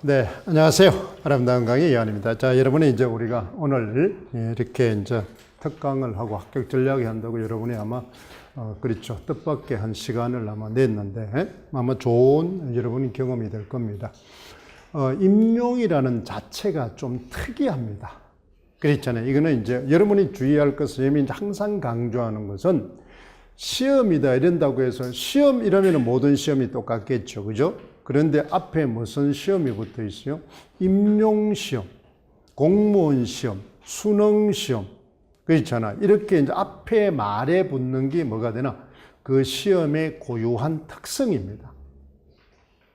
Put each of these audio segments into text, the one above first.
네, 안녕하세요. 아름다운 강의 이한입니다. 자, 여러분이 이제 우리가 오늘 이렇게 이제 특강을 하고 합격 전략이 한다고 여러분이 아마 그렇죠. 뜻밖의 한 시간을 아마 냈는데 아마 좋은 여러분이 경험이 될 겁니다. 임용이라는 자체가 좀 특이합니다. 그렇잖아요. 이거는 이제 여러분이 주의할 것은 이제 항상 강조하는 것은 시험이다 이런다고 해서 시험 이러면 모든 시험이 똑같겠죠. 그죠? 그런데 앞에 무슨 시험이 붙어 있어요? 임용시험, 공무원시험, 수능시험. 그렇잖아. 이렇게 이제 앞에 말에 붙는 게 뭐가 되나? 그 시험의 고유한 특성입니다.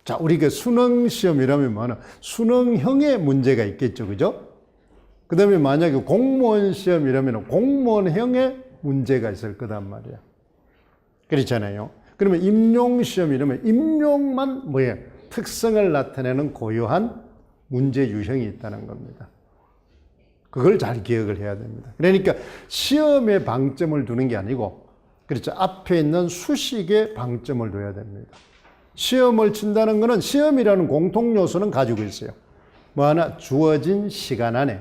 자, 우리가 수능시험이라면 뭐냐? 수능형의 문제가 있겠죠. 그죠? 그 다음에 만약에 공무원 시험이라면 공무원형의 문제가 있을 거단 말이야. 그렇잖아요. 그러면 임용시험 이러면 임용만 뭐예요? 특성을 나타내는 고유한 문제 유형이 있다는 겁니다. 그걸 잘 기억을 해야 됩니다. 그러니까 시험에 방점을 두는 게 아니고, 그렇죠. 앞에 있는 수식에 방점을 둬야 됩니다. 시험을 친다는 것은 시험이라는 공통 요소는 가지고 있어요. 뭐 하나? 주어진 시간 안에.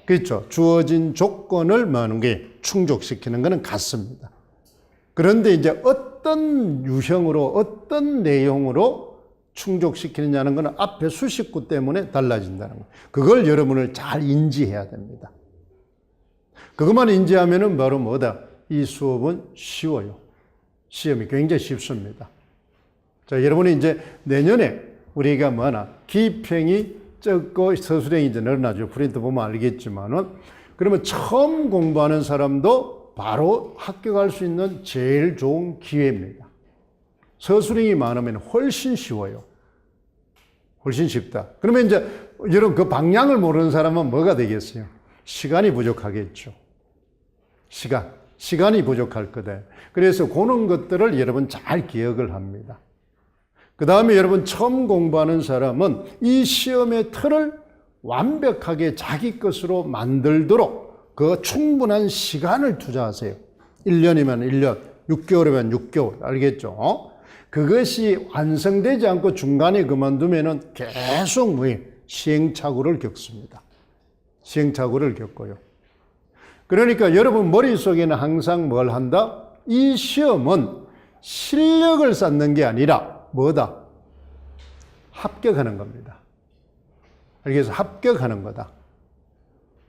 그렇죠. 주어진 조건을 뭐 하는 게 충족시키는 것은 같습니다. 그런데 이제 어떤 유형으로 어떤 내용으로 충족시키느냐는 것은 앞에 수식구 때문에 달라진다는 거예요. 그걸 여러분을 잘 인지해야 됩니다. 그것만 인지하면은 바로 뭐다? 이 수업은 쉬워요. 시험이 굉장히 쉽습니다. 자, 여러분이 이제 내년에 우리가 뭐나 기평이 적고 서술형이 이제 늘어나죠. 프린트 보면 알겠지만은 그러면 처음 공부하는 사람도 바로 합격할 수 있는 제일 좋은 기회입니다. 서술형이 많으면 훨씬 쉬워요. 훨씬 쉽다. 그러면 이제 여러분 그 방향을 모르는 사람은 뭐가 되겠어요? 시간이 부족하겠죠. 시간이 부족할 거다. 그래서 그런 것들을 여러분 잘 기억을 합니다. 그 다음에 여러분 처음 공부하는 사람은 이 시험의 틀을 완벽하게 자기 것으로 만들도록 그 충분한 시간을 투자하세요. 1년이면 1년, 6개월이면 6개월. 알겠죠? 그것이 완성되지 않고 중간에 그만두면은 계속 시행착오를 겪습니다. 시행착오를 겪어요. 그러니까 여러분 머릿속에는 항상 뭘 한다? 이 시험은 실력을 쌓는 게 아니라 뭐다? 합격하는 겁니다. 그래서 합격하는 거다.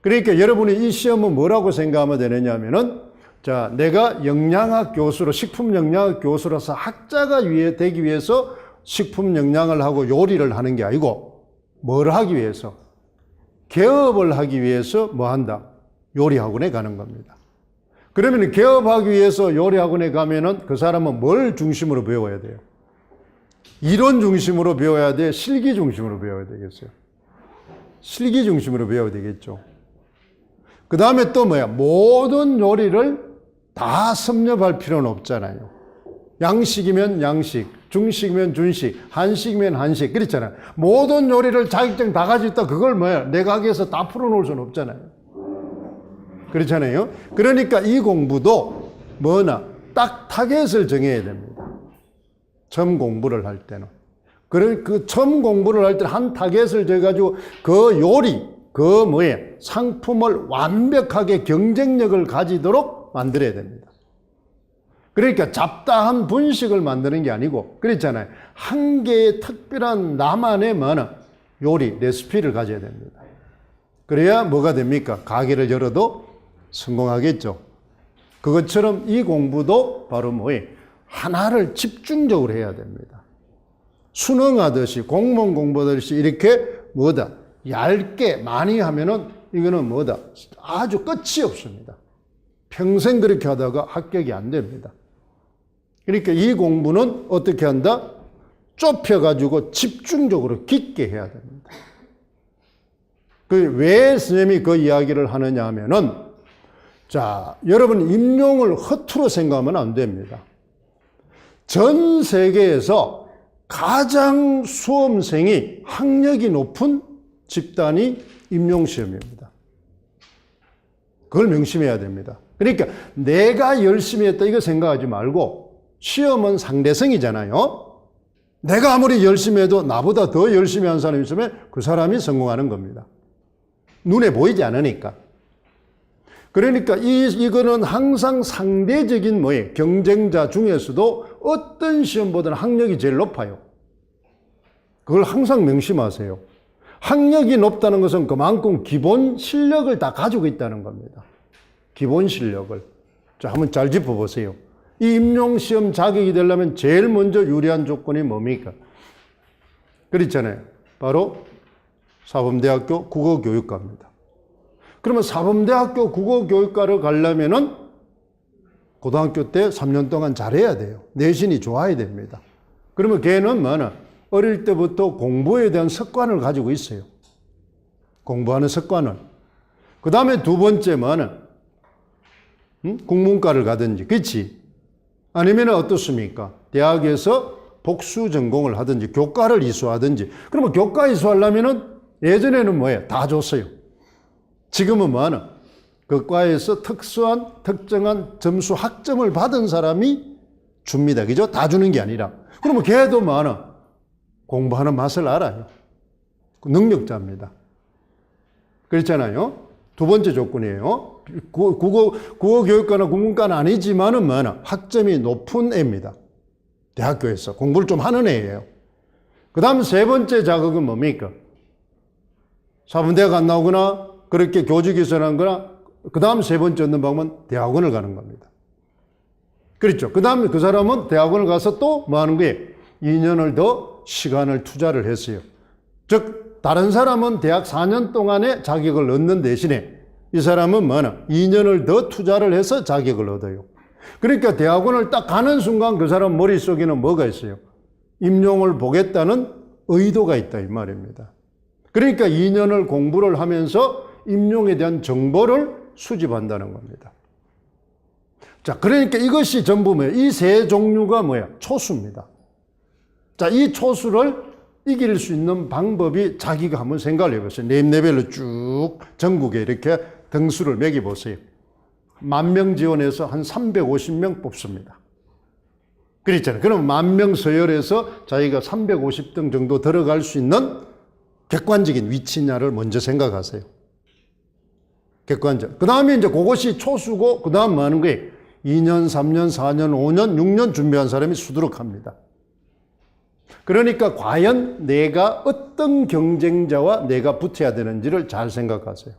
그러니까 여러분이 이 시험은 뭐라고 생각하면 되느냐 하면은, 자, 내가 영양학 교수로, 식품 영양학 교수로서 학자가 되기 위해서 식품 영양을 하고 요리를 하는 게 아니고, 뭘 하기 위해서? 개업을 하기 위해서 뭐 한다? 요리학원에 가는 겁니다. 그러면 개업하기 위해서 요리학원에 가면은 그 사람은 뭘 중심으로 배워야 돼요? 이론 중심으로 배워야 돼? 실기 중심으로 배워야 되겠어요? 실기 중심으로 배워야 되겠죠. 그 다음에 또 뭐야? 모든 요리를 다 섭렵할 필요는 없잖아요. 양식이면 양식, 중식이면 중식, 한식이면 한식. 그렇잖아요. 모든 요리를 자격증 다 가지고 있다. 그걸 뭐야? 내 가게에서 다 풀어놓을 수는 없잖아요. 그렇잖아요. 그러니까 이 공부도 뭐나 딱 타겟을 정해야 됩니다. 처음 공부를 할 때는. 그 처음 공부를 할 때는 한 타겟을 정해가지고 그 요리, 상품을 완벽하게 경쟁력을 가지도록 만들어야 됩니다. 그러니까 잡다한 분식을 만드는 게 아니고, 그렇잖아요. 한 개의 특별한 나만의 요리, 레시피를 가져야 됩니다. 그래야 뭐가 됩니까? 가게를 열어도 성공하겠죠. 그것처럼 이 공부도 바로 하나를 집중적으로 해야 됩니다. 수능하듯이, 공무원 공부하듯이 이렇게 얇게 많이 하면은 이거는 아주 끝이 없습니다. 평생 그렇게 하다가 합격이 안 됩니다. 그러니까 이 공부는 어떻게 한다? 좁혀가지고 집중적으로 깊게 해야 됩니다. 왜 선생님이 그 이야기를 하느냐 하면은, 자, 여러분 임용을 허투루 생각하면 안 됩니다. 전 세계에서 가장 수험생이 학력이 높은 집단이 임용시험입니다. 그걸 명심해야 됩니다. 그러니까 내가 열심히 했다 이거 생각하지 말고, 시험은 상대성이잖아요. 내가 아무리 열심히 해도 나보다 더 열심히 한 사람이 있으면 그 사람이 성공하는 겁니다. 눈에 보이지 않으니까. 그러니까 이거는 항상 상대적인 뭐예요? 경쟁자 중에서도 어떤 시험보다는 학력이 제일 높아요. 그걸 항상 명심하세요. 학력이 높다는 것은 그만큼 기본 실력을 다 가지고 있다는 겁니다. 기본 실력을. 자, 한번 잘 짚어보세요. 이 임용시험 자격이 되려면 제일 먼저 유리한 조건이 뭡니까? 그렇잖아요. 바로 사범대학교 국어교육과입니다. 그러면 사범대학교 국어교육과를 가려면은 고등학교 때 3년 동안 잘해야 돼요. 내신이 좋아야 됩니다. 그러면 걔는 뭐냐? 어릴 때부터 공부에 대한 습관을 가지고 있어요. 공부하는 습관을. 그 다음에 두 번째 뭐냐? 국문과를 가든지, 그렇지? 아니면 어떻습니까? 대학에서 복수 전공을 하든지 교과를 이수하든지. 그러면 교과 이수하려면은 예전에는 뭐예요? 다 줬어요. 지금은 뭐하나? 그 과에서 특정한 점수 학점을 받은 사람이 줍니다. 그죠? 다 주는 게 아니라. 그러면 걔도 뭐하나? 공부하는 맛을 알아요. 능력자입니다. 그렇잖아요? 두 번째 조건이에요. 국어교육과나 국문과는 아니지만은 뭐하나? 학점이 높은 애입니다. 대학교에서. 공부를 좀 하는 애예요. 그 다음 세 번째 자격은 뭡니까? 사범대학 안 나오거나 그렇게 교직이수를 거나 그 다음 세 번째 얻는 방법은 대학원을 가는 겁니다. 그렇죠. 그 다음에 그 사람은 대학원을 가서 또 뭐 하는 거예요? 2년을 더 시간을 투자를 했어요. 즉 다른 사람은 대학 4년 동안에 자격을 얻는 대신에 이 사람은 뭐나 2년을 더 투자를 해서 자격을 얻어요. 그러니까 대학원을 딱 가는 순간 그 사람 머릿속에는 뭐가 있어요? 임용을 보겠다는 의도가 있다 이 말입니다. 그러니까 2년을 공부를 하면서 임용에 대한 정보를 수집한다는 겁니다. 자, 그러니까 이것이 전부 뭐예요? 이 세 종류가 뭐예요? 초수입니다. 자, 이 초수를 이길 수 있는 방법이 자기가 한번 생각을 해보세요. 네임레벨로 쭉 전국에 이렇게 등수를 매겨보세요. 10,000명 지원해서 한 350명 뽑습니다. 그렇잖아요. 그럼 10,000명 서열에서 자기가 350등 정도 들어갈 수 있는 객관적인 위치냐를 먼저 생각하세요. 객관적. 그 다음에 이제 그것이 초수고, 그 다음 뭐 하는 거예요? 2년, 3년, 4년, 5년, 6년 준비한 사람이 수두룩합니다. 그러니까 과연 내가 어떤 경쟁자와 내가 붙어야 되는지를 잘 생각하세요.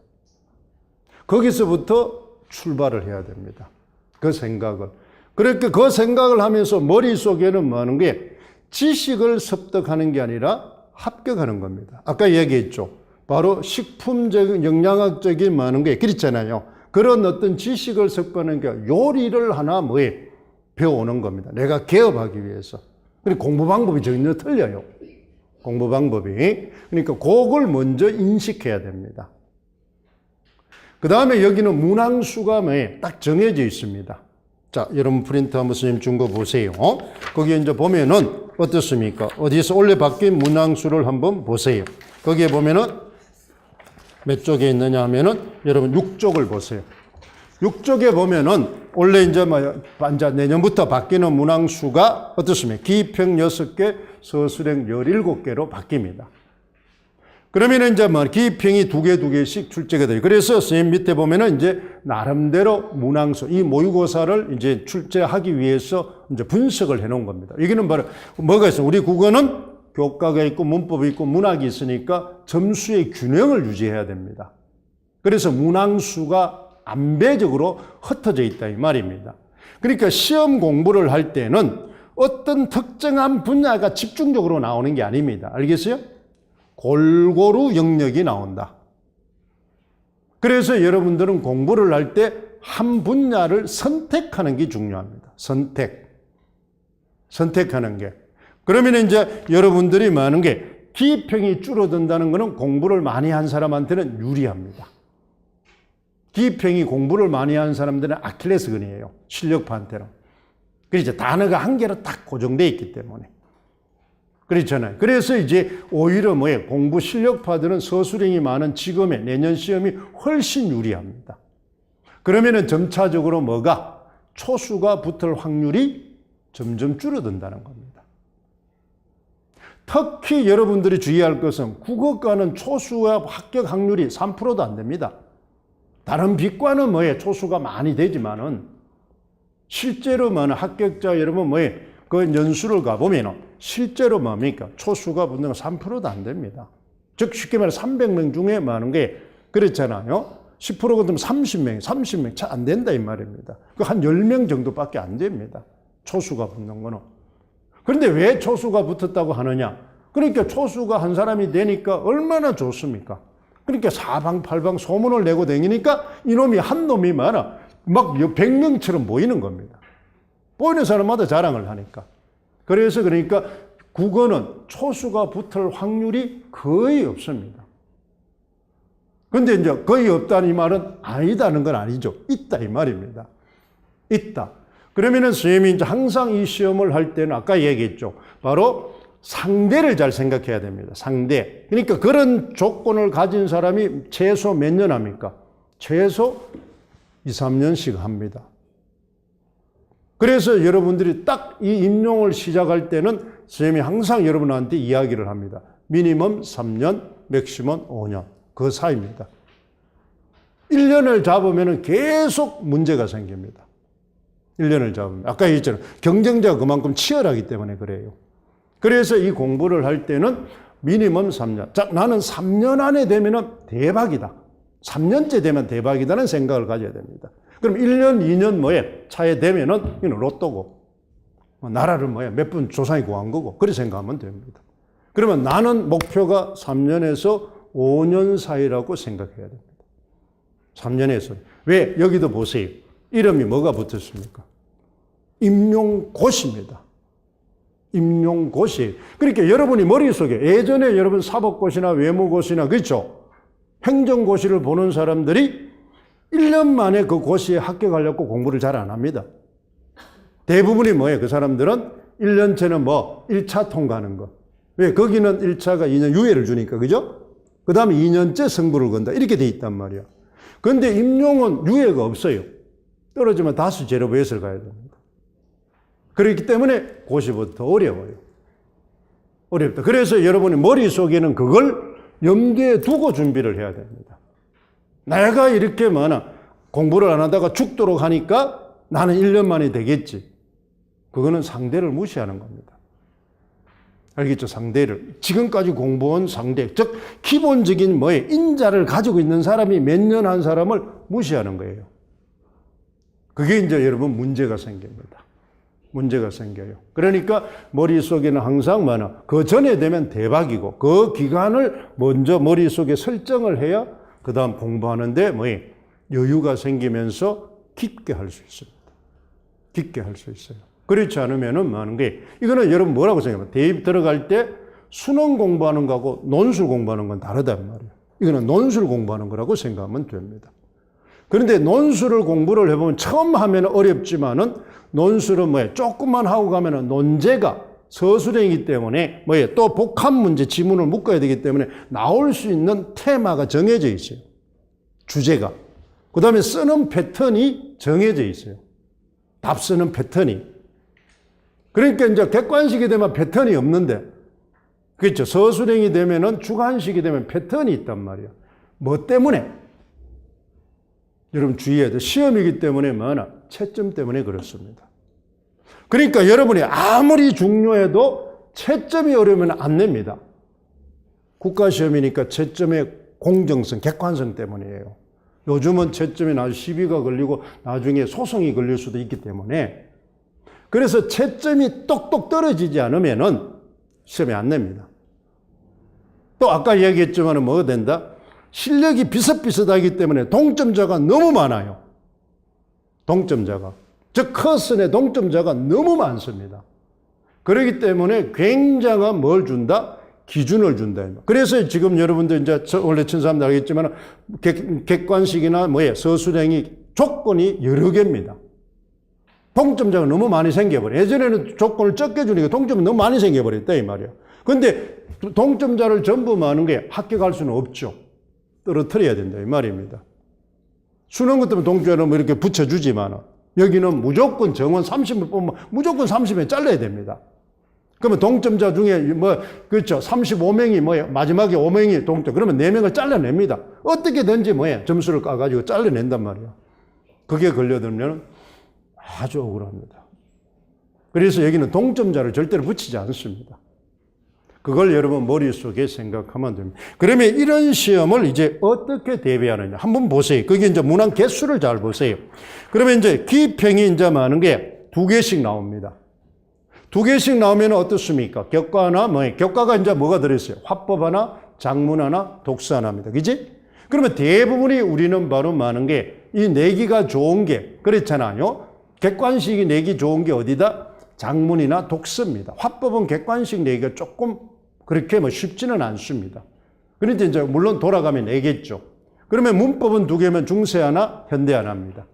거기서부터 출발을 해야 됩니다. 그 생각을. 그렇게 그 생각을 하면서 머릿속에는 뭐 하는 게 지식을 습득하는 게 아니라 합격하는 겁니다. 아까 얘기했죠. 바로 식품적인, 영양학적인 뭐 하는 게 그렇잖아요. 그런 어떤 지식을 습득하는 게 요리를 하나 뭐에 배워오는 겁니다. 내가 개업하기 위해서. 그리고 공부 방법이 전혀 틀려요. 공부 방법이. 그러니까 그걸 먼저 인식해야 됩니다. 그 다음에 여기는 문항수가 뭐에 딱 정해져 있습니다. 자, 여러분 프린트 한번 선생님 준 거 보세요. 거기에 이제 보면은 어떻습니까? 어디서 원래 바뀐 문항수를 한번 보세요. 거기에 보면은 몇 쪽에 있느냐 하면은 여러분 6쪽을 보세요. 6쪽에 보면은 원래 이제 내년부터 바뀌는 문항수가 어떻습니까? 기평 6개, 서술형 17개로 바뀝니다. 그러면 이제 기평이 2개씩 출제가 돼요. 그래서 선생님 밑에 보면은 이제 나름대로 문항수, 이 모의고사를 이제 출제하기 위해서 이제 분석을 해 놓은 겁니다. 여기는 바로 뭐가 있어요? 우리 국어는 교과가 있고 문법이 있고 문학이 있으니까 점수의 균형을 유지해야 됩니다. 그래서 문항수가 안배적으로 흩어져 있다 이 말입니다. 그러니까 시험 공부를 할 때는 어떤 특정한 분야가 집중적으로 나오는 게 아닙니다. 알겠어요? 골고루 영역이 나온다. 그래서 여러분들은 공부를 할 때 한 분야를 선택하는 게 중요합니다. 선택하는 게. 그러면 이제 여러분들이 많은 게 기평이 줄어든다는 것은 공부를 많이 한 사람한테는 유리합니다. 기평이 공부를 많이 하는 사람들은 아킬레스건이에요. 실력파한테는. 그렇죠. 단어가 한 개로 딱 고정되어 있기 때문에. 그렇잖아요. 그래서 이제 오히려 뭐예요? 공부 실력파들은 서술형이 많은 지금의 내년 시험이 훨씬 유리합니다. 그러면은 점차적으로 뭐가? 초수가 붙을 확률이 점점 줄어든다는 겁니다. 특히 여러분들이 주의할 것은 국어과는 초수와 합격 확률이 3%도 안 됩니다. 다른 비과는 초수가 많이 되지만은 실제로 합격자 여러분 그 연수를 가보면 실제로 뭡니까? 초수가 붙는 건 3%도 안 됩니다. 즉 쉽게 말해 300명 중에 많은 게 그렇잖아요. 10%가 되면 30명 잘 안 된다 이 말입니다. 그 한 10명 정도밖에 안 됩니다. 초수가 붙는 거는. 그런데 왜 초수가 붙었다고 하느냐? 그러니까 초수가 한 사람이 되니까 얼마나 좋습니까? 그러니까 사방팔방 소문을 내고 다니니까 이놈이 한 놈이 많아. 막 100명처럼 보이는 겁니다. 보이는 사람마다 자랑을 하니까. 그래서 그러니까 국어는 초수가 붙을 확률이 거의 없습니다. 근데 이제 거의 없다는 이 말은 아니다는 건 아니죠. 있다 이 말입니다. 있다. 그러면은 선생님이 이제 항상 이 시험을 할 때는 아까 얘기했죠. 바로 상대를 잘 생각해야 됩니다. 상대. 그러니까 그런 조건을 가진 사람이 최소 몇 년 합니까? 최소 2, 3년씩 합니다. 그래서 여러분들이 딱 이 임용을 시작할 때는 선생님이 항상 여러분한테 이야기를 합니다. 미니멈 3년, 맥시멈 5년. 그 사이입니다. 1년을 잡으면 계속 문제가 생깁니다. 1년을 잡으면. 아까 얘기했잖아요. 경쟁자가 그만큼 치열하기 때문에 그래요. 그래서 이 공부를 할 때는 미니멈 3년. 자, 나는 3년 안에 되면 대박이다. 3년째 되면 대박이다는 생각을 가져야 됩니다. 그럼 1년, 2년 차에 되면은 이건 로또고, 나라를 몇 분 조상이 구한 거고, 그렇게 생각하면 됩니다. 그러면 나는 목표가 3년에서 5년 사이라고 생각해야 됩니다. 3년에서. 왜? 여기도 보세요. 이름이 뭐가 붙었습니까? 임용고시입니다. 임용고시. 그러니까 여러분이 머릿속에 예전에 여러분 사법고시나 외무고시나 그렇죠? 행정고시를 보는 사람들이 1년 만에 그 고시에 합격하려고 공부를 잘 안 합니다. 대부분이 그 사람들은 1년째는 1차 통과하는 거. 왜? 거기는 1차가 2년 유예를 주니까, 그죠? 그 다음에 2년째 승부를 건다. 이렇게 돼 있단 말이야. 그런데 임용은 유예가 없어요. 떨어지면 다시 제로베이스를 가야 됩니다. 그렇기 때문에 고시부터 어려워요. 어렵다. 그래서 여러분이 머릿속에는 그걸 염두에 두고 준비를 해야 됩니다. 내가 이렇게 공부를 안 하다가 죽도록 하니까 나는 1년 만에 되겠지. 그거는 상대를 무시하는 겁니다. 알겠죠? 상대를. 지금까지 공부한 상대, 즉 기본적인 인자를 가지고 있는 사람이 몇 년 한 사람을 무시하는 거예요. 그게 이제 여러분 문제가 생깁니다. 문제가 생겨요. 그러니까 머릿속에는 항상 그 전에 되면 대박이고 그 기간을 먼저 머릿속에 설정을 해야 그 다음 공부하는데 여유가 생기면서 깊게 할 수 있습니다. 깊게 할 수 있어요. 그렇지 않으면은 많은 게, 이거는 여러분 뭐라고 생각해요? 대입 들어갈 때 수능 공부하는 거하고 논술 공부하는 건 다르단 말이에요. 이거는 논술 공부하는 거라고 생각하면 됩니다. 그런데 논술을 공부를 해보면 처음 하면 어렵지만은 논술은 조금만 하고 가면은 논제가 서술형이기 때문에 또 복합 문제 지문을 묶어야 되기 때문에 나올 수 있는 테마가 정해져 있어요. 주제가. 그 다음에 쓰는 패턴이 정해져 있어요. 답 쓰는 패턴이. 그러니까 이제 객관식이 되면 패턴이 없는데, 그렇죠. 서술형이 되면은 주관식이 되면 패턴이 있단 말이야. 뭐 때문에? 여러분 주의해야 돼. 시험이기 때문에 채점 때문에 그렇습니다. 그러니까 여러분이 아무리 중요해도 채점이 어려우면 안 냅니다. 국가시험이니까 채점의 공정성, 객관성 때문이에요. 요즘은 채점이 아주 시비가 걸리고 나중에 소송이 걸릴 수도 있기 때문에, 그래서 채점이 똑똑 떨어지지 않으면은 시험에 안 냅니다. 또 아까 얘기했지만 뭐가 된다? 실력이 비슷비슷하기 때문에 동점자가 너무 많아요. 동점자가. 즉 커슨의 동점자가 너무 많습니다. 그렇기 때문에 굉장한 뭘 준다? 기준을 준다. 그래서 지금 여러분들 이제 원래 천사님도 알겠지만 객관식이나 서술형이 조건이 여러 개입니다. 동점자가 너무 많이 생겨버려. 예전에는 조건을 적게 주니까 동점이 너무 많이 생겨버렸다 이 말이야. 그런데 동점자를 전부 많은 게 합격할 수는 없죠. 떨어뜨려야 된다 이 말입니다. 수능 같으면 동점자는 이렇게 붙여주지만 여기는 무조건 정원 30을 뽑으면 무조건 30에 잘라야 됩니다. 그러면 동점자 중에 그렇죠. 35명이 마지막에 5명이 동점. 그러면 4명을 잘라냅니다. 어떻게든지 점수를 까가지고 잘라낸단 말이야. 그게 걸려들면 아주 억울합니다. 그래서 여기는 동점자를 절대로 붙이지 않습니다. 그걸 여러분 머릿속에 생각하면 됩니다. 그러면 이런 시험을 이제 어떻게 대비하느냐. 한번 보세요. 그게 이제 문항 개수를 잘 보세요. 그러면 이제 기평이 이제 많은 게 2개씩 나옵니다. 2개씩 나오면 어떻습니까? 격과 하나, 격과가 이제 뭐가 들어있어요? 화법 하나, 작문 하나, 독서 하나입니다. 그지? 그러면 대부분이 우리는 바로 많은 게 이 내기가 좋은 게 그렇잖아요. 객관식이 내기 좋은 게 어디다? 작문이나 독서입니다. 화법은 객관식 내기가 조금 그렇게 쉽지는 않습니다. 그런데 이제 물론 돌아가면 내겠죠. 그러면 문법은 2개면 중세 하나, 현대 하나입니다.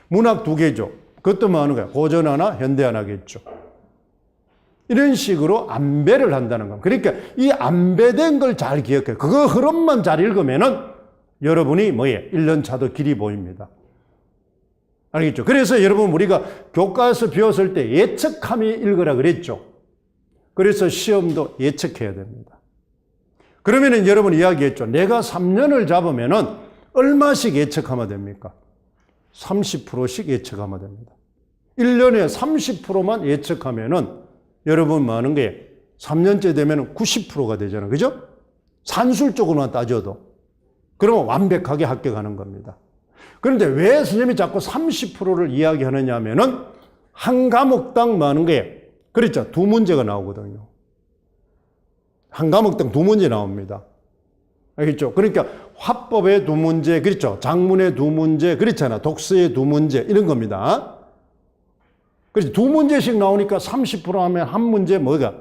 문학 2개죠. 그것도 뭐 하는 거야? 고전 하나, 현대 하나겠죠. 이런 식으로 안배를 한다는 겁니다. 그러니까 이 안배된 걸 잘 기억해요. 그거 흐름만 잘 읽으면은 여러분이 1년 차도 길이 보입니다. 알겠죠? 그래서 여러분 우리가 교과에서 배웠을 때 예측함이 읽으라 그랬죠. 그래서 시험도 예측해야 됩니다. 그러면은 여러분 이야기했죠. 내가 3년을 잡으면은 얼마씩 예측하면 됩니까? 30%씩 예측하면 됩니다. 1년에 30%만 예측하면은 여러분 많은 게 3년째 되면 90%가 되잖아요. 그죠? 산술적으로만 따져도. 그러면 완벽하게 합격하는 겁니다. 그런데 왜 선생님이 자꾸 30%를 이야기하느냐 하면은 한 과목당 많은 게 그렇죠. 2문제가 나오거든요. 한 과목당 2문제 나옵니다. 알겠죠? 그러니까 화법의 2문제, 그렇죠. 작문의 2문제, 그렇잖아. 독서의 2문제 이런 겁니다. 그래서 2문제씩 나오니까 30% 하면 한 문제 뭐가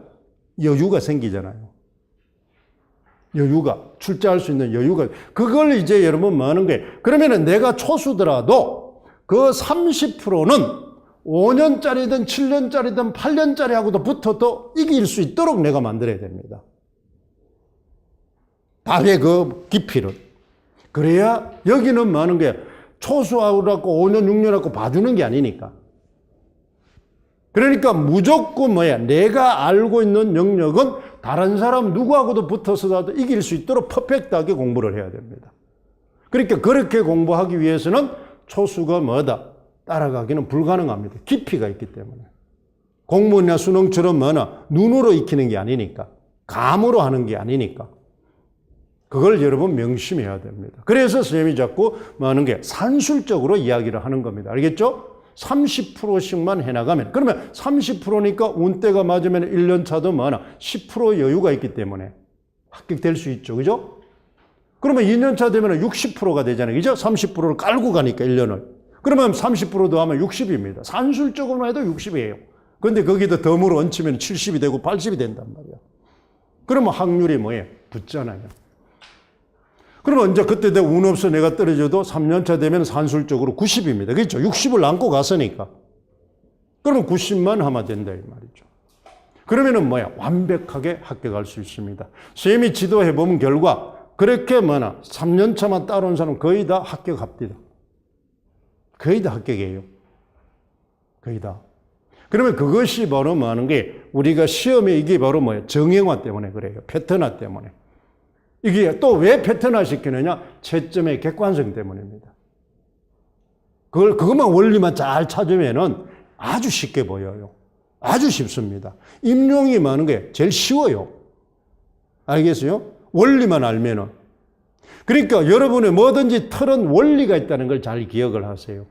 여유가 생기잖아요. 여유가 출제할 수 있는 여유가 그걸 이제 여러분 뭐 하는 거예요. 그러면은 내가 초수더라도 그 30%는 5년짜리든 7년짜리든 8년짜리하고도 붙어도 이길 수 있도록 내가 만들어야 됩니다. 답의 그 깊이를. 그래야 여기는 뭐 하는 거예요. 초수하고 5년 6년하고 봐주는 게 아니니까. 그러니까 무조건 내가 알고 있는 영역은 다른 사람 누구하고도 붙어서라도 이길 수 있도록 퍼펙트하게 공부를 해야 됩니다. 그러니까 그렇게 공부하기 위해서는 초수가 뭐다? 따라가기는 불가능합니다. 깊이가 있기 때문에. 공무원이나 수능처럼 눈으로 익히는 게 아니니까. 감으로 하는 게 아니니까. 그걸 여러분 명심해야 됩니다. 그래서 선생님이 자꾸 하는 게 산술적으로 이야기를 하는 겁니다. 알겠죠? 30%씩만 해나가면 그러면 30%니까 운때가 맞으면 1년 차도 10% 여유가 있기 때문에 합격될 수 있죠. 그죠? 그러면 2년 차 되면 60%가 되잖아요. 그죠? 30%를 깔고 가니까 1년을. 그러면 30%도 하면 60입니다. 산술적으로만 해도 60이에요. 그런데 거기다 덤으로 얹히면 70이 되고 80이 된단 말이야. 그러면 확률이 붙잖아요. 그러면 이제 그때 내가 운 없어 내가 떨어져도 3년차 되면 산술적으로 90입니다. 그렇죠? 60을 안고 갔으니까. 그러면 90만 하면 된다 이 말이죠. 그러면은 완벽하게 합격할 수 있습니다. 선생님이 지도해보면 결과 그렇게 3년차만 따라온 사람 거의 다 합격합니다. 거의 다 합격이에요. 거의 다. 그러면 그것이 바로 하는 게 우리가 시험에 이게 바로 정형화 때문에 그래요. 패턴화 때문에. 이게 또 왜 패턴화 시키느냐? 채점의 객관성 때문입니다. 그것만 원리만 잘 찾으면은 아주 쉽게 보여요. 아주 쉽습니다. 임용이 많은 게 제일 쉬워요. 알겠어요? 원리만 알면은. 그러니까 여러분의 뭐든지 틀은 원리가 있다는 걸 잘 기억을 하세요.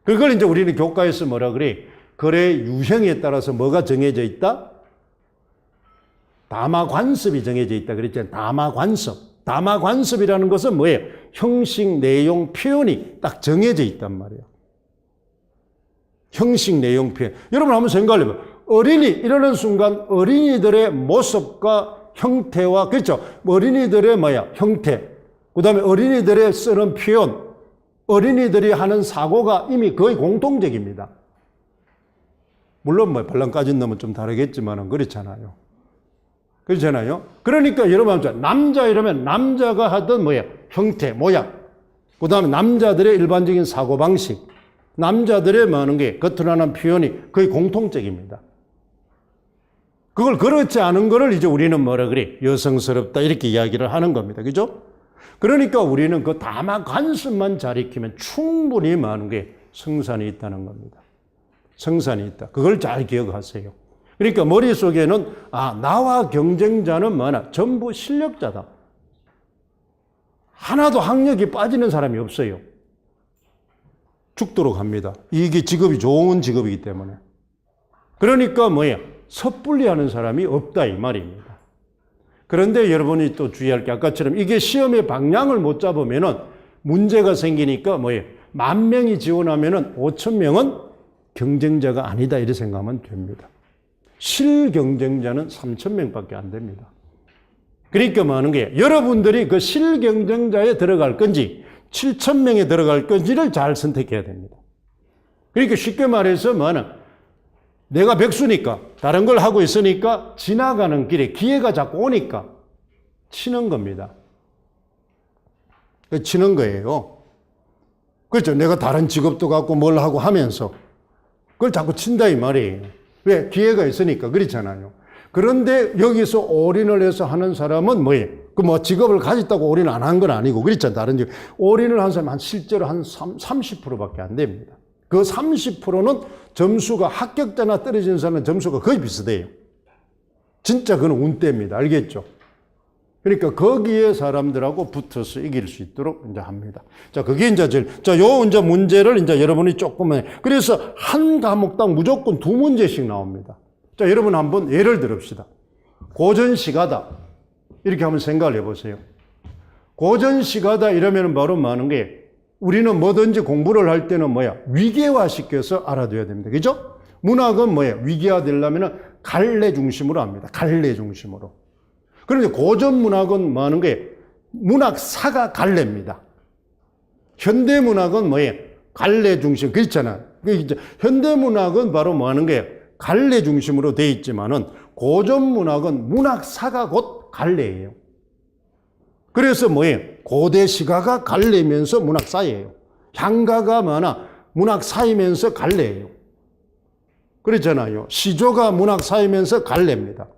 그걸 이제 우리는 교과에서 뭐라 그래? 글의 유형에 따라서 뭐가 정해져 있다? 담화관습이 정해져 있다 그랬잖아요. 담화관습. 담화관습이라는 것은 뭐예요? 형식, 내용, 표현이 딱 정해져 있단 말이에요. 형식, 내용, 표현. 여러분 한번 생각해봐요. 어린이 이러는 순간 어린이들의 모습과 형태와 그렇죠? 어린이들의 형태. 그 다음에 어린이들의 쓰는 표현. 어린이들이 하는 사고가 이미 거의 공통적입니다. 물론 발랑까지는 너무 좀 다르겠지만은 그렇잖아요. 그렇잖아요. 그러니까 여러분 남자 이러면 남자가 하던 형태, 모양. 그 다음에 남자들의 일반적인 사고방식. 남자들의 많은 게 겉으로 하는 표현이 거의 공통적입니다. 그걸 그렇지 않은 거를 이제 우리는 뭐라 그래? 여성스럽다 이렇게 이야기를 하는 겁니다. 그죠? 그러니까 우리는 그 다만 관습만 잘 익히면 충분히 많은 게 성산이 있다는 겁니다. 성산이 있다. 그걸 잘 기억하세요. 그러니까 머릿속에는 나와 경쟁자는 많아. 전부 실력자다. 하나도 학력이 빠지는 사람이 없어요. 죽도록 합니다. 이게 직업이 좋은 직업이기 때문에. 그러니까 섣불리 하는 사람이 없다 이 말입니다. 그런데 여러분이 또 주의할 게 아까처럼 이게 시험의 방향을 못 잡으면은 문제가 생기니까 10,000명이 지원하면은 5,000명은 경쟁자가 아니다 이렇게 생각하면 됩니다. 실경쟁자는 3,000명밖에 안 됩니다. 그러니까 뭐 하는 거예요? 여러분들이 그 실경쟁자에 들어갈 건지 7,000명에 들어갈 건지를 잘 선택해야 됩니다. 그러니까 쉽게 말해서 내가 백수니까 다른 걸 하고 있으니까 지나가는 길에 기회가 자꾸 오니까 치는 겁니다. 치는 거예요. 그렇죠. 내가 다른 직업도 갖고 뭘 하고 하면서 그걸 자꾸 친다 이 말이에요. 왜? 기회가 있으니까 그렇잖아요. 그런데 여기서 올인을 해서 하는 사람은 뭐예요? 직업을 가졌다고 올인 안 한 건 아니고 그렇잖아요. 다른 직업. 올인을 한 사람은 실제로 한 30%밖에 안 됩니다. 그 30%는 점수가 합격자나 떨어지는 사람은 점수가 거의 비슷해요. 진짜 그건 운대입니다. 알겠죠? 그러니까 거기에 사람들하고 붙어서 이길 수 있도록 이제 합니다. 자, 그게 이제 요 이제 문제를 이제 여러분이 조금만, 그래서 한 과목당 무조건 2문제씩 나옵니다. 자, 여러분 한번 예를 들읍시다. 고전시가다. 이렇게 한번 생각을 해보세요. 고전시가다 이러면 바로 많은 게 우리는 뭐든지 공부를 할 때는 위계화시켜서 알아둬야 됩니다. 그죠? 문학은 위계화되려면 갈래 중심으로 합니다. 갈래 중심으로. 그런데 고전 문학은 많은 게 문학사가 갈래입니다. 현대 문학은 갈래 중심. 그렇잖아요. 현대 문학은 바로 뭐하는 게 갈래 중심으로 돼 있지만은 고전 문학은 문학사가 곧 갈래예요. 그래서 고대 시가가 갈래면서 문학사예요. 향가가 문학사이면서 갈래예요. 그렇잖아요. 시조가 문학사이면서 갈래입니다.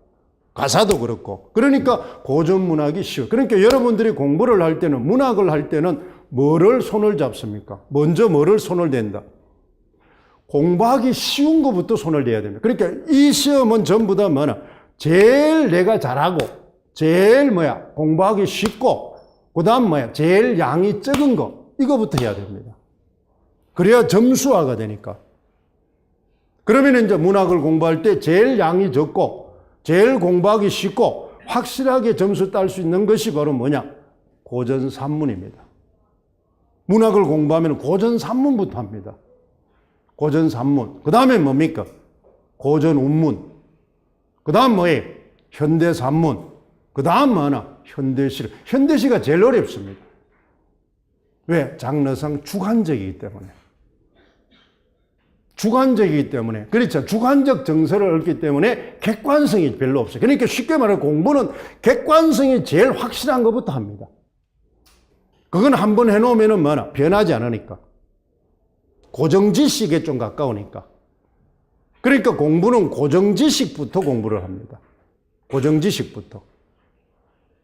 가사도 그렇고. 그러니까 고전 문학이 쉬워. 그러니까 여러분들이 공부를 할 때는, 문학을 할 때는 뭐를 손을 잡습니까? 먼저 뭐를 손을 댄다? 공부하기 쉬운 것부터 손을 대야 됩니다. 그러니까 이 시험은 전부 다 제일 내가 잘하고, 제일 공부하기 쉽고, 그 다음 제일 양이 적은 거, 이거부터 해야 됩니다. 그래야 점수화가 되니까. 그러면 이제 문학을 공부할 때 제일 양이 적고, 제일 공부하기 쉽고, 확실하게 점수 딸 수 있는 것이 바로 고전 산문입니다. 문학을 공부하면 고전 산문부터 합니다. 고전 산문. 그 다음에 뭡니까? 고전 운문. 그 다음 현대 산문. 그 다음 현대시. 현대시가 제일 어렵습니다. 왜? 장르상 주관적이기 때문에. 주관적이기 때문에. 그렇죠. 주관적 정서를 얻기 때문에 객관성이 별로 없어요. 그러니까 쉽게 말해 공부는 객관성이 제일 확실한 것부터 합니다. 그건 한번 해놓으면 변하지 않으니까. 고정지식에 좀 가까우니까. 그러니까 공부는 고정지식부터 공부를 합니다. 고정지식부터.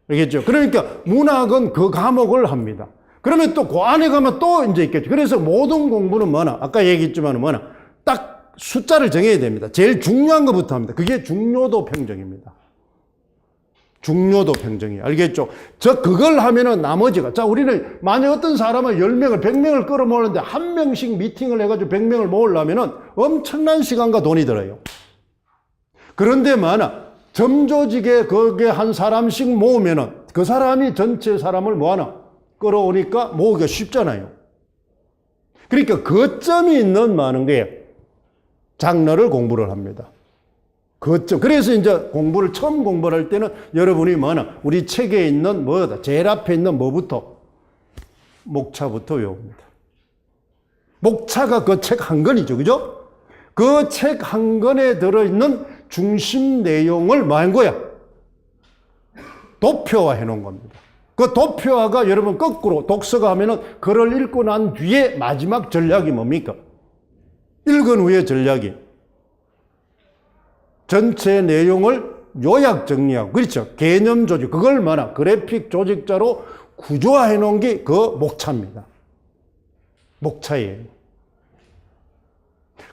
알겠죠? 그러니까 문학은 그 과목을 합니다. 그러면 또 그 안에 가면 또 이제 있겠죠. 그래서 모든 공부는 아까 얘기했지만 딱 숫자를 정해야 됩니다. 제일 중요한 것부터 합니다. 그게 중요도 평정입니다. 중요도 평정이. 알겠죠? 그걸 하면은 나머지가. 자, 우리는 만약 어떤 사람은 10명을, 100명을 끌어모으는데 한 명씩 미팅을 해가지고 100명을 모으려면은 엄청난 시간과 돈이 들어요. 그런데 점조직에 거기에 한 사람씩 모으면은 그 사람이 전체 사람을 끌어오니까 모으기가 쉽잖아요. 그러니까 거점이 있는 많은 게 장르를 공부를 합니다. 거점. 그래서 이제 처음 공부를 할 때는 여러분이 우리 책에 있는 제일 앞에 있는 뭐부터? 목차부터 외웁니다. 목차가 그 책 한 권이죠. 그죠? 그 책 한 권에 들어있는 중심 내용을 뭐 한 거야? 도표화해 놓은 겁니다. 그 도표화가 여러분 거꾸로 독서가 하면은 글을 읽고 난 뒤에 마지막 전략이 뭡니까? 읽은 후에 전략이 전체 내용을 요약 정리하고, 그렇죠. 개념 조직, 그걸 그래픽 조직자로 구조화해 놓은 게 그 목차입니다. 목차예요.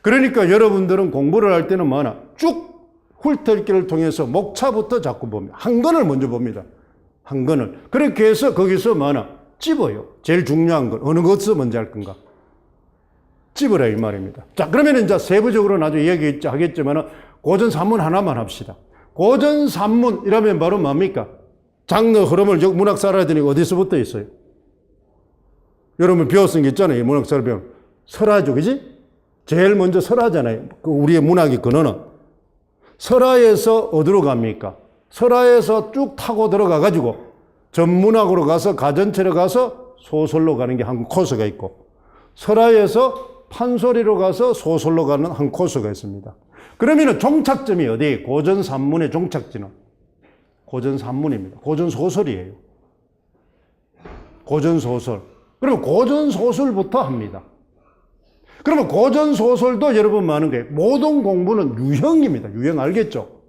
그러니까 여러분들은 공부를 할 때는 쭉 훑기를 통해서 목차부터 자꾸 봅니다. 한 권을 먼저 봅니다. 한 권을. 그렇게 해서 거기서 찝어요. 제일 중요한 걸. 어느 것을 먼저 할 건가. 찝으라 이 말입니다. 자, 그러면 이제 세부적으로 나중에 얘기하겠지만 고전 산문 하나만 합시다. 고전 산문이라면 바로 뭡니까? 장르 흐름을 문학사라더니 어디서부터 있어요? 여러분 배웠은 게 있잖아요. 문학사를 배우면. 설화죠, 그지? 제일 먼저 설화잖아요. 우리의 문학의 근원은. 설화에서 어디로 갑니까? 설화에서 쭉 타고 들어가가지고 전문학으로 가서 가전체로 가서 소설로 가는 게 한 코스가 있고, 설화에서 판소리로 가서 소설로 가는 한 코스가 있습니다. 그러면 종착점이 어디예요? 고전 산문의 종착지는 고전 산문입니다. 고전 소설이에요. 고전 소설. 그러면 고전 소설부터 합니다. 그러면 고전 소설도 여러분 많은 거예요. 모든 공부는 유형입니다. 유형 알겠죠?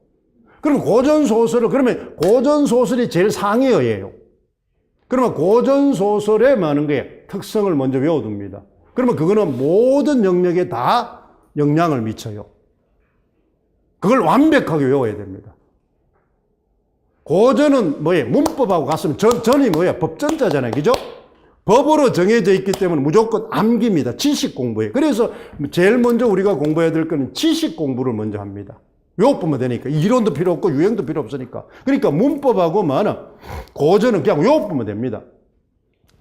그러면 고전 소설을, 그러면 고전 소설이 제일 상위어예요. 그러면 고전 소설에 많은 거예요. 특성을 먼저 외워둡니다. 그러면 그거는 모든 영역에 다 영향을 미쳐요. 그걸 완벽하게 외워야 됩니다. 고전은 뭐예요? 문법하고 같으면 전이 뭐예요? 법전자잖아요. 그죠? 법으로 정해져 있기 때문에 무조건 암기입니다. 지식 공부예요. 그래서 제일 먼저 우리가 공부해야 될 거는 지식 공부를 먼저 합니다. 외워보면 되니까. 이론도 필요 없고 유형도 필요 없으니까. 그러니까 문법하고 고전은 그냥 외워보면 됩니다.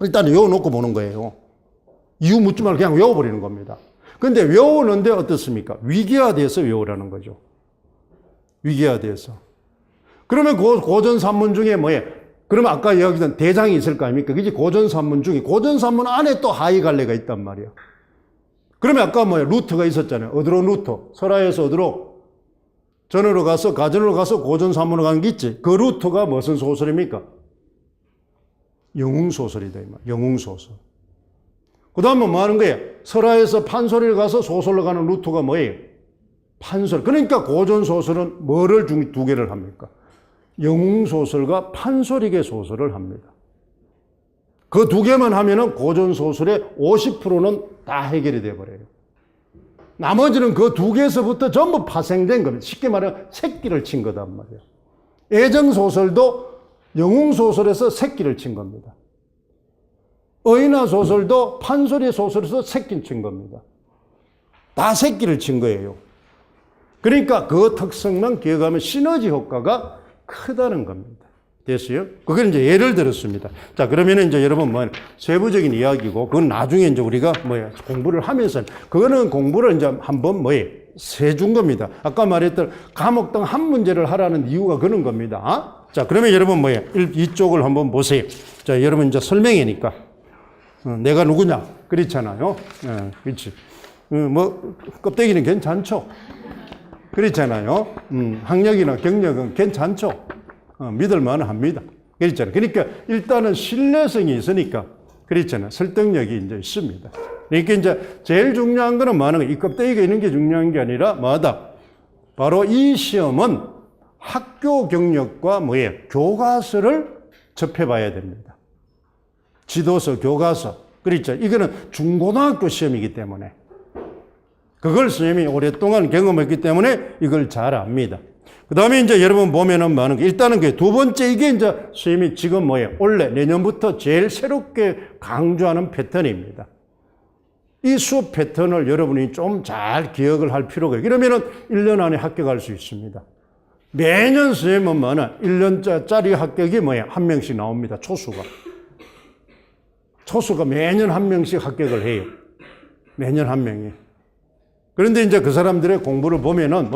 일단 외워놓고 보는 거예요. 이유 묻지 말고 그냥 외워버리는 겁니다. 근데 외우는데 어떻습니까? 위계화돼서 외우라는 거죠. 위계화돼서. 그러면 고전 산문 중에 뭐예요? 그러면 아까 이야기했던 대장이 있을 거 아닙니까? 그지? 고전 산문 중에, 고전 산문 안에 또 하위 갈래가 있단 말이에요. 그러면 아까 루트가 있었잖아요. 어디로 루트? 설화에서 어디로? 전으로 가서, 가전으로 가서 고전 산문으로 가는 게 있지. 그 루트가 무슨 소설입니까? 영웅소설이다. 영웅소설. 그 다음에 뭐 하는 거예요? 설화에서 판소리를 가서 소설로 가는 루트가 뭐예요? 판소리. 그러니까 고전소설은 뭐를 두 개를 합니까? 영웅소설과 판소리계 소설을 합니다. 그 두 개만 하면은 고전소설의 50%는 다 해결이 돼버려요. 나머지는 그 두 개에서부터 전부 파생된 겁니다. 쉽게 말하면 새끼를 친 거단 말이에요. 애정소설도 영웅소설에서 새끼를 친 겁니다. 어인화 소설도 판소리 소설에서 새끼를 친 겁니다. 다 새끼를 친 거예요. 그러니까 그 특성만 기억하면 시너지 효과가 크다는 겁니다. 됐어요? 그걸 이제 예를 들었습니다. 자, 그러면 이제 여러분 세부적인 이야기고, 그건 나중에 이제 우리가 공부를 하면서, 그거는 공부를 이제 한번 세준 겁니다. 아까 말했던 과목당 한 문제를 하라는 이유가 그런 겁니다. 자, 그러면 여러분 이쪽을 한번 보세요. 자, 여러분 이제 설명이니까. 내가 누구냐? 그렇잖아요. 그렇지. 껍데기는 괜찮죠? 그렇잖아요. 학력이나 경력은 괜찮죠? 믿을만 합니다. 그렇잖아요. 그러니까 일단은 신뢰성이 있으니까, 그렇잖아요. 설득력이 이제 있습니다. 그러니까 이제 제일 중요한 거는 많은 거예요. 이 껍데기가 있는 게 중요한 게 아니라 바로 이 시험은 학교 경력과 교과서를 접해봐야 됩니다. 지도서, 교과서. 그렇죠. 이거는 중고등학교 시험이기 때문에. 그걸 선생님이 오랫동안 경험했기 때문에 이걸 잘 압니다. 그 다음에 이제 여러분 보면은 많은 게, 일단은 두 번째, 이게 이제 선생님이 지금 올해, 내년부터 제일 새롭게 강조하는 패턴입니다. 이 수업 패턴을 여러분이 좀 잘 기억을 할 필요가 있어요. 그러면은 1년 안에 합격할 수 있습니다. 매년 선생님은 1년짜리 합격이 한 명씩 나옵니다. 초수가 매년 한 명씩 합격을 해요. 매년 한 명이. 그런데 이제 그 사람들의 공부를 보면은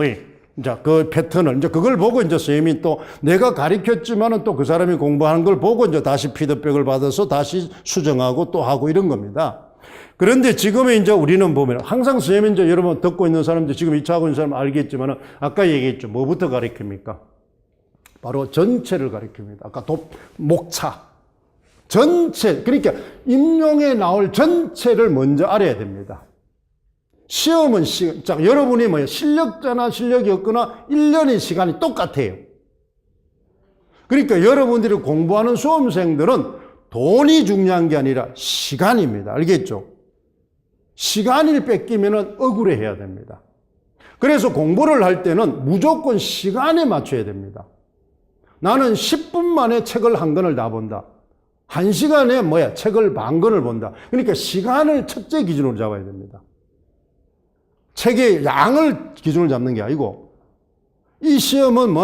이제 그 패턴을, 이제 그걸 보고 이제 선생님이 또 내가 가르쳤지만은 또 그 사람이 공부하는 걸 보고 이제 다시 피드백을 받아서 다시 수정하고 또 하고 이런 겁니다. 그런데 지금의 이제 우리는 보면 항상 선생님이 이제 여러분 듣고 있는 사람들, 지금 2차 하고 있는 사람 알겠지만은 아까 얘기했죠. 뭐부터 가르칩니까? 바로 전체를 가르칩니다. 아까 목차. 전체. 그러니까 임용에 나올 전체를 먼저 알아야 됩니다. 시험은 자, 여러분이 뭐예요? 실력자나 실력이 없거나 1년의 시간이 똑같아요. 그러니까 여러분들이 공부하는 수험생들은 돈이 중요한 게 아니라 시간입니다. 알겠죠? 시간을 뺏기면 억울해해야 됩니다. 그래서 공부를 할 때는 무조건 시간에 맞춰야 됩니다. 나는 10분 만에 책을 한 권을 다 본다. 1시간에 책을 반 권을 본다. 그러니까 시간을 첫째 기준으로 잡아야 됩니다. 책의 양을 기준으로 잡는 게 아니고, 이 시험은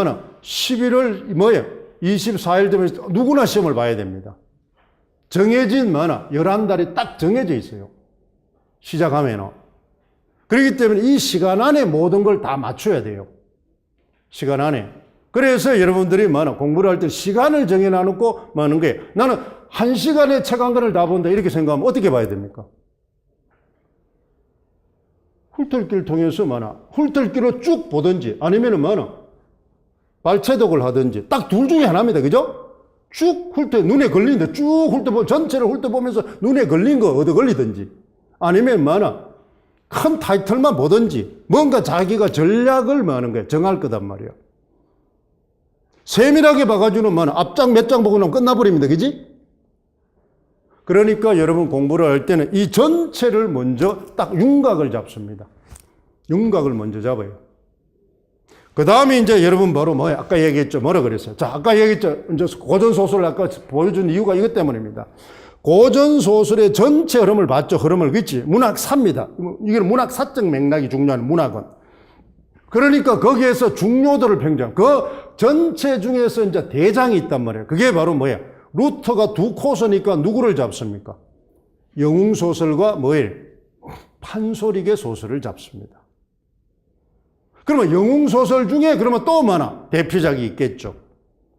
11월 24일 되면 누구나 시험을 봐야 됩니다. 정해진 11달이 딱 정해져 있어요. 시작하면. 그렇기 때문에 이 시간 안에 모든 걸 다 맞춰야 돼요. 시간 안에. 그래서 여러분들이 공부를 할 때 시간을 정해놔놓고 하는 거예요. 나는 1시간에 책 한 권을 다 본다 이렇게 생각하면 어떻게 봐야 됩니까? 훑을기를 통해서 훑을기로 쭉 보든지 아니면은 발췌독을 하든지 딱 둘 중에 하나입니다. 그죠? 쭉 눈에 걸리는데 쭉 전체를 훑어보면서 눈에 걸린 거 얻어 걸리든지 아니면 큰 타이틀만 보든지 뭔가 자기가 전략을 거예요. 정할 거단 말이에요. 세밀하게 봐가지고는 앞장 몇 장 보고 나면 끝나버립니다. 그지? 그러니까 여러분 공부를 할 때는 이 전체를 먼저 딱 윤곽을 잡습니다. 윤곽을 먼저 잡아요. 그 다음에 이제 여러분 바로 아까 얘기했죠. 뭐라 그랬어요? 자, 아까 얘기했죠. 이제 고전소설을 아까 보여준 이유가 이것 때문입니다. 고전소설의 전체 흐름을 봤죠. 흐름을. 그치? 문학사입니다. 이게 문학사적 맥락이 중요한 문학은. 그러니까 거기에서 중요도를 평정. 그 전체 중에서 이제 대장이 있단 말이에요. 그게 바로 루터가 두 코스니까 누구를 잡습니까? 영웅소설과 판소리계 소설을 잡습니다. 그러면 영웅소설 중에 그러면 또 대표작이 있겠죠.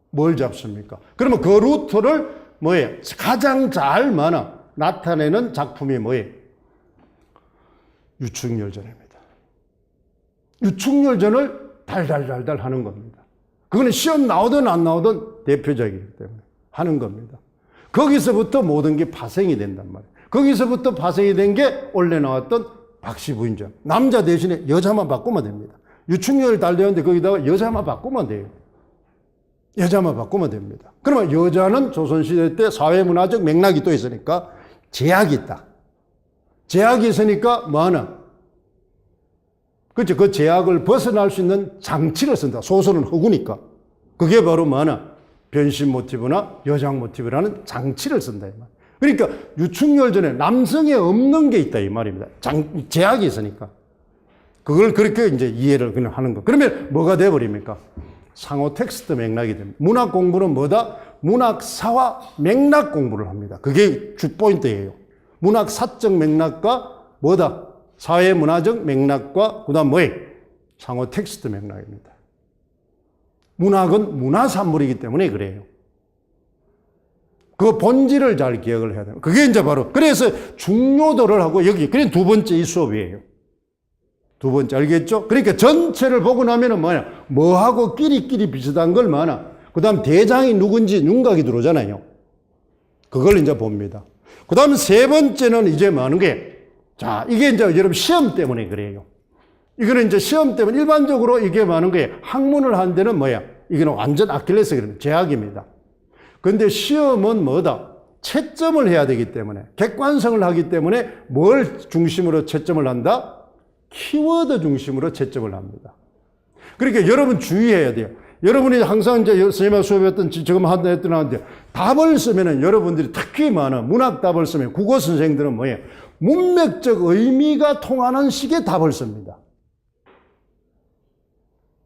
뭘 잡습니까? 그러면 그 루터를 가장 잘 나타내는 작품이 유충열전입니다. 유충열전을 달달달달 하는 겁니다. 그거는 시험 나오든 안 나오든 대표작이기 때문에 하는 겁니다. 거기서부터 모든 게 파생이 된단 말이에요. 거기서부터 파생이 된 게 원래 나왔던 박씨부인전. 남자 대신에 여자만 바꾸면 됩니다. 유충열을 달려는데 거기다가 여자만 바꾸면 돼요. 여자만 바꾸면 됩니다. 그러면 여자는 조선시대 때 사회문화적 맥락이 또 있으니까 제약이 있다. 제약이 있으니까 그렇죠. 그 제약을 벗어날 수 있는 장치를 쓴다. 소설은 허구니까. 그게 바로 변신 모티브나 여장 모티브라는 장치를 쓴다. 이 말. 그러니까 유충열전에 남성에 없는 게 있다. 이 말입니다. 제약이 있으니까. 그걸 그렇게 이제 이해를 그냥 하는 거. 그러면 뭐가 돼버립니까? 상호 텍스트 맥락이 됩니다. 문학 공부는 뭐다? 문학사와 맥락 공부를 합니다. 그게 주포인트예요. 문학사적 맥락과 뭐다? 사회문화적 맥락과 그 다음 상호 텍스트 맥락입니다. 문학은 문화산물이기 때문에 그래요. 그 본질을 잘 기억을 해야 돼요. 그게 이제 바로, 그래서 중요도를 하고 여기, 그게 두 번째 이 수업이에요. 두 번째, 알겠죠? 그러니까 전체를 보고 나면은 뭐하고 끼리끼리 비슷한 걸 그 다음 대장이 누군지 윤곽이 들어오잖아요. 그걸 이제 봅니다. 그 다음 세 번째는 이제 자, 이게 이제 여러분 시험 때문에 그래요. 이거는 이제 시험 때문에 일반적으로 이게 학문을 한 데는 이거는 완전 아킬레스건 제약입니다. 근데 시험은 뭐다? 채점을 해야 되기 때문에, 객관성을 하기 때문에 뭘 중심으로 채점을 한다? 키워드 중심으로 채점을 합니다. 그러니까 여러분 주의해야 돼요. 여러분이 항상 이제 선생님과 수업했던 지금 했던 답을 쓰면은 여러분들이 특히 문학 답을 쓰면 국어 선생들은 문맥적 의미가 통하는 식의 답을 씁니다.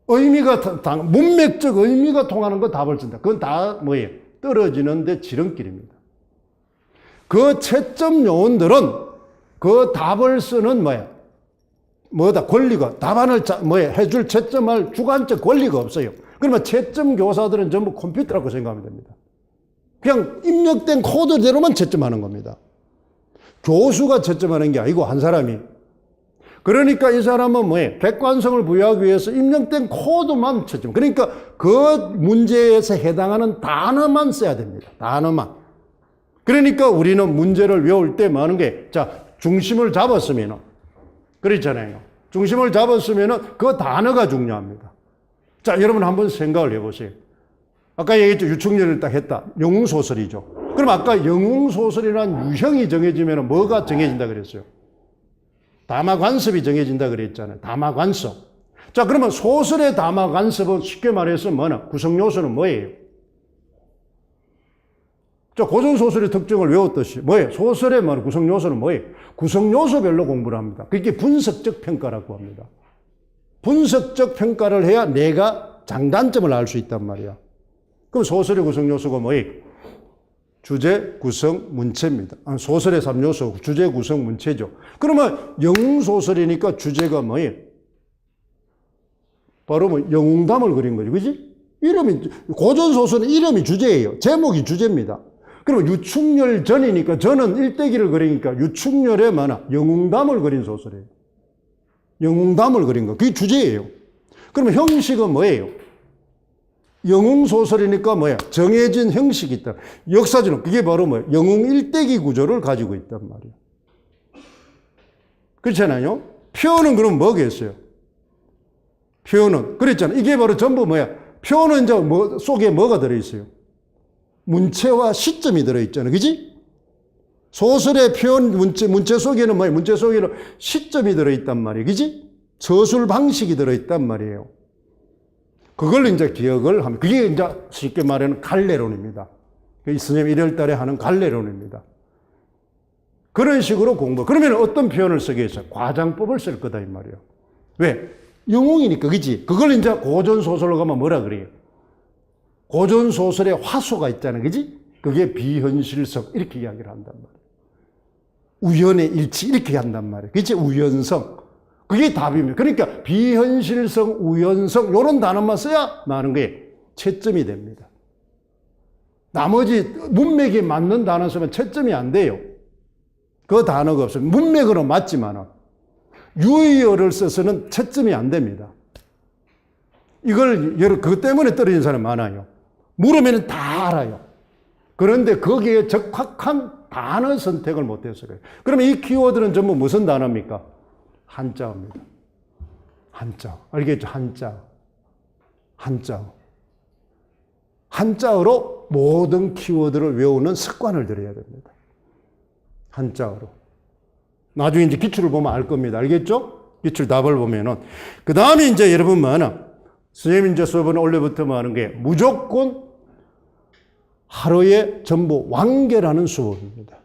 문맥적 의미가 통하는 거 답을 쓴다. 그건 다 떨어지는데 지름길입니다. 그 채점 요원들은 그 답을 쓰는 권리가, 답안을 해줄 채점할 주관적 권리가 없어요. 그러면 채점 교사들은 전부 컴퓨터라고 생각하면 됩니다. 그냥 입력된 코드대로만 채점하는 겁니다. 교수가 채점하는 게 아니고 한 사람이. 그러니까 이 사람은 객관성을 부여하기 위해서 입력된 코드만 채점. 그러니까 그 문제에서 해당하는 단어만 써야 됩니다. 단어만. 그러니까 우리는 문제를 외울 때 자, 중심을 잡았으면 그렇잖아요. 중심을 잡았으면은 그 단어가 중요합니다. 자, 여러분 한번 생각을 해보세요. 아까 얘기했죠. 유충렬을 딱 했다. 영웅소설이죠. 그럼 아까 영웅소설이라는 유형이 정해지면 뭐가 정해진다 그랬어요? 담화관습이 정해진다 그랬잖아요. 담화관습. 자, 그러면 소설의 담화관습은 쉽게 말해서 뭐냐? 구성요소는 뭐예요? 자, 고전소설의 특징을 외웠듯이 뭐예요? 소설의 구성요소는 뭐예요? 구성요소별로 공부를 합니다. 그게 분석적 평가라고 합니다. 분석적 평가를 해야 내가 장단점을 알 수 있단 말이야. 그럼 소설의 구성요소가 뭐예요? 주제, 구성, 문체입니다. 소설의 3요소, 주제, 구성, 문체죠. 그러면 영웅소설이니까 주제가 뭐예요? 바로 뭐 영웅담을 그린 거죠. 그지? 이름이, 고전소설은 이름이 주제예요. 제목이 주제입니다. 그러면 유충렬 전이니까 전은 일대기를 그리니까 유충렬에 영웅담을 그린 소설이에요. 영웅담을 그린 거. 그게 주제예요. 그러면 형식은 뭐예요? 영웅소설이니까 뭐야? 정해진 형식이 있다. 역사적으로 그게 바로 뭐야? 영웅 일대기 구조를 가지고 있단 말이에요. 그렇잖아요? 표현은 그럼 뭐겠어요? 표현은 그랬잖아요. 이게 바로 전부 뭐야? 표현은 이제 뭐 속에 뭐가 들어있어요? 문체와 시점이 들어있잖아요. 그지? 소설의 표현 문체 속에는 뭐예요? 문체 속에는 시점이 들어있단 말이에요. 그지? 서술 방식이 들어있단 말이에요. 그걸 이제 기억을 하면, 그게 이제 쉽게 말하는 갈래론입니다. 스님 1월 달에 하는 갈래론입니다. 그런 식으로 공부. 그러면 어떤 표현을 쓰겠어요? 과장법을 쓸 거다, 이 말이에요. 왜? 영웅이니까, 그지? 그걸 이제 고전소설로 가면 뭐라 그래요? 고전소설에 화소가 있잖아요, 그지? 그게 비현실성, 이렇게 이야기를 한단 말이에요. 우연의 일치, 이렇게 한단 말이에요. 그치? 우연성. 그게 답입니다. 그러니까 비현실성, 우연성 이런 단어만 써야 많은 게 채점이 됩니다. 나머지 문맥에 맞는 단어 쓰면 채점이 안 돼요. 그 단어가 없어요. 문맥으로 맞지만 유의어를 써서는 채점이 안 됩니다. 이걸 그것 때문에 떨어진 사람이 많아요. 물으면 다 알아요. 그런데 거기에 적합한 단어 선택을 못해서 그래요. 그러면 이 키워드는 전부 무슨 단어입니까? 한자어입니다. 한자. 알겠죠? 한자. 한자. 한자어로 모든 키워드를 외우는 습관을 들여야 됩니다. 한자어로. 나중에 이제 기출을 보면 알 겁니다. 알겠죠? 기출 답을 보면은. 그 다음에 이제 여러분 선생님 이제 수업은 원래부터 하는 게 무조건 하루에 전부 완결하는 수업입니다.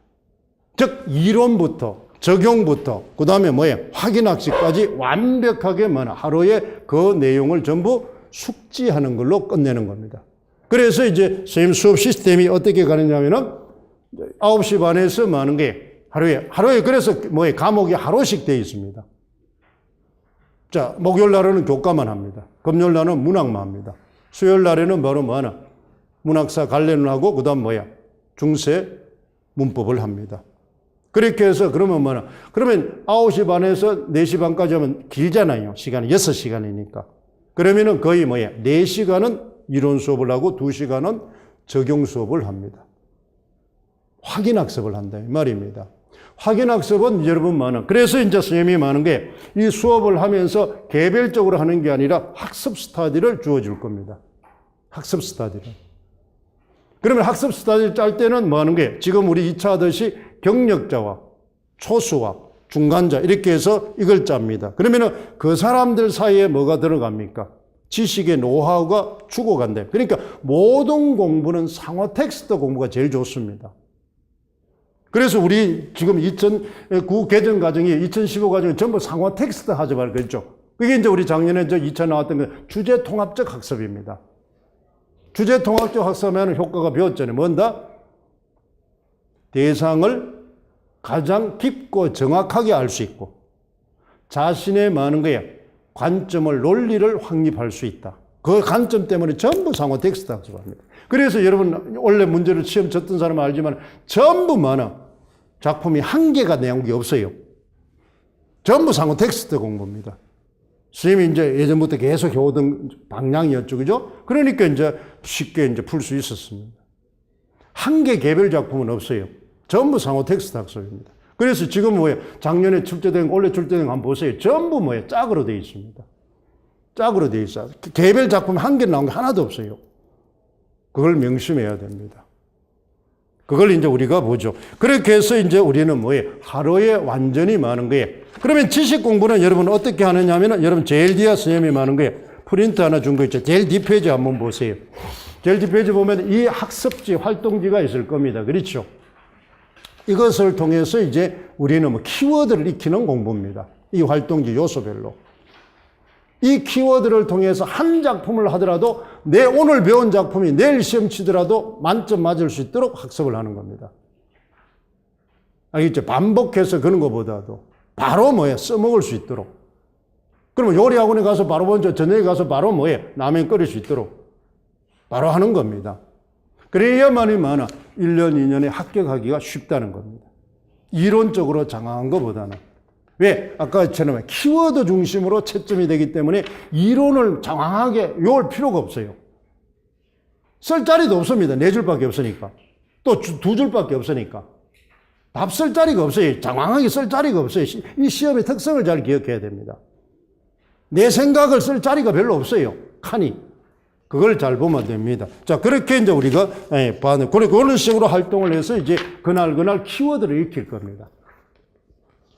즉, 이론부터 적용부터 그 다음에 확인학습까지 완벽하게 하루에 그 내용을 전부 숙지하는 걸로 끝내는 겁니다. 그래서 이제 선생님 수업 시스템이 어떻게 가느냐면은 9시 반에서 하는 게 하루에 그래서 과목이 하루씩 되어 있습니다. 자, 목요일 날에는 교과만 합니다. 금요일 날은 문학만 합니다. 수요일 날에는 바로 문학사 관련하고 그 다음 중세 문법을 합니다. 그렇게 해서 그러면 그러면 9시 반에서 4시 반까지 하면 길잖아요. 시간이 6시간이니까. 그러면은 거의 4시간은 이론 수업을 하고 2시간은 적용 수업을 합니다. 확인학습을 한다 이 말입니다. 확인학습은 여러분 그래서 이제 선생님이 많은 게 이 수업을 하면서 개별적으로 하는 게 아니라 학습 스타디를 주어줄 겁니다. 학습 스타디를. 그러면 학습 스타디를 짤 때는 하는 게 지금 우리 2차 하듯이 경력자와 초수와 중간자 이렇게 해서 이걸 짭니다. 그러면은 그 사람들 사이에 뭐가 들어갑니까? 지식의 노하우가 죽어간대. 그러니까 모든 공부는 상호 텍스트 공부가 제일 좋습니다. 그래서 우리 지금 2009 개정 과정이 2015 과정이 전부 상호 텍스트 하지 말고 그랬죠. 그게 이제 우리 작년에 2차 나왔던 거 주제 통합적 학습입니다. 주제 통합적 학습하면 효과가 배웠잖아요. 뭔다? 대상을 가장 깊고 정확하게 알 수 있고 자신의 관점을 논리를 확립할 수 있다. 그 관점 때문에 전부 상호 텍스트 학습합니다. 그래서 여러분 원래 문제를 시험 쳤던 사람은 알지만 전부 작품이 한 개가 내온 게 없어요. 전부 상호 텍스트 공부입니다. 선생님이 이제 예전부터 계속 해오던 방향이었죠. 그죠? 그러니까 이제 쉽게 풀 수 있었습니다. 한 개 개별 작품은 없어요. 전부 상호 텍스트 학습입니다. 그래서 지금 뭐예요? 작년에 출제된, 올해 출제된 거 한번 보세요. 전부 뭐예요? 짝으로 되어 있습니다. 짝으로 되어 있어요. 개별 작품 한 개 나온 게 하나도 없어요. 그걸 명심해야 됩니다. 그걸 이제 우리가 보죠. 그렇게 해서 이제 우리는 뭐예요? 하루에 완전히 많은 거예요. 그러면 지식 공부는 여러분 어떻게 하느냐 하면 여러분 제일 뒤에 선생님이 많은 거예요. 프린트 하나 준 거 있죠. 제일 뒷페이지 한번 보세요. 제일 뒷페이지 보면 이 학습지, 활동지가 있을 겁니다. 그렇죠? 이것을 통해서 이제 우리는 뭐 키워드를 익히는 공부입니다. 이 활동지 요소별로. 이 키워드를 통해서 한 작품을 하더라도 내 오늘 배운 작품이 내일 시험 치더라도 만점 맞을 수 있도록 학습을 하는 겁니다. 알겠죠? 반복해서 그런 것보다도 바로 뭐예요? 써먹을 수 있도록. 그러면 요리학원에 가서 바로 먼저 저녁에 가서 바로 뭐예요? 라면 끓일 수 있도록 바로 하는 겁니다. 그래야만이 1년, 2년에 합격하기가 쉽다는 겁니다. 이론적으로 장황한 것보다는. 왜? 아까처럼 키워드 중심으로 채점이 되기 때문에 이론을 장황하게 외울 필요가 없어요. 쓸 자리도 없습니다. 4줄밖에 없으니까. 또 2줄밖에 없으니까. 답 쓸 자리가 없어요. 장황하게 쓸 자리가 없어요. 이 시험의 특성을 잘 기억해야 됩니다. 내 생각을 쓸 자리가 별로 없어요. 칸이. 그걸 잘 보면 됩니다. 자, 그렇게 이제 우리가 봐는 그런 식으로 활동을 해서 이제 그날 키워드를 익힐 겁니다.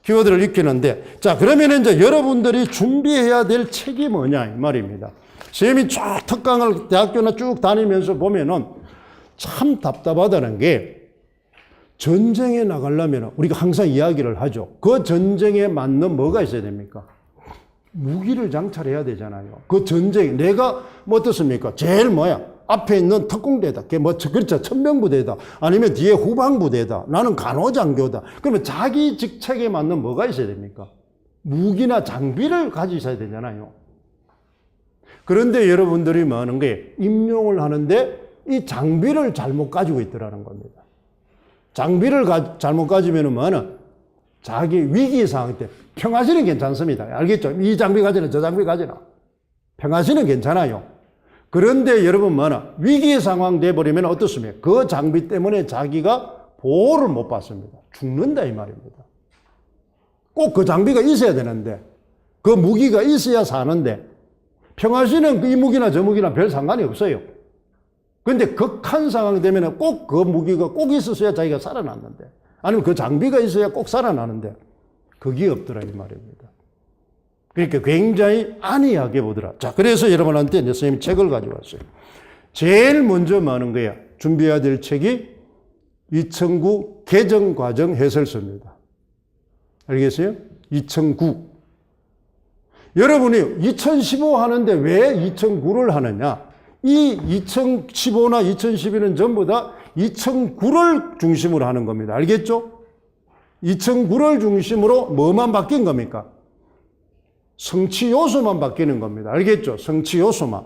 키워드를 익히는데, 자, 그러면 이제 여러분들이 준비해야 될 책이 뭐냐, 이 말입니다. 선생님이 쭉 특강을 대학교나 쭉 다니면서 보면은 참 답답하다는 게 전쟁에 나가려면 우리가 항상 이야기를 하죠. 그 전쟁에 맞는 뭐가 있어야 됩니까? 무기를 장착해야 되잖아요. 그 전쟁, 내가 뭐 어떻습니까? 제일 앞에 있는 특공대다. 그렇죠. 천명부대다. 아니면 뒤에 후방부대다. 나는 간호장교다. 그러면 자기 직책에 맞는 뭐가 있어야 됩니까? 무기나 장비를 가지셔야 되잖아요. 그런데 여러분들이 많은 게 임용을 하는데 이 장비를 잘못 가지고 있더라는 겁니다. 장비를 잘못 가지면은 자기 위기 상황 때 평화시는 괜찮습니다. 알겠죠? 이 장비 가지나 저 장비 가지나. 평화시는 괜찮아요. 그런데 여러분 위기 상황 돼버리면 어떻습니까? 그 장비 때문에 자기가 보호를 못 받습니다. 죽는다 이 말입니다. 꼭 그 장비가 있어야 되는데 그 무기가 있어야 사는데 평화시는 이 무기나 저 무기나 별 상관이 없어요. 그런데 극한 상황 되면 꼭 그 무기가 꼭 있었어야 자기가 살아났는데 아니면 그 장비가 있어야 꼭 살아나는데 그게 없더라 이 말입니다. 그러니까 굉장히 안이하게 보더라. 자, 그래서 여러분한테 이제 선생님이 책을 가져왔어요. 제일 먼저 많은 거야. 준비해야 될 책이 2009 개정과정 해설서입니다. 알겠어요? 2009. 여러분이 2015 하는데 왜 2009를 하느냐? 이 2015나 2012는 전부 다 2009를 중심으로 하는 겁니다. 알겠죠? 2009를 중심으로 뭐만 바뀐 겁니까? 성취 요소만 바뀌는 겁니다. 알겠죠? 성취 요소만.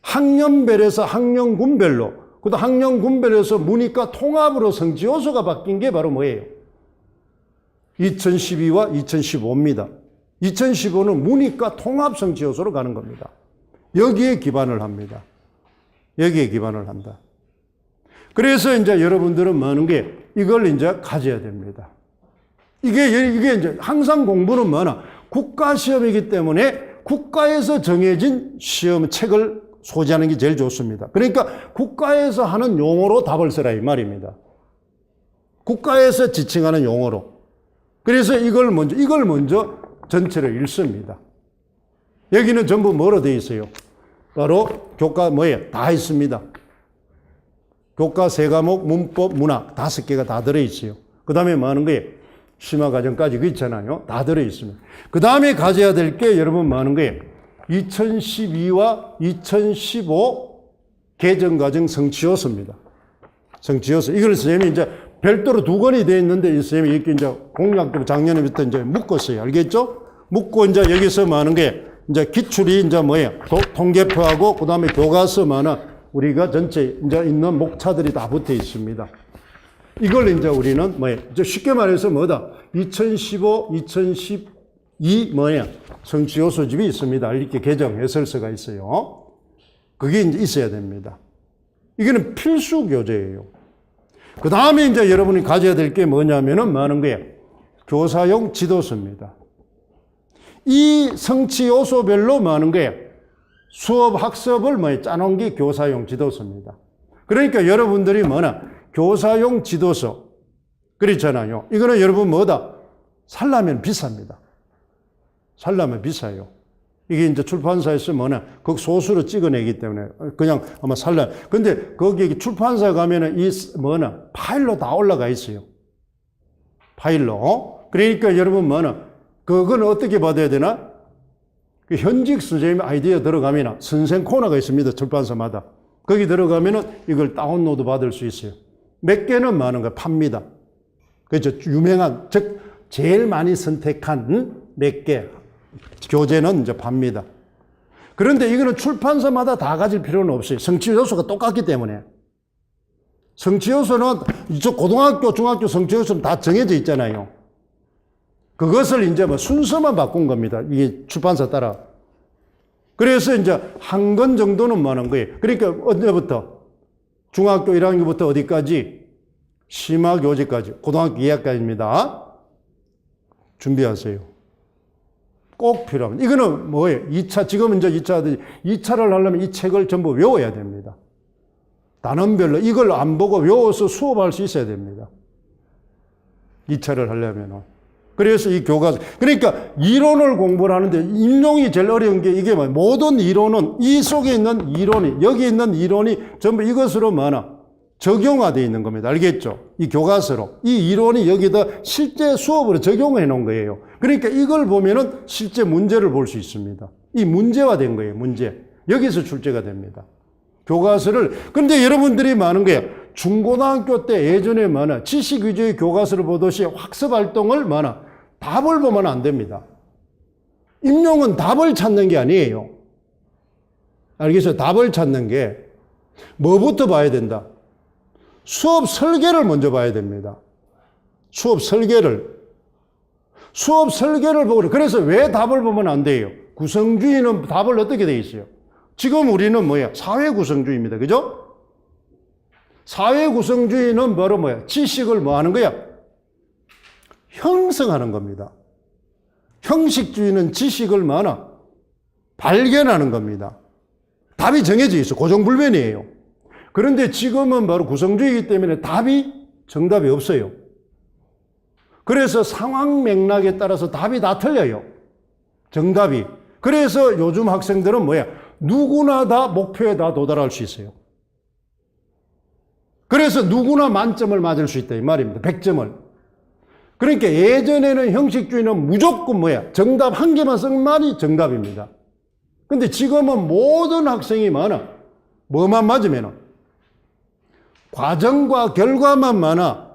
학년별에서 학년군별로, 그다음 학년군별에서 문이과 통합으로 성취 요소가 바뀐 게 바로 뭐예요? 2012와 2015입니다. 2015는 문이과 통합 성취 요소로 가는 겁니다. 여기에 기반을 합니다. 여기에 기반을 한다. 그래서 이제 여러분들은 많은 게 이걸 이제 가져야 됩니다. 이게 이제 항상 공부는 국가시험이기 때문에 국가에서 정해진 시험 책을 소지하는 게 제일 좋습니다. 그러니까 국가에서 하는 용어로 답을 써라 이 말입니다. 국가에서 지칭하는 용어로. 그래서 이걸 먼저 전체를 읽습니다. 여기는 전부 뭐로 되어 있어요? 바로 교과 다 있습니다. 교과 3과목, 문법, 문학 5개가 다 들어있어요. 그 다음에 뭐 하는 거예요? 심화과정까지 그 있잖아요. 다 들어있습니다. 그 다음에 가져야 될 게 여러분 뭐 하는 거예요? 2012와 2015 개정과정 성취요소입니다. 성취요소. 이걸 선생님이 이제 별도로 2권이 되어 있는데, 이 선생님이 이렇게 이제 공약도 작년부터 이제 묶었어요. 알겠죠? 묶고 이제 여기서 뭐 하는 게 이제 기출이 이제 통계표하고 그 다음에 교과서 우리가 전체 이제 있는 목차들이 다 붙어 있습니다. 이걸 이제 우리는 쉽게 말해서 2015, 2012 성취요소집이 있습니다. 이렇게 개정 해설서가 있어요. 그게 이제 있어야 됩니다. 이거는 필수 교재예요. 그 다음에 이제 여러분이 가져야 될 게 뭐냐면은 뭐 하는 거예요? 교사용 지도서입니다. 이 성취 요소별로 뭐 하는 거예요? 수업 학습을 뭐 짜놓은 게 교사용 지도서입니다. 그러니까 여러분들이 뭐나 교사용 지도서 그렇잖아요. 이거는 여러분 뭐다? 살려면 비쌉니다. 살려면 비싸요. 이게 이제 출판사에서 뭐나 그 소수로 찍어내기 때문에 그냥 아마 살려. 근데 거기 출판사 가면은 이 뭐나 파일로 다 올라가 있어요. 파일로. 그러니까 여러분 뭐나 그건 어떻게 받아야 되나? 그 현직 선생님 아이디어 들어가면 선생 코너가 있습니다. 출판사마다. 거기 들어가면은 이걸 다운로드 받을 수 있어요. 몇 개는 많은 거 팝니다. 그렇죠. 유명한, 즉, 제일 많이 선택한 몇 개. 교재는 이제 팝니다. 그런데 이거는 출판사마다 다 가질 필요는 없어요. 성취 요소가 똑같기 때문에. 성취 요소는 이쪽 고등학교, 중학교 성취 요소는 다 정해져 있잖아요. 그것을 이제 뭐 순서만 바꾼 겁니다. 이게 출판사 따라. 그래서 이제 한 권 정도는 뭐 하는 거예요. 그러니까 언제부터? 중학교 1학년부터 어디까지? 심화교재까지. 고등학교 2학까지입니다. 준비하세요. 꼭 필요합니다. 이거는 뭐예요? 2차, 지금 이제 2차를 하려면 이 책을 전부 외워야 됩니다. 단원별로 이걸 안 보고 외워서 수업할 수 있어야 됩니다. 2차를 하려면. 그래서 이 교과서, 그러니까 이론을 공부를 하는데 임용이 제일 어려운 게 이게 뭐예요? 모든 이론은 이 속에 있는 이론이, 여기 있는 이론이 전부 이것으로 뭐하나? 적용화되어 있는 겁니다. 알겠죠? 이 교과서로. 이 이론이 여기다 실제 수업으로 적용해 놓은 거예요. 그러니까 이걸 보면은 실제 문제를 볼 수 있습니다. 이 문제화된 거예요, 문제. 여기서 출제가 됩니다. 교과서를, 근데 여러분들이 많은 거예요. 중고등학교 때 예전에 많아 지식 위주의 교과서를 보듯이 학습 활동을 많아 답을 보면 안 됩니다. 임용은 답을 찾는 게 아니에요. 알겠어요? 답을 찾는 게 뭐부터 봐야 된다? 수업 설계를 먼저 봐야 됩니다. 수업 설계를 보고, 그래서 왜 답을 보면 안 돼요? 구성주의는 답을 어떻게 돼 있어요? 지금 우리는 뭐야? 사회 구성주의입니다. 그죠? 사회 구성주의는 바로 뭐야? 지식을 뭐 하는 거야? 형성하는 겁니다. 형식주의는 지식을 뭐 하나? 발견하는 겁니다. 답이 정해져 있어. 고정불변이에요. 그런데 지금은 바로 구성주의이기 때문에 정답이 없어요. 그래서 상황 맥락에 따라서 답이 다 틀려요. 정답이. 그래서 요즘 학생들은 뭐야? 누구나 다 목표에 다 도달할 수 있어요. 그래서 누구나 만점을 맞을 수 있다 이 말입니다. 100점을. 그러니까 예전에는 형식주의는 무조건 뭐야? 정답 한 개만 쓰면이 정답입니다. 근데 지금은 모든 학생이 많아. 뭐만 맞으면은 과정과 결과만 많아.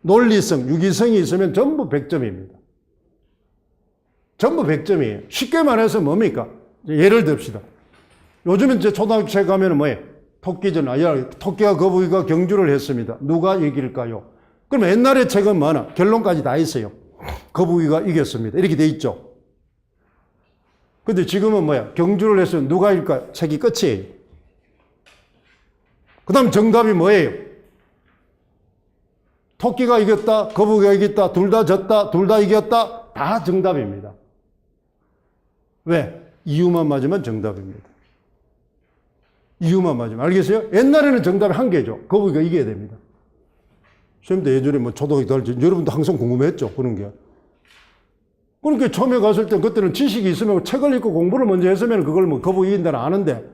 논리성, 유기성이 있으면 전부 100점입니다. 전부 100점이에요. 쉽게 말해서 뭡니까? 예를 듭시다. 요즘은 이제 초등학교에 가면은 뭐예요? 토끼전, 토끼와 거북이가 경주를 했습니다. 누가 이길까요? 그럼 옛날에 책은 많아. 결론까지 다 있어요. 거북이가 이겼습니다. 이렇게 돼 있죠. 근데 지금은 뭐야? 경주를 했으면 누가 이길까? 책이 끝이에요. 그 다음 정답이 뭐예요? 토끼가 이겼다, 거북이가 이겼다, 둘 다 졌다, 둘 다 이겼다. 다 정답입니다. 왜? 이유만 맞으면 정답입니다. 이유만 맞으면. 알겠어요? 옛날에는 정답이 한 개죠. 거북이가 이겨야 됩니다. 선생님도 예전에 뭐 초등학교 때 여러분도 항상 궁금했죠. 그런 게. 그러니까 처음에 갔을 때 그때는 지식이 있으면 책을 읽고 공부를 먼저 했으면 그걸 뭐 거북이 이긴다는 아는데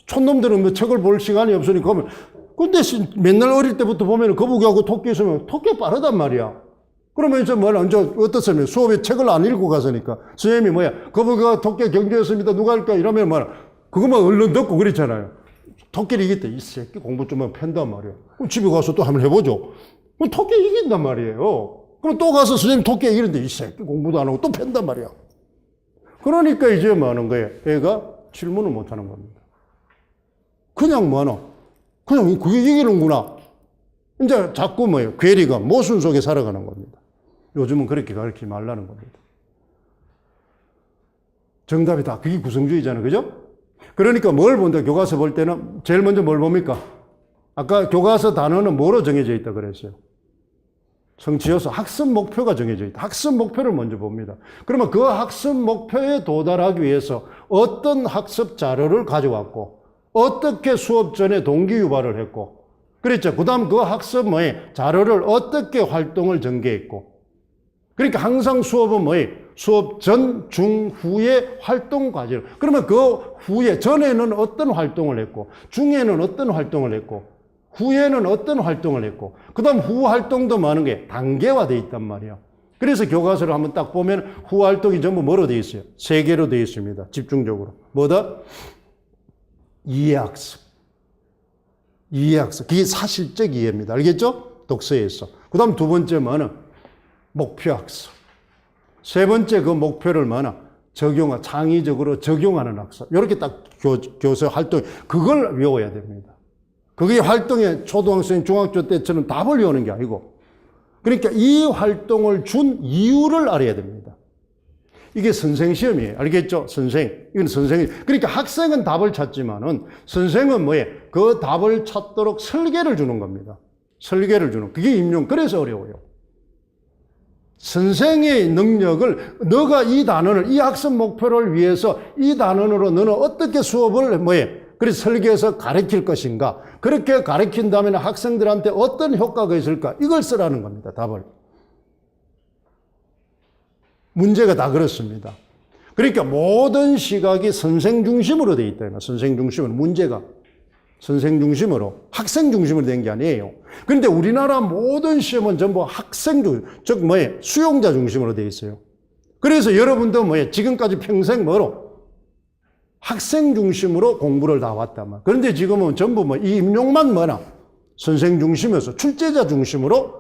촌놈들은 뭐 책을 볼 시간이 없으니까 그러면 근데 맨날 어릴 때부터 보면 거북이하고 토끼 있으면 토끼 빠르단 말이야. 그러면 이제 언제 어떻습니까? 수업에 책을 안 읽고 갔으니까 선생님이 뭐야? 거북이가 토끼 경주했습니다. 누가 할까? 이러면 뭐야? 그것만 얼른 듣고 그랬잖아요. 토끼를 이겼대. 이 새끼 공부 좀 하면 팬단 말이야. 그럼 집에 가서 또 한번 해보죠. 그럼 토끼 이긴단 말이에요. 그럼 또 가서 선생님 토끼 이기는데 이 새끼 공부도 안 하고 또 팬단 말이야. 그러니까 이제 뭐 하는 거예요? 애가 질문을 못 하는 겁니다. 그냥 뭐 하나? 그냥 그게 이기는구나. 이제 자꾸 뭐예요? 괴리감, 모순 속에 살아가는 겁니다. 요즘은 그렇게 가르치지 말라는 겁니다. 정답이 다 그게 구성주의잖아요. 그죠? 그러니까 뭘 본다? 교과서 볼 때는 제일 먼저 뭘 봅니까? 아까 교과서 단어는 뭐로 정해져 있다 그랬어요? 성취여서 학습 목표가 정해져 있다. 학습 목표를 먼저 봅니다. 그러면 그 학습 목표에 도달하기 위해서 어떤 학습 자료를 가져왔고 어떻게 수업 전에 동기 유발을 했고 그랬죠. 그 다음 그 학습 자료를 어떻게 활동을 전개했고 그러니까 항상 수업은 수업 전, 중, 후에 활동 과정. 그러면 그 후에, 전에는 어떤 활동을 했고 중에는 어떤 활동을 했고 후에는 어떤 활동을 했고 그 다음 후 활동도 많은 게 단계화되어 있단 말이에요. 그래서 교과서를 한번 딱 보면 후 활동이 전부 뭐로 되어 있어요? 3개로 되어 있습니다. 집중적으로. 뭐다? 이해학습. 이해학습. 그게 사실적 이해입니다. 알겠죠? 독서에서. 그 다음 두 번째 뭐는? 목표학습. 세 번째 그 목표를 창의적으로 적용하는 학습. 이렇게 딱 교사 활동, 그걸 외워야 됩니다. 그게 활동에 초등학생, 중학교 때처럼 답을 외우는 게 아니고 그러니까 이 활동을 준 이유를 알아야 됩니다. 이게 선생 시험이에요. 알겠죠? 선생. 이건 선생이. 그러니까 학생은 답을 찾지만은 선생은 그 답을 찾도록 설계를 주는 겁니다. 설계를 주는. 그게 임용. 그래서 어려워요. 선생의 능력을 너가 이 단원을, 이 학습 목표를 위해서 이 단원으로 너는 어떻게 수업을 그래서 설계해서 가르칠 것인가? 그렇게 가르친다면 학생들한테 어떤 효과가 있을까? 이걸 쓰라는 겁니다. 답을. 문제가 다 그렇습니다. 그러니까 모든 시각이 선생 중심으로 되어 있다. 선생 중심으로. 문제가 선생 중심으로, 학생 중심으로 된 게 아니에요. 그런데 우리나라 모든 시험은 전부 학생 중심, 즉 수용자 중심으로 되어 있어요. 그래서 여러분도 지금까지 평생 학생 중심으로 공부를 다 왔단 말이에요. 그런데 지금은 전부 이 임용만 선생 중심에서 출제자 중심으로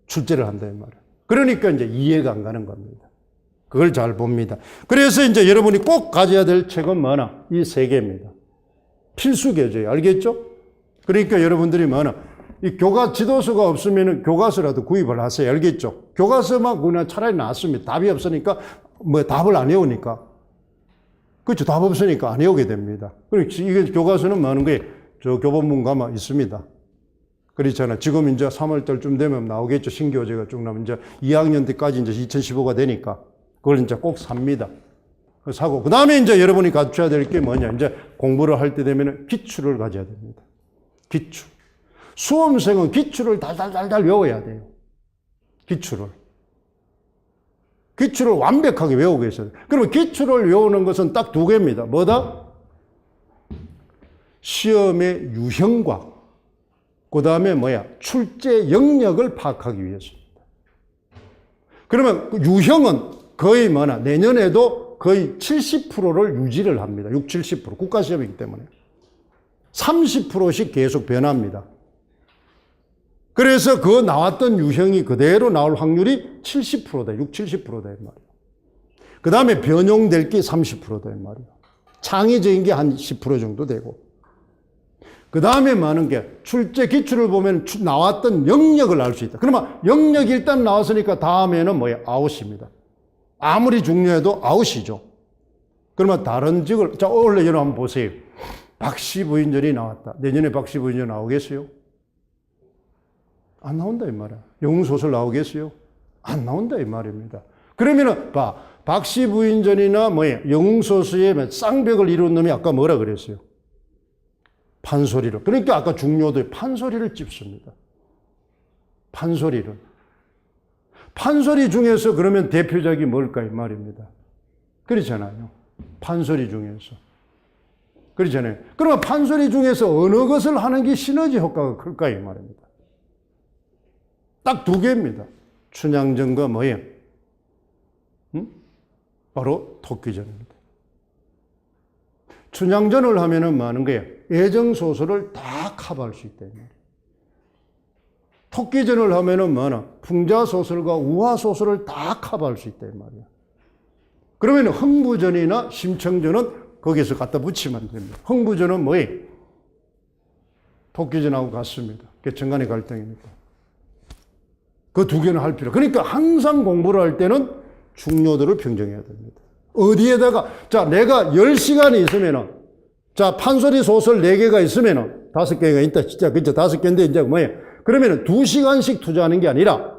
출제를 한다는 말이에요. 그러니까 이제 이해가 안 가는 겁니다. 그걸 잘 봅니다. 그래서 이제 여러분이 꼭 가져야 될 책은 이 3개입니다. 필수 교재예요. 알겠죠? 그러니까 여러분들이 이 지도서가 없으면 교과서라도 구입을 하세요. 알겠죠? 교과서만 그냥 차라리 낫습니다. 답이 없으니까, 답을 안 외우니까. 그렇죠. 답 없으니까 안 외우게 됩니다. 그러니까 이게 교과서는 많은 게 저 교본문 가면 있습니다. 그렇잖아요. 지금 이제 3월달쯤 되면 나오겠죠. 신교재가 쭉 나오면 이제 2학년 때까지 이제 2015가 되니까 그걸 이제 꼭 삽니다. 사고. 그 다음에 이제 여러분이 갖춰야 될 게 뭐냐. 이제 공부를 할 때 되면 기출을 가져야 됩니다. 기출. 수험생은 기출을 달달달달 외워야 돼요. 기출을 완벽하게 외우고 있어요. 그러면 기출을 외우는 것은 딱 2개입니다. 뭐다? 시험의 유형과 그 다음에 출제 영역을 파악하기 위해서입니다. 그러면 그 유형은 거의 내년에도 거의 70%를 유지를 합니다. 60, 70%. 국가시험이기 때문에. 30%씩 계속 변합니다. 그래서 그 나왔던 유형이 그대로 나올 확률이 70%다. 60, 70%다. 이 말이에요. 그 다음에 변형될 게 30%다. 이 말이에요. 창의적인 게 한 10% 정도 되고. 그 다음에 많은 게 출제 기출을 보면 나왔던 영역을 알 수 있다. 그러면 영역이 일단 나왔으니까 다음에는 아웃입니다. 아무리 중요해도 아웃이죠. 그러면 다른 직을, 자, 원래 여러분 한번 보세요. 박씨 부인전이 나왔다. 내년에 박씨 부인전 나오겠어요? 안 나온다, 이 말이야. 영웅소설 나오겠어요? 안 나온다, 이 말입니다. 그러면은, 박씨 부인전이나 영웅소설의 쌍벽을 이룬 놈이 아까 뭐라 그랬어요? 판소리를. 그러니까 아까 중요도에 판소리를 찝습니다. 판소리를. 판소리 중에서 그러면 대표작이 뭘까 이 말입니다. 그렇잖아요. 판소리 중에서. 그렇잖아요. 그러면 판소리 중에서 어느 것을 하는 게 시너지 효과가 클까 이 말입니다. 딱 2개입니다. 춘향전과 바로 토끼전입니다. 춘향전을 하면은 많은 게 애정소설을 다 커버할 수 있다. 토끼전을 하면은 풍자소설과 우화소설을 다 커버할 수 있다. 이 말이야. 그러면 흥부전이나 심청전은 거기서 갖다 붙이면 됩니다. 흥부전은 토끼전하고 같습니다. 그게 정간의 갈등이니까. 그 2개는 할 필요. 그러니까 항상 공부를 할 때는 중요도를 평정해야 됩니다. 어디에다가, 자, 내가 10시간이 있으면은, 자, 판소리 소설 4개가 있으면은, 5개가 있다. 진짜, 그죠? 5개인데, 이제 뭐예요? 그러면 2시간씩 투자하는 게 아니라,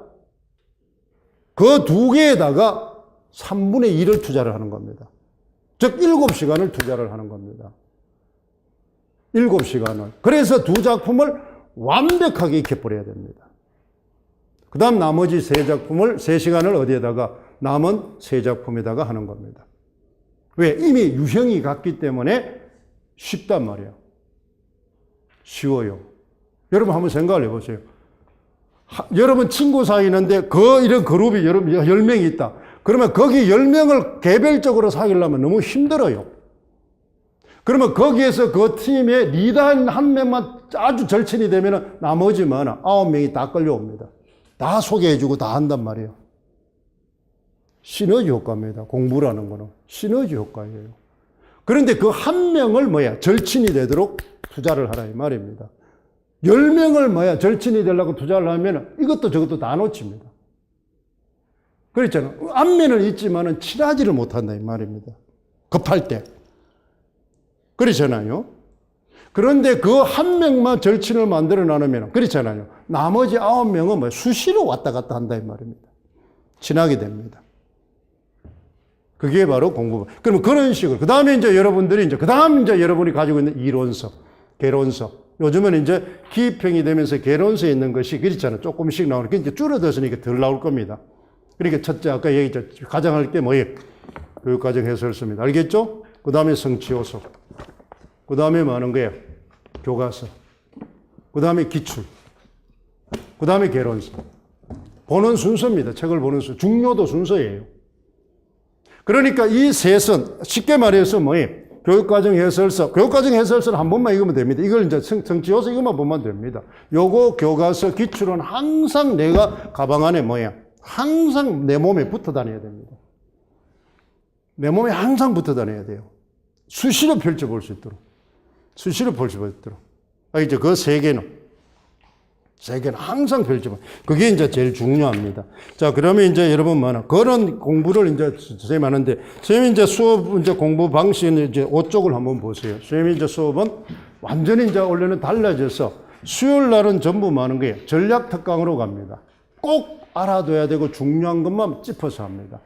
그 2개에다가 3분의 1을 투자를 하는 겁니다. 즉, 7시간을 투자를 하는 겁니다. 7시간을. 그래서 2작품을 완벽하게 익혀버려야 됩니다. 그 다음 나머지 3시간을 어디에다가? 남은 3작품에다가 하는 겁니다. 왜? 이미 유형이 같기 때문에 쉽단 말이에요. 쉬워요. 여러분 한번 생각을 해보세요. 여러분 친구 사귀는데 이런 그룹이 여러분 10명이 있다. 그러면 거기 10명을 개별적으로 사귀려면 너무 힘들어요. 그러면 거기에서 그 팀의 리더인 한 명만 아주 절친이 되면 나머지 9명이 다 끌려옵니다. 다 소개해주고 다 한단 말이에요. 시너지 효과입니다. 공부라는 거는 시너지 효과예요. 그런데 그 한 명을 절친이 되도록 투자를 하라 이 말입니다. 10명을 절친이 되려고 투자를 하면 이것도 저것도 다 놓칩니다. 그렇잖아요. 안면은 있지만은 친하지를 못한다 이 말입니다. 급할 때. 그렇잖아요. 그런데 그 한 명만 절친을 만들어 놔놓으면 그렇잖아요. 나머지 9명은 수시로 왔다 갔다 한다 이 말입니다. 친하게 됩니다. 그게 바로 공부. 그럼 그런 식으로. 그 다음에 이제 여러분들이 그 다음 이제 여러분이 가지고 있는 이론서, 개론서. 요즘은 이제 기입형이 되면서 개론서에 있는 것이 그렇잖아요. 조금씩 나오니까 이제 줄어들었으니까 덜 나올 겁니다. 그러니까 첫째, 아까 얘기했죠. 가정할 때 뭐예요? 교육과정 해설서입니다. 알겠죠? 그 다음에 성취요소. 그 다음에 뭐 하는 거예요? 교과서. 그 다음에 기출. 그 다음에 개론서. 보는 순서입니다. 책을 보는 순서. 중요도 순서예요. 그러니까 이 셋은 쉽게 말해서 뭐예요? 교육과정 해설서. 교육과정 해설서는 한 번만 읽으면 됩니다. 이걸 이제 성취요소 이것만 보면 됩니다. 요거 교과서 기출은 항상 내가 가방 안에 뭐야? 항상 내 몸에 붙어 다녀야 됩니다. 내 몸에 항상 붙어 다녀야 돼요. 수시로 펼쳐볼 수 있도록. 수시로 펼쳐볼 수 있도록. 이제 그 세 개는 항상 펼쳐봐. 그게 이제 제일 중요합니다. 자, 그러면 이제 여러분 그런 공부를 이제 선생님 하는데, 선생님 이제 수업 이제 공부 방식은 이제 5쪽을 한번 보세요. 선생님 이제 수업은 완전히 이제 원래는 달라져서 수요일 날은 전부 많은 거예요. 전략 특강으로 갑니다. 꼭 알아둬야 되고 중요한 것만 짚어서 합니다.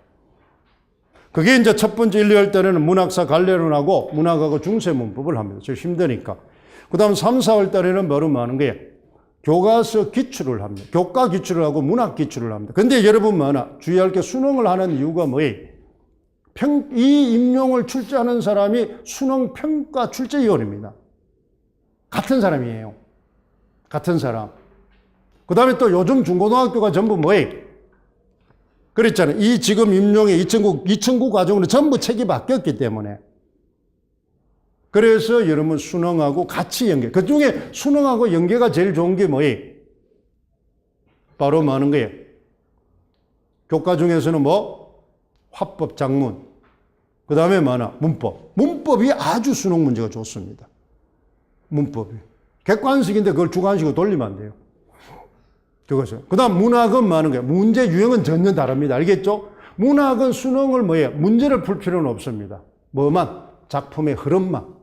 그게 이제 첫 번째 1, 2월 달에는 문학사 갈래론하고 문학하고 중세문법을 합니다. 저 힘드니까. 그 다음 3, 4월 달에는 바로 뭐 하는 거예요? 교과서 기출을 합니다. 교과 기출을 하고 문학 기출을 합니다. 근데 여러분 주의할 게 수능을 하는 이유가 뭐예요? 이 임용을 출제하는 사람이 수능 평가 출제위원입니다. 같은 사람이에요. 같은 사람. 그 다음에 또 요즘 중고등학교가 전부 뭐예요? 그랬잖아요. 이 지금 임용의 2009 과정으로 전부 책이 바뀌었기 때문에. 그래서 여러분 수능하고 같이 연계. 그 중에 수능하고 연계가 제일 좋은 게 뭐예요? 바로 뭐 하는 거예요? 교과 중에서는 화법, 작문. 그 다음에 문법. 문법이 아주 수능 문제가 좋습니다. 문법이. 객관식인데 그걸 주관식으로 돌리면 안 돼요. 그것은. 그 다음 문학은 뭐 하는 거예요? 문제 유형은 전혀 다릅니다. 알겠죠? 문학은 수능을 문제를 풀 필요는 없습니다. 작품의 흐름만.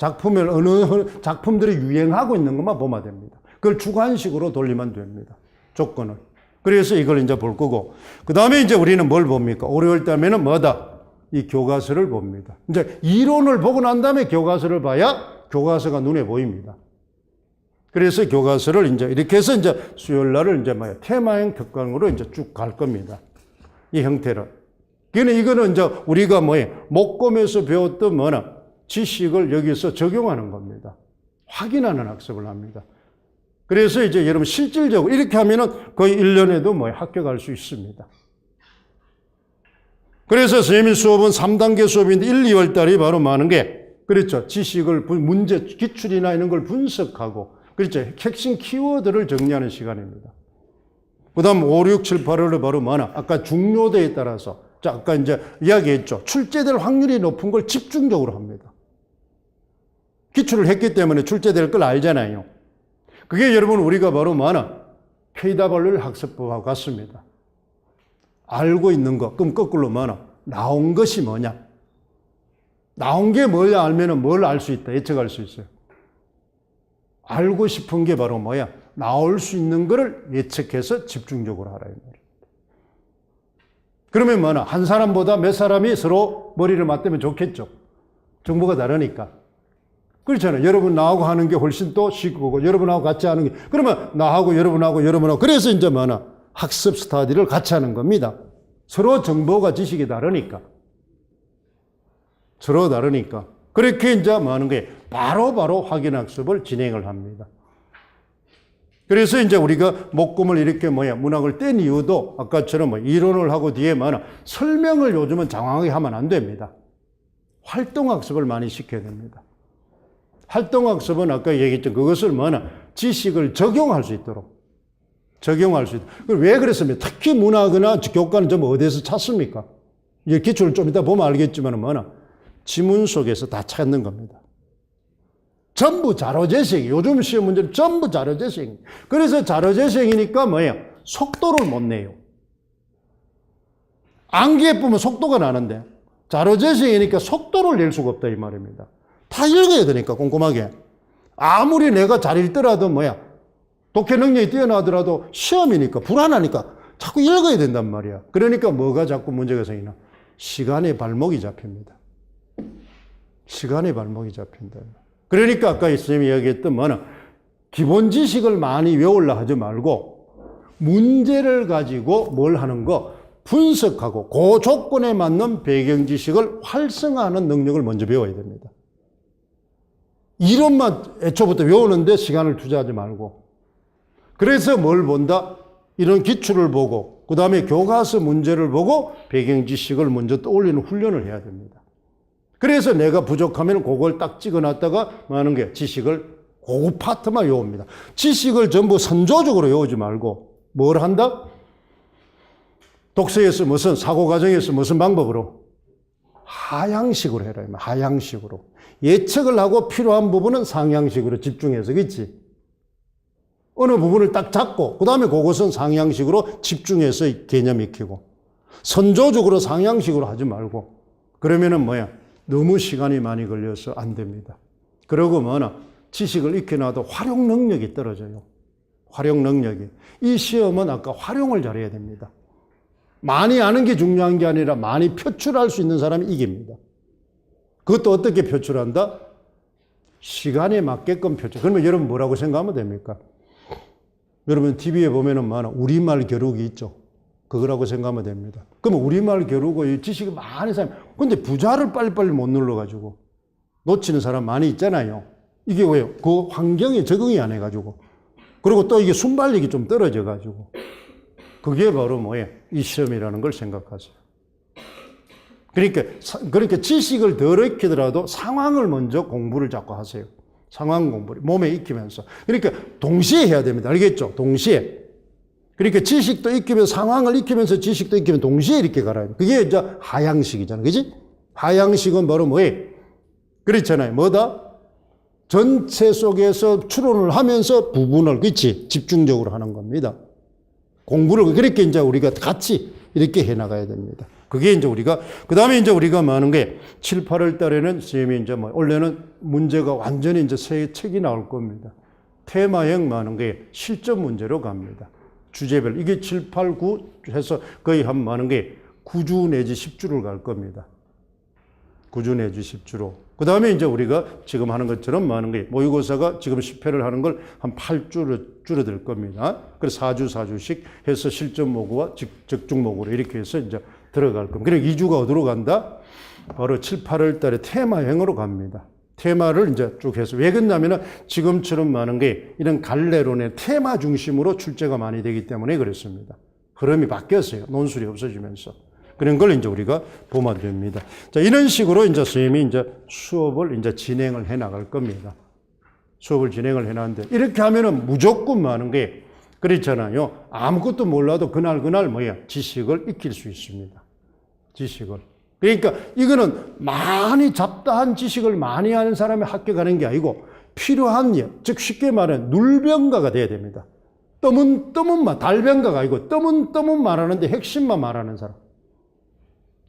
어느 작품들이 유행하고 있는 것만 보면 됩니다. 그걸 주관식으로 돌리면 됩니다. 조건을. 그래서 이걸 이제 볼 거고. 그 다음에 이제 우리는 뭘 봅니까? 5, 6월 달에는 이 교과서를 봅니다. 이제 이론을 보고 난 다음에 교과서를 봐야 교과서가 눈에 보입니다. 그래서 교과서를 이제 이렇게 해서 이제 수요일 날을 이제 테마형 특강으로 이제 쭉 갈 겁니다. 이 형태를. 이거는 이제 우리가 목검에서 배웠던 지식을 여기서 적용하는 겁니다. 확인하는 학습을 합니다. 그래서 이제 여러분 실질적으로 이렇게 하면은 거의 1년에도 합격할 수 있습니다. 그래서 선생님 수업은 3단계 수업인데 1, 2월 달이 바로 많은 게 그렇죠. 지식을 문제 기출이나 이런 걸 분석하고 그렇죠. 핵심 키워드를 정리하는 시간입니다. 그 다음 5, 6, 7, 8월은 바로 아까 중요도에 따라서 자, 아까 이제 이야기했죠. 출제될 확률이 높은 걸 집중적으로 합니다. 기출을 했기 때문에 출제될 걸 알잖아요. 그게 여러분 우리가 바로 PW 학습법하고 같습니다. 알고 있는 것, 그럼 거꾸로 나온 것이 뭐냐? 나온 게 뭐냐 알면은 뭘 알 수 있다, 예측할 수 있어요. 알고 싶은 게 바로 뭐야? 나올 수 있는 거를 예측해서 집중적으로 하라 이 말이야. 그러면 뭐나 한 사람보다 몇 사람이 서로 머리를 맞대면 좋겠죠. 정보가 다르니까. 그렇잖아요. 여러분 나하고 하는 게 훨씬 또 쉽고 여러분하고 같이 하는 게 그러면 나하고 여러분하고 그래서 이제 뭐나 학습 스터디를 같이 하는 겁니다. 서로 정보가 지식이 다르니까. 서로 다르니까. 그렇게 이제 뭐 하는 거예요? 바로 확인 학습을 진행을 합니다. 그래서 이제 우리가 목금을 이렇게 문학을 뗀 이유도 아까처럼 이론을 하고 뒤에 설명을 요즘은 장황하게 하면 안 됩니다. 활동학습을 많이 시켜야 됩니다. 활동학습은 아까 얘기했죠. 그것을 지식을 적용할 수 있도록. 왜 그랬습니까? 특히 문학이나 교과는 전부 어디에서 찾습니까? 이 기초를 좀 이따 보면 알겠지만 지문 속에서 다 찾는 겁니다. 전부 자료재생. 요즘 시험 문제는 전부 자료재생. 그래서 자료재생이니까 속도를 못 내요. 암기해 보면 속도가 나는데 자료재생이니까 속도를 낼 수가 없다 이 말입니다. 다 읽어야 되니까 꼼꼼하게. 아무리 내가 잘 읽더라도 독해 능력이 뛰어나더라도 시험이니까 불안하니까 자꾸 읽어야 된단 말이야. 그러니까 뭐가 자꾸 문제가 생기나? 시간의 발목이 잡힙니다. 시간의 발목이 잡힌다. 그러니까 아까 선생님이 이야기했던 기본 지식을 많이 외우려 하지 말고 문제를 가지고 뭘 하는 거 분석하고 그 조건에 맞는 배경 지식을 활성화하는 능력을 먼저 배워야 됩니다. 이론만 애초부터 외우는데 시간을 투자하지 말고 그래서 뭘 본다? 이런 기출을 보고 그 다음에 교과서 문제를 보고 배경 지식을 먼저 떠올리는 훈련을 해야 됩니다. 그래서 내가 부족하면 그걸 딱 찍어놨다가 하는 게 지식을 그 파트만 외웁니다. 지식을 전부 선조적으로 외우지 말고 뭘 한다? 독서에서 무슨 사고 과정에서 무슨 방법으로? 하향식으로 해라. 하향식으로. 예측을 하고 필요한 부분은 상향식으로 집중해서 그렇지? 어느 부분을 딱 잡고 그 다음에 그것은 상향식으로 집중해서 개념 익히고 선조적으로 상향식으로 하지 말고 그러면은 너무 시간이 많이 걸려서 안 됩니다. 그러고 지식을 익혀놔도 활용 능력이 떨어져요. 활용 능력이. 이 시험은 아까 활용을 잘해야 됩니다. 많이 아는 게 중요한 게 아니라 많이 표출할 수 있는 사람이 이깁니다. 그것도 어떻게 표출한다? 시간에 맞게끔 표출. 그러면 여러분 뭐라고 생각하면 됩니까? 여러분 TV에 보면은 우리말 겨루기 있죠. 그거라고 생각하면 됩니다. 그러면 우리말 겨루고 지식이 많은 사람, 근데 부자를 빨리빨리 못 눌러가지고 놓치는 사람 많이 있잖아요. 이게 왜요? 그 환경에 적응이 안 해가지고. 그리고 또 이게 순발력이 좀 떨어져가지고. 그게 바로 이 시험이라는 걸 생각하세요. 그러니까 지식을 덜 익히더라도 상황을 먼저 공부를 자꾸 하세요. 상황 공부를 몸에 익히면서. 그러니까 동시에 해야 됩니다. 알겠죠? 동시에. 그러니까 지식도 익히면서 상황을 익히면서 지식도 익히면 동시에 이렇게 가라. 그게 이제 하향식이잖아요. 그지? 하향식은 바로 그렇잖아요. 뭐다? 전체 속에서 추론을 하면서 부분을, 그렇지? 집중적으로 하는 겁니다. 공부를, 그렇게 이제 우리가 같이 이렇게 해 나가야 됩니다. 그게 이제 그 다음에 이제 우리가 많은 게 7, 8월 달에는 선생님이 이제 원래는 문제가 완전히 이제 새 책이 나올 겁니다. 테마형 많은 게 실전 문제로 갑니다. 주제별. 이게 7, 8, 9 해서 거의 한 많은 게 9주 내지 10주를 갈 겁니다. 9주 내지 10주로. 그 다음에 이제 우리가 지금 하는 것처럼 많은 게 모의고사가 지금 10회를 하는 걸 한 8주로 줄어들 겁니다. 그래서 4주씩 해서 실전 모구와 적중 모구로 이렇게 해서 이제 들어갈 겁니다. 그리고 2주가 어디로 간다? 바로 7, 8월 달에 테마형으로 갑니다. 테마를 이제 쭉 해서. 왜 그러냐면은 지금처럼 많은 게 이런 갈래론의 테마 중심으로 출제가 많이 되기 때문에 그렇습니다. 흐름이 바뀌었어요. 논술이 없어지면서. 그런 걸 이제 우리가 보면 됩니다. 자, 이런 식으로 이제 선생님이 이제 수업을 이제 진행을 해 나갈 겁니다. 수업을 진행을 해 나가는데 이렇게 하면은 무조건 많은 게 그렇잖아요. 아무것도 몰라도 그날 지식을 익힐 수 있습니다. 지식을. 그러니까 이거는 많이 잡다한 지식을 많이 하는 사람이 학교 가는 게 아니고 필요한 즉 쉽게 말하면 눌병가가 돼야 됩니다. 떠문떠문만, 달병가가 아니고 떠문떠문 말하는데 핵심만 말하는 사람.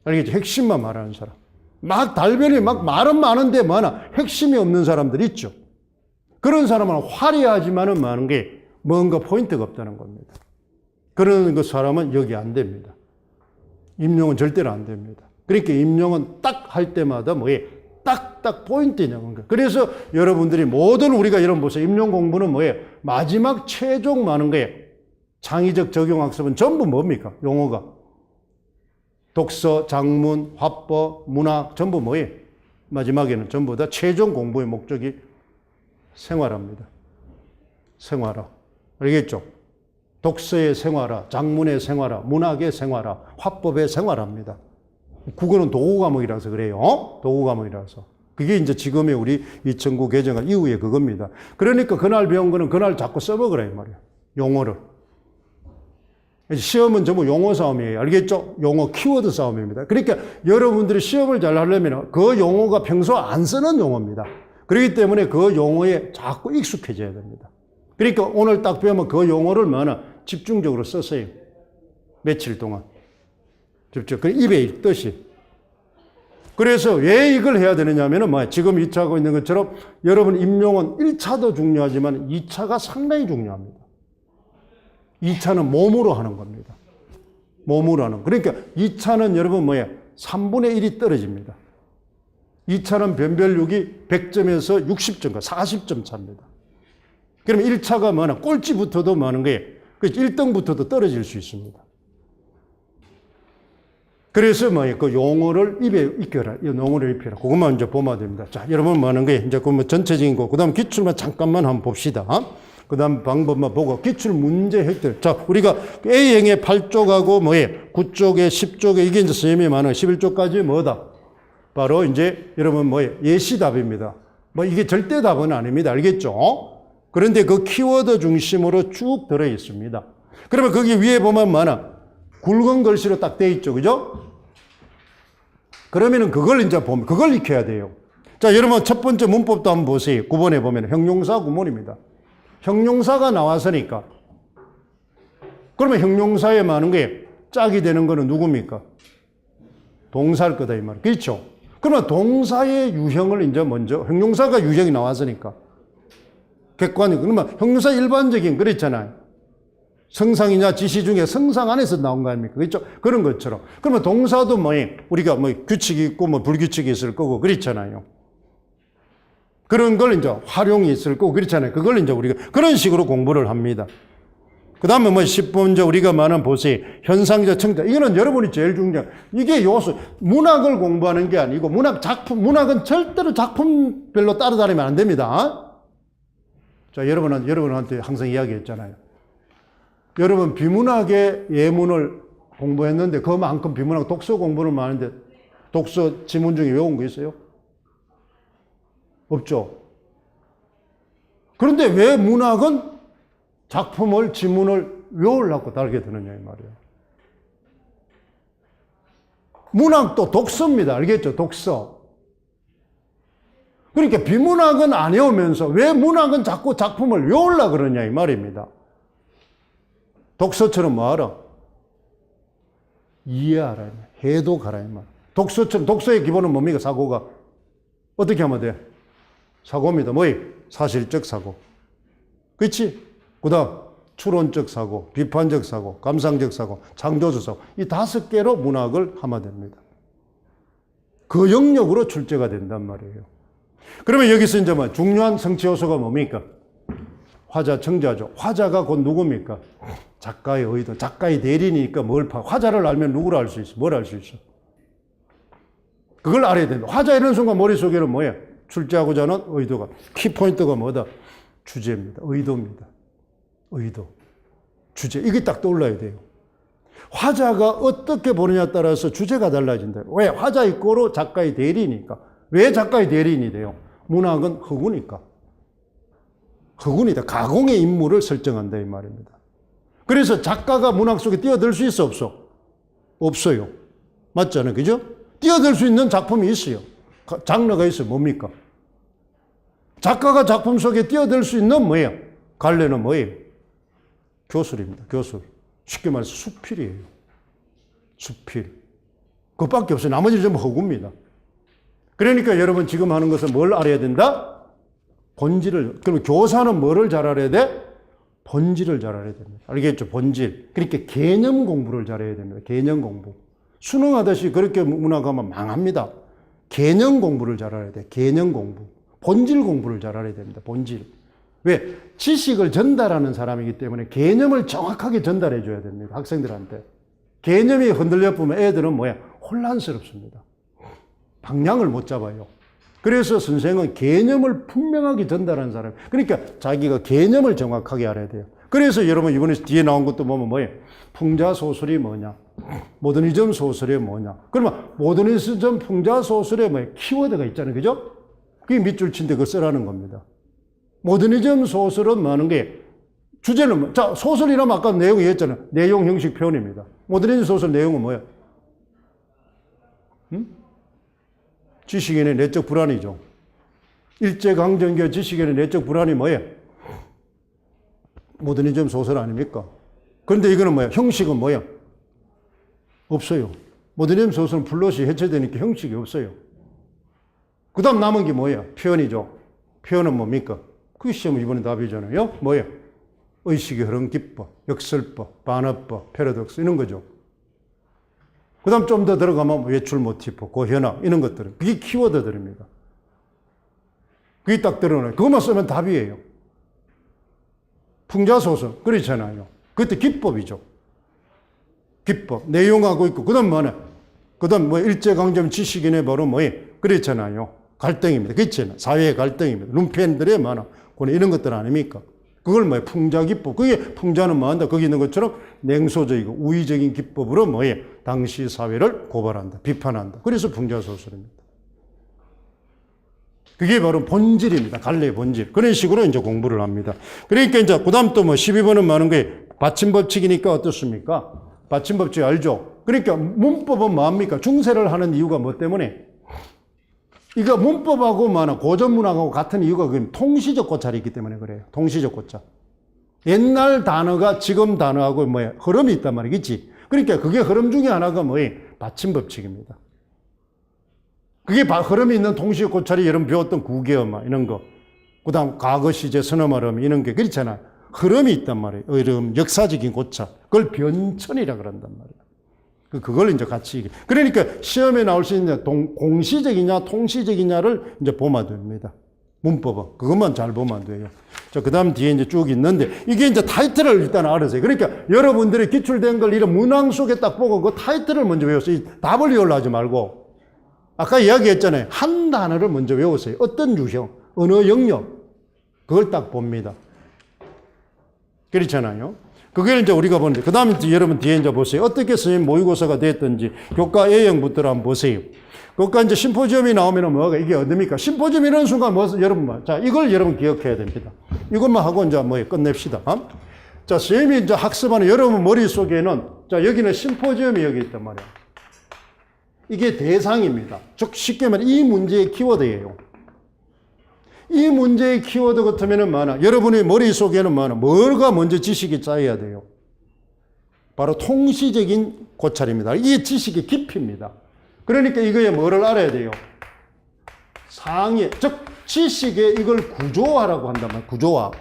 알겠죠? 핵심만 말하는 사람. 달변이 말은 많은데 핵심이 없는 사람들 있죠. 그런 사람은 화려하지만은 많은 게 뭔가 포인트가 없다는 겁니다. 그런 그 사람은 여기 안 됩니다. 임용은 절대로 안 됩니다. 그러니까 임용은 딱 할 때마다 뭐예요? 딱딱 포인트 있는 거예요. 그래서 여러분들이 모든 우리가 이런 보세요. 임용 공부는 뭐예요? 마지막 최종 많은 거예요. 창의적 적용학습은 전부 뭡니까? 용어가. 독서, 작문, 화법, 문학 전부 뭐예요? 마지막에는 전부 다 최종 공부의 목적이 생활화입니다. 생활화. 알겠죠? 독서의 생활화, 작문의 생활화, 문학의 생활화, 화법의 생활화입니다. 국어는 도구 과목이라서 그래요. 도구 과목이라서. 그게 이제 지금의 우리 2009 개정안 이후에 그겁니다. 그러니까 그날 배운 거는 그날 자꾸 써먹으라 이 말이에요. 용어를. 시험은 전부 용어 싸움이에요. 알겠죠? 용어 키워드 싸움입니다. 그러니까 여러분들이 시험을 잘 하려면 그 용어가 평소 안 쓰는 용어입니다. 그렇기 때문에 그 용어에 자꾸 익숙해져야 됩니다. 그러니까 오늘 딱 배우면 그 용어를 집중적으로 썼어요. 며칠 동안. 집중. 입에 읽듯이. 그래서 왜 이걸 해야 되느냐 하면은 지금 2차 하고 있는 것처럼 여러분 임용은 1차도 중요하지만 2차가 상당히 중요합니다. 2차는 몸으로 하는 겁니다. 몸으로 하는. 그러니까 2차는 여러분 3분의 1이 떨어집니다. 2차는 변별력이 100점에서 60점과 40점 차입니다. 그러면 1차가 꼴찌부터도 많은 거예요. 1등부터도 떨어질 수 있습니다. 그래서 그 용어를 입에 익혀라. 이 용어를 익혀라. 그것만 이제 보면 됩니다. 자, 여러분 많은 게 이제 그 전체적인 거. 그 다음 기출만 잠깐만 한번 봅시다. 그 다음 방법만 보고 기출 문제 핵들. 자, 우리가 A행의 8쪽하고 9쪽에 10쪽에 이게 이제 선생님이 많은 11쪽까지 뭐다? 바로 이제 여러분 예시답입니다. 이게 절대 답은 아닙니다. 알겠죠? 그런데 그 키워드 중심으로 쭉 들어 있습니다. 그러면 거기 위에 보면 굵은 글씨로 딱 돼 있죠. 그죠? 그러면은 그걸 이제 보면, 그걸 익혀야 돼요. 자, 여러분 첫 번째 문법도 한번 보세요. 9번에 보면 형용사 구문입니다. 형용사가 나왔으니까. 그러면 형용사에 많은 게 짝이 되는 거는 누굽니까? 동사일 거다, 이 말. 그렇죠? 그러면 동사의 유형을 이제 먼저, 형용사가 유형이 나왔으니까. 객관이, 그러면 형용사 일반적인, 그랬잖아요. 성상이냐 지시 중에 성상 안에서 나온 거 아닙니까? 그렇죠? 그런 것처럼. 그러면 동사도 우리가 규칙이 있고 불규칙이 있을 거고 그렇잖아요. 그런 걸 이제 활용이 있을 거고 그렇잖아요. 그걸 이제 우리가 그런 식으로 공부를 합니다. 그 다음에 10번 우리가 많은 보세요. 현상적 청자. 이거는 여러분이 제일 중요한. 이게 요소. 문학을 공부하는 게 아니고 문학은 절대로 작품별로 따라다니면 안 됩니다. 자, 여러분한테 항상 이야기했잖아요. 여러분 비문학의 예문을 공부했는데 그만큼 비문학 독서 공부는 많은데 독서 지문 중에 외운 거 있어요? 없죠. 그런데 왜 문학은 작품을 지문을 외우려고 달게 되느냐 이 말이에요. 문학도 독서입니다. 알겠죠? 독서. 그러니까 비문학은 안 외우면서 왜 문학은 자꾸 작품을 외우려고 그러냐 이 말입니다. 독서처럼 뭐하라? 이해하라. 해독하라. 이 말. 독서처럼, 독서의 기본은 뭡니까? 사고가. 어떻게 하면 돼? 사고입니다. 사실적 사고. 그렇지? 그 다음, 추론적 사고, 비판적 사고, 감상적 사고, 창조적 사고. 이 5개로 문학을 하면 됩니다. 그 영역으로 출제가 된단 말이에요. 그러면 여기서 이제 중요한 성취 요소가 뭡니까? 화자, 청자죠. 화자가 곧 누굽니까? 작가의 의도. 작가의 대리니까 화자를 알면 누구를 알 수 있어? 뭘 알 수 있어? 그걸 알아야 된다. 화자 이런 순간 머릿속에는 출제하고자 하는 의도가. 키포인트가 뭐다? 주제입니다. 의도입니다. 의도. 주제. 이게 딱 떠올라야 돼요. 화자가 어떻게 보느냐에 따라서 주제가 달라진다. 왜? 화자 이꼬로 작가의 대리니까. 왜 작가의 대리인이 돼요? 문학은 허구니까. 허군이다. 가공의 인물을 설정한다 이 말입니다. 그래서 작가가 문학 속에 뛰어들 수 있어 없어? 없어요. 맞잖아요. 그죠? 뛰어들 수 있는 작품이 있어요. 장르가 있어요. 뭡니까? 작가가 작품 속에 뛰어들 수 있는 뭐예요? 갈래는 뭐예요? 교술입니다. 교술. 쉽게 말해서 수필이에요. 수필. 그것밖에 없어요. 나머지는 전부 허구입니다. 그러니까 여러분 지금 하는 것은 뭘 알아야 된다? 본질을. 그럼 교사는 뭐를 잘 알아야 돼? 본질을 잘 알아야 됩니다. 알겠죠? 본질. 그러니까 개념 공부를 잘해야 됩니다. 개념 공부. 수능하듯이 그렇게 문학하면 망합니다. 개념 공부를 잘 알아야 돼. 개념 공부. 본질 공부를 잘 알아야 됩니다. 본질. 왜? 지식을 전달하는 사람이기 때문에 개념을 정확하게 전달해 줘야 됩니다. 학생들한테. 개념이 흔들려 보면 애들은 뭐야? 혼란스럽습니다. 방향을 못 잡아요. 그래서 선생은 개념을 분명하게 전달하는 사람. 그러니까 자기가 개념을 정확하게 알아야 돼요. 그래서 여러분 이번에 뒤에 나온 것도 보면 뭐예요? 풍자소설이 뭐냐? 모더니즘 소설이 뭐냐? 그러면 모더니즘 풍자소설에 뭐예요? 키워드가 있잖아요. 그죠? 그게 밑줄 친데 그거 쓰라는 겁니다. 모더니즘 소설은 뭐 하는 게 주제는 뭐, 자, 소설이라면 아까 내용이 했잖아요. 내용, 형식, 표현입니다. 모더니즘 소설 내용은 뭐예요? 지식인의 내적 불안이죠. 일제강점기 지식인의 내적 불안이 뭐예요? 모더니즘 소설 아닙니까? 그런데 이거는 뭐예요? 형식은 뭐예요? 없어요. 모더니즘 소설은 플롯이 해체되니까 형식이 없어요. 그 다음 남은 게 뭐예요? 표현이죠. 표현은 뭡니까? 그게 시험 이번에 답이잖아요. 뭐예요? 의식의 흐름 기법, 역설법, 반어법, 패러독스 이런 거죠. 그 다음 좀 더 들어가면 외출 모티프, 고현학 이런 것들은 그게 키워드들입니다. 그게 딱 들어오네. 그것만 쓰면 답이에요. 풍자소설 그렇잖아요. 그것도 기법이죠. 기법 내용하고 있고 그 다음 뭐냐? 그 다음 뭐 일제강점 지식인의 바로 뭐예요? 그렇잖아요. 갈등입니다. 그렇잖아요. 사회의 갈등입니다. 룸펜들의 많아. 이런 것들 아닙니까? 그걸 뭐예요? 풍자기법. 그게 풍자는 뭐 한다? 거기 있는 것처럼 냉소적이고 우위적인 기법으로 뭐예요? 당시 사회를 고발한다. 비판한다. 그래서 풍자소설입니다. 그게 바로 본질입니다. 갈래의 본질. 그런 식으로 이제 공부를 합니다. 그러니까 이제 그 다음 또 뭐 12번은 많은 거예요. 받침법칙이니까 어떻습니까? 받침법칙 알죠? 그러니까 문법은 뭐합니까? 중세를 하는 이유가 뭐 때문에? 이거 문법하고 뭐나 고전문학하고 같은 이유가 그 통시적 고찰이 있기 때문에 그래요. 통시적 고찰. 옛날 단어가 지금 단어하고 뭐야? 흐름이 있단 말이겠지. 그러니까 그게 흐름 중에 하나가 뭐예요? 받침법칙입니다. 그게 흐름이 있는 통시적 고찰이 여러분 배웠던 구개엄마 이런 거. 그 다음 과거 시제 선어말음 이런 게 그렇잖아. 흐름이 있단 말이에요. 흐름, 역사적인 고찰. 그걸 변천이라 그런단 말이에요. 그걸 이제 같이. 그러니까 시험에 나올 수 있는 공시적이냐, 통시적이냐를 이제 보면 됩니다. 문법은. 그것만 잘 보면 돼요. 자, 그 다음 뒤에 이제 쭉 있는데, 이게 이제 타이틀을 일단 알아서요. 그러니까 여러분들이 기출된 걸 이런 문항 속에 딱 보고 그 타이틀을 먼저 외웠어요. 답을 외우려 하지 말고. 아까 이야기했잖아요. 한 단어를 먼저 외우세요. 어떤 유형, 언어 영역. 그걸 딱 봅니다. 그렇잖아요. 그게 이제 우리가 보는데, 그 다음에 여러분 뒤에 이제 보세요. 어떻게 선생님 모의고사가 됐든지, 교과 A형부터 한번 보세요. 교과 이제 심포지엄이 나오면 뭐가, 이게 어딥니까? 심포지엄 이런 순간 뭐, 여러분, 자, 이걸 여러분 기억해야 됩니다. 이것만 하고 이제 뭐, 끝냅시다. 자, 선생님이 이제 학습하는 여러분 머릿속에는, 자, 여기는 심포지엄이 여기 있단 말이에요. 이게 대상입니다. 즉, 쉽게 말해, 이 문제의 키워드예요. 이 문제의 키워드 같으면은 많아. 여러분의 머릿속에는 많아. 뭐가 먼저 지식이 짜여야 돼요? 바로 통시적인 고찰입니다. 이게 지식의 깊이입니다. 그러니까 이거에 뭐를 알아야 돼요? 상해, 즉 지식의 이걸 구조화라고 한단 말이에요. 구조화.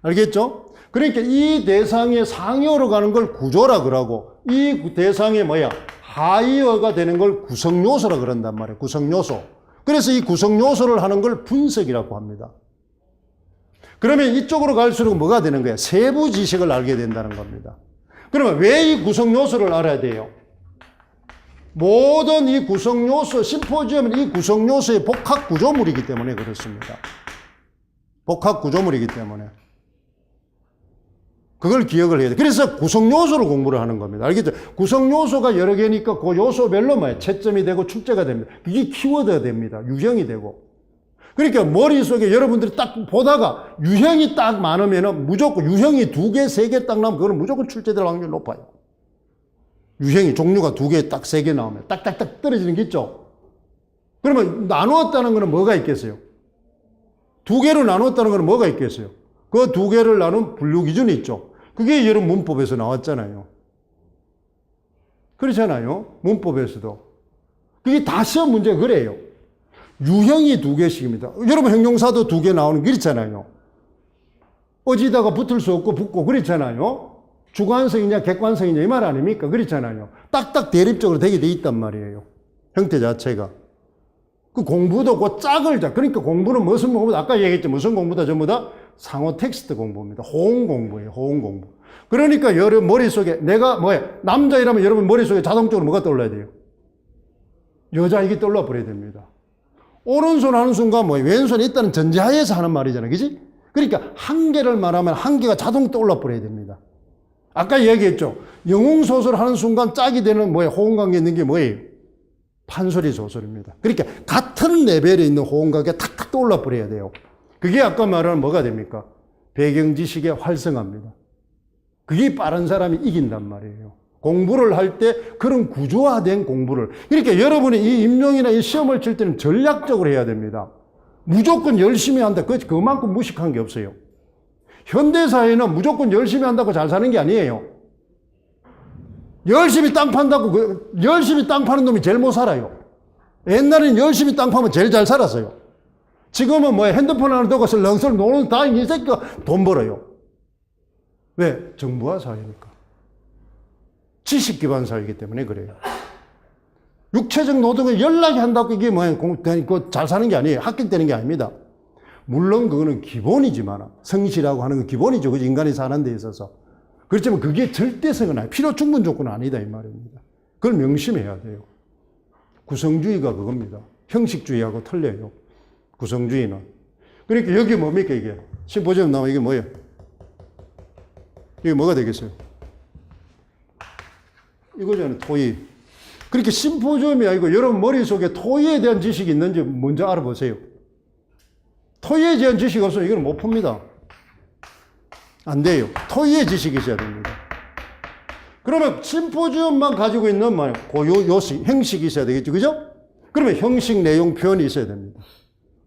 알겠죠? 그러니까 이 대상의 상위어로 가는 걸 구조라 그러고 이 대상의 뭐야? 하위어가 되는 걸 구성요소라 그런단 말이에요. 구성요소. 그래서 이 구성요소를 하는 걸 분석이라고 합니다. 그러면 이쪽으로 갈수록 뭐가 되는 거야? 세부 지식을 알게 된다는 겁니다. 그러면 왜 이 구성요소를 알아야 돼요? 모든 이 구성요소, 심포지엄은 이 구성요소의 복합구조물이기 때문에 그렇습니다. 복합구조물이기 때문에. 그걸 기억을 해야 돼. 그래서 구성요소를 공부를 하는 겁니다. 알겠죠? 구성요소가 여러 개니까 그 요소별로 뭐예요? 채점이 되고 축제가 됩니다. 그게 키워드가 됩니다. 유형이 되고. 그러니까 머릿속에 여러분들이 딱 보다가 유형이 딱 많으면은 무조건 유형이 2개, 3개 딱 나오면 그거는 무조건 출제될 확률이 높아요. 유형이 종류가 2개, 딱 3개 나오면 딱딱딱 떨어지는 게 있죠? 그러면 나누었다는 거는 뭐가 있겠어요? 2개로 나누었다는 거는 뭐가 있겠어요? 그 2개를 나눈 분류 기준이 있죠. 그게 여러분 문법에서 나왔잖아요. 그렇잖아요. 문법에서도. 그게 다 시험 문제 그래요. 유형이 두 개씩입니다. 여러분 형용사도 두 개 나오는 게 있잖아요. 어디다가 붙을 수 없고 붙고 그렇잖아요. 주관성이냐 객관성이냐 이 말 아닙니까? 그렇잖아요. 딱딱 대립적으로 되게 돼 있단 말이에요. 형태 자체가. 그 공부도 그 짝을 그러니까 공부는 무슨 공부다? 아까 얘기했죠. 무슨 공부다? 전부 다 상호 텍스트 공부입니다. 호응 공부예요. 호응 공부. 그러니까 여러분 머릿속에 내가 남자이라면 여러분 머릿속에 자동적으로 뭐가 떠올라야 돼요? 여자 이게 떠올라 버려야 됩니다. 오른손 하는 순간 왼손이 있다는 전제하에서 하는 말이잖아요. 그지? 그러니까 한 개를 말하면 한 개가 자동 떠올라 버려야 됩니다. 아까 얘기했죠. 영웅소설 하는 순간 짝이 되는 호응관계 있는 게 뭐예요? 판소리 소설입니다. 그러니까 같은 레벨에 있는 호응관계가 탁탁 떠올라 버려야 돼요. 그게 아까 말하는 뭐가 됩니까? 배경지식의 활성화입니다. 그게 빠른 사람이 이긴단 말이에요. 공부를 할 때 그런 구조화된 공부를. 그러니까 여러분이 이 임용이나 이 시험을 칠 때는 전략적으로 해야 됩니다. 무조건 열심히 한다. 그만큼 무식한 게 없어요. 현대사회는 무조건 열심히 한다고 잘 사는 게 아니에요. 열심히 땅 판다고, 열심히 땅 파는 놈이 제일 못 살아요. 옛날에는 열심히 땅 파면 제일 잘 살았어요. 지금은 핸드폰 하나 두고 설렁설렁 노는 다 이 새끼가 돈 벌어요. 왜? 정부화 사회니까. 지식 기반 사회이기 때문에 그래요. 육체적 노동을 연락이 한다고 이게 잘 사는 게 아니에요. 합격되는 게 아닙니다. 물론 그거는 기본이지만 성실하고 하는 건 기본이죠. 그죠? 인간이 사는 데 있어서. 그렇지만 그게 절대성은 아니에요. 필요 충분 조건은 아니다 이 말입니다. 그걸 명심해야 돼요. 구성주의가 그겁니다. 형식주의하고 틀려요. 구성주의는. 그러니까 여기 뭡니까 이게? 심포지엄 나오면 이게 뭐예요? 이게 뭐가 되겠어요? 이거잖아요. 토의. 그렇게 심포지엄이 아니고 여러분 머릿속에 토의에 대한 지식이 있는지 먼저 알아보세요. 토의에 대한 지식이 없으면 이건 못 풉니다. 안 돼요. 토의의 지식이 있어야 됩니다. 그러면 심포지엄만 가지고 있는 고요식, 형식이 있어야 되겠죠. 그죠? 그러면 형식, 내용, 표현이 있어야 됩니다.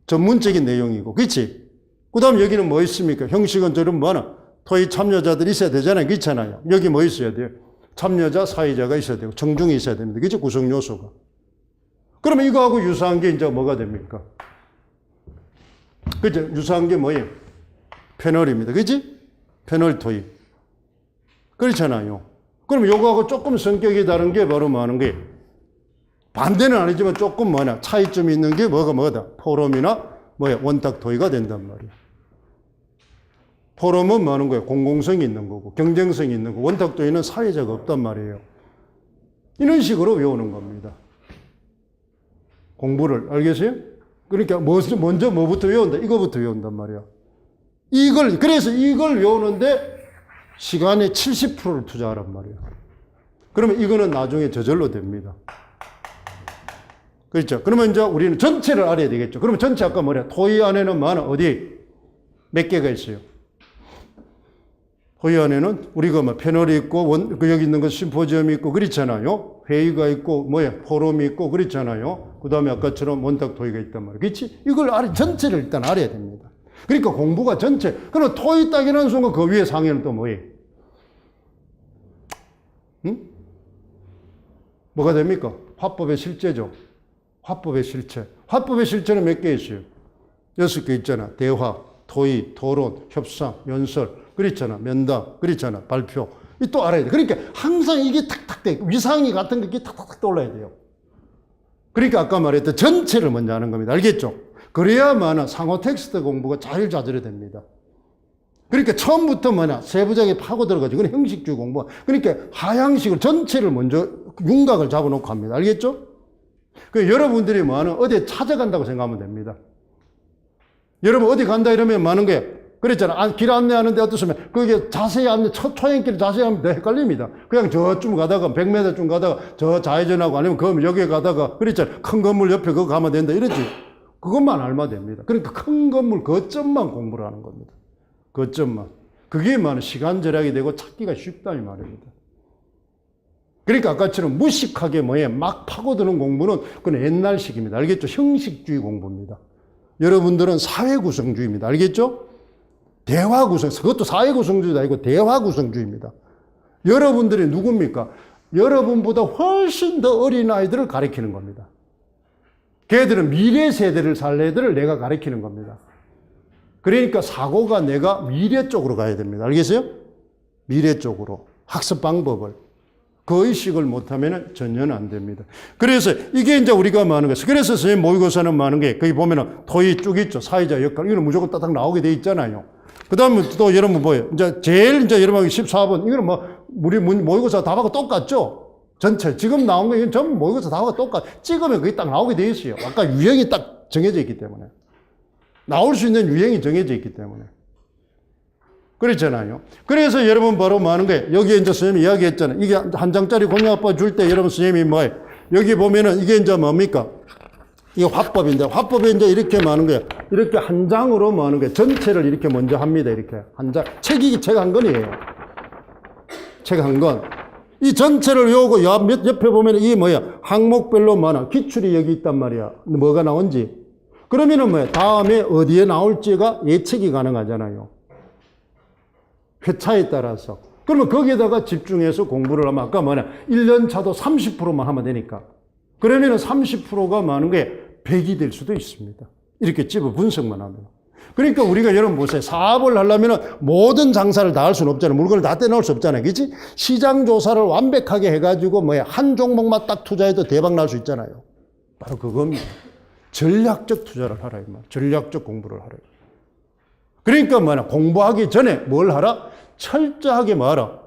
전문적인 내용이고. 그렇지? 그 다음 여기는 뭐 있습니까? 형식은 저런 토의 참여자들이 있어야 되잖아요. 그렇잖아요. 여기 뭐 있어야 돼요? 참여자, 사회자가 있어야 되고 청중이 있어야 됩니다. 그죠? 구성 요소가. 그러면 이거하고 유사한 게 이제 뭐가 됩니까? 그죠? 유사한 게 뭐예요? 패널입니다. 그지? 패널 토의. 그렇잖아요. 그럼 요거하고 조금 성격이 다른 게 바로 뭐 하는 거예요? 반대는 아니지만 조금 차이점이 있는 게 뭐다? 포럼이나 원탁 토의가 된단 말이에요. 포럼은 뭐 하는 거예요? 공공성이 있는 거고, 경쟁성이 있는 거고, 원탁 토의는 사회자가 없단 말이에요. 이런 식으로 외우는 겁니다. 공부를. 알겠어요? 그러니까 먼저 뭐부터 외운다? 이거부터 외운단 말이야. 그래서 이걸 외우는데 시간의 70%를 투자하란 말이에요. 그러면 이거는 나중에 저절로 됩니다. 그렇죠? 그러면 이제 우리는 전체를 알아야 되겠죠. 그러면 전체 아까 토의 안에는 어디? 몇 개가 있어요? 토의 안에는 우리가 패널이 있고, 여기 있는 거 심포지엄이 있고, 그렇잖아요. 회의가 있고, 포럼이 있고, 그렇잖아요. 그 다음에 아까처럼 원탁 토의가 있단 말이에요. 그렇지? 이걸 전체를 일단 알아야 됩니다. 그러니까 공부가 전체. 그럼 토의 딱 일어나는 순간 그 위에 상해는 또 뭐예요? 응? 뭐가 됩니까? 화법의 실제죠. 화법의 실체. 화법의 실체는 몇 개 있어요? 6개 있잖아. 대화, 토의, 토론, 협상, 연설, 그렇잖아. 면담, 그렇잖아. 발표. 이 또 알아야 돼. 그러니까 항상 이게 탁탁 돼. 위상이 같은 게 이게 탁탁탁 떠올라야 돼요. 그러니까 아까 말했던 전체를 먼저 하는 겁니다. 알겠죠? 그래야만 상호 텍스트 공부가 자유자재로 됩니다. 그러니까 처음부터 세부적인 파고 들어가지고 그건 형식주의 공부. 그러니까 하향식으로 전체를 먼저 윤곽을 잡아놓고 합니다. 알겠죠? 그 여러분들이 어디 찾아간다고 생각하면 됩니다. 여러분 어디 간다 이러면 많은 게 그랬잖아. 길 안내하는데 어떻으면 그게 자세히 안내, 초행길 자세히 하면 더 헷갈립니다. 그냥 저쯤 가다가 100m쯤 가다가 저 좌회전하고 아니면 그 여기에 가다가 그랬잖아. 큰 건물 옆에 그거 가면 된다 이러지. 그것만 알면 됩니다. 그러니까 큰 건물 거점만 공부를 하는 겁니다. 거점만. 그게 시간 절약이 되고 찾기가 쉽다 이 말입니다. 그러니까 아까처럼 무식하게 막 파고드는 공부는 그건 옛날식입니다. 알겠죠? 형식주의 공부입니다. 여러분들은 사회구성주의입니다. 알겠죠? 대화구성, 그것도 사회구성주의도 아니고 대화구성주의입니다. 여러분들이 누굽니까? 여러분보다 훨씬 더 어린 아이들을 가르치는 겁니다. 걔들은 미래 세대를 살 애들을 내가 가르치는 겁니다. 그러니까 사고가 내가 미래 쪽으로 가야 됩니다. 알겠어요? 미래 쪽으로. 학습 방법을. 그 의식을 못하면 전혀 안 됩니다. 그래서 이게 이제 우리가 뭐 하는 거예요. 그래서 선생님 모의고사는 뭐 하는 게, 거기 보면은 토의 쭉 있죠. 사회자 역할. 이거는 무조건 따닥 나오게 돼 있잖아요. 그 다음에 또 여러분 뭐예요? 이제 제일 이제 여러분 14번. 이거는 뭐, 우리 모의고사 답하고 똑같죠? 전체. 지금 나온 거, 이건 전부 모의고사 답하고 똑같. 찍으면 그게 딱 나오게 돼 있어요. 아까 유형이 딱 정해져 있기 때문에. 나올 수 있는 유형이 정해져 있기 때문에. 그렇잖아요. 그래서 여러분 바로 뭐 하는 거예요? 여기에 이제 선생님이 이야기했잖아요. 이게 한 장짜리 공략법 줄 때 여러분 선생님이 뭐예요? 여기 보면은 이게 이제 뭡니까? 이게 화법인데, 화법에 이제 이렇게 뭐 하는 거예요? 이렇게 한 장으로 뭐 하는 거예요? 전체를 이렇게 먼저 합니다. 이렇게. 한 장. 책 한 권이에요. 책 한 권. 이 전체를 외우고 옆에 보면 이게 뭐야? 항목별로 많아. 기출이 여기 있단 말이야. 뭐가 나온지. 그러면은 뭐야? 다음에 어디에 나올지가 예측이 가능하잖아요. 회차에 따라서. 그러면 거기에다가 집중해서 공부를 하면 아까 뭐냐? 1년 차도 30%만 하면 되니까. 그러면은 30%가 많은 게 100이 될 수도 있습니다. 이렇게 집어 분석만 하면. 그러니까 우리가 여러분 보세요. 사업을 하려면 모든 장사를 다 할 수는 없잖아요. 물건을 다 떼놓을 수 없잖아요. 그치? 시장 조사를 완벽하게 해가지고 뭐야? 한 종목만 딱 투자해도 대박 날 수 있잖아요. 바로 그겁니다. 전략적 투자를 하라. 전략적 공부를 하라. 그러니까 뭐냐? 공부하기 전에 뭘 하라? 철저하게 뭐하라?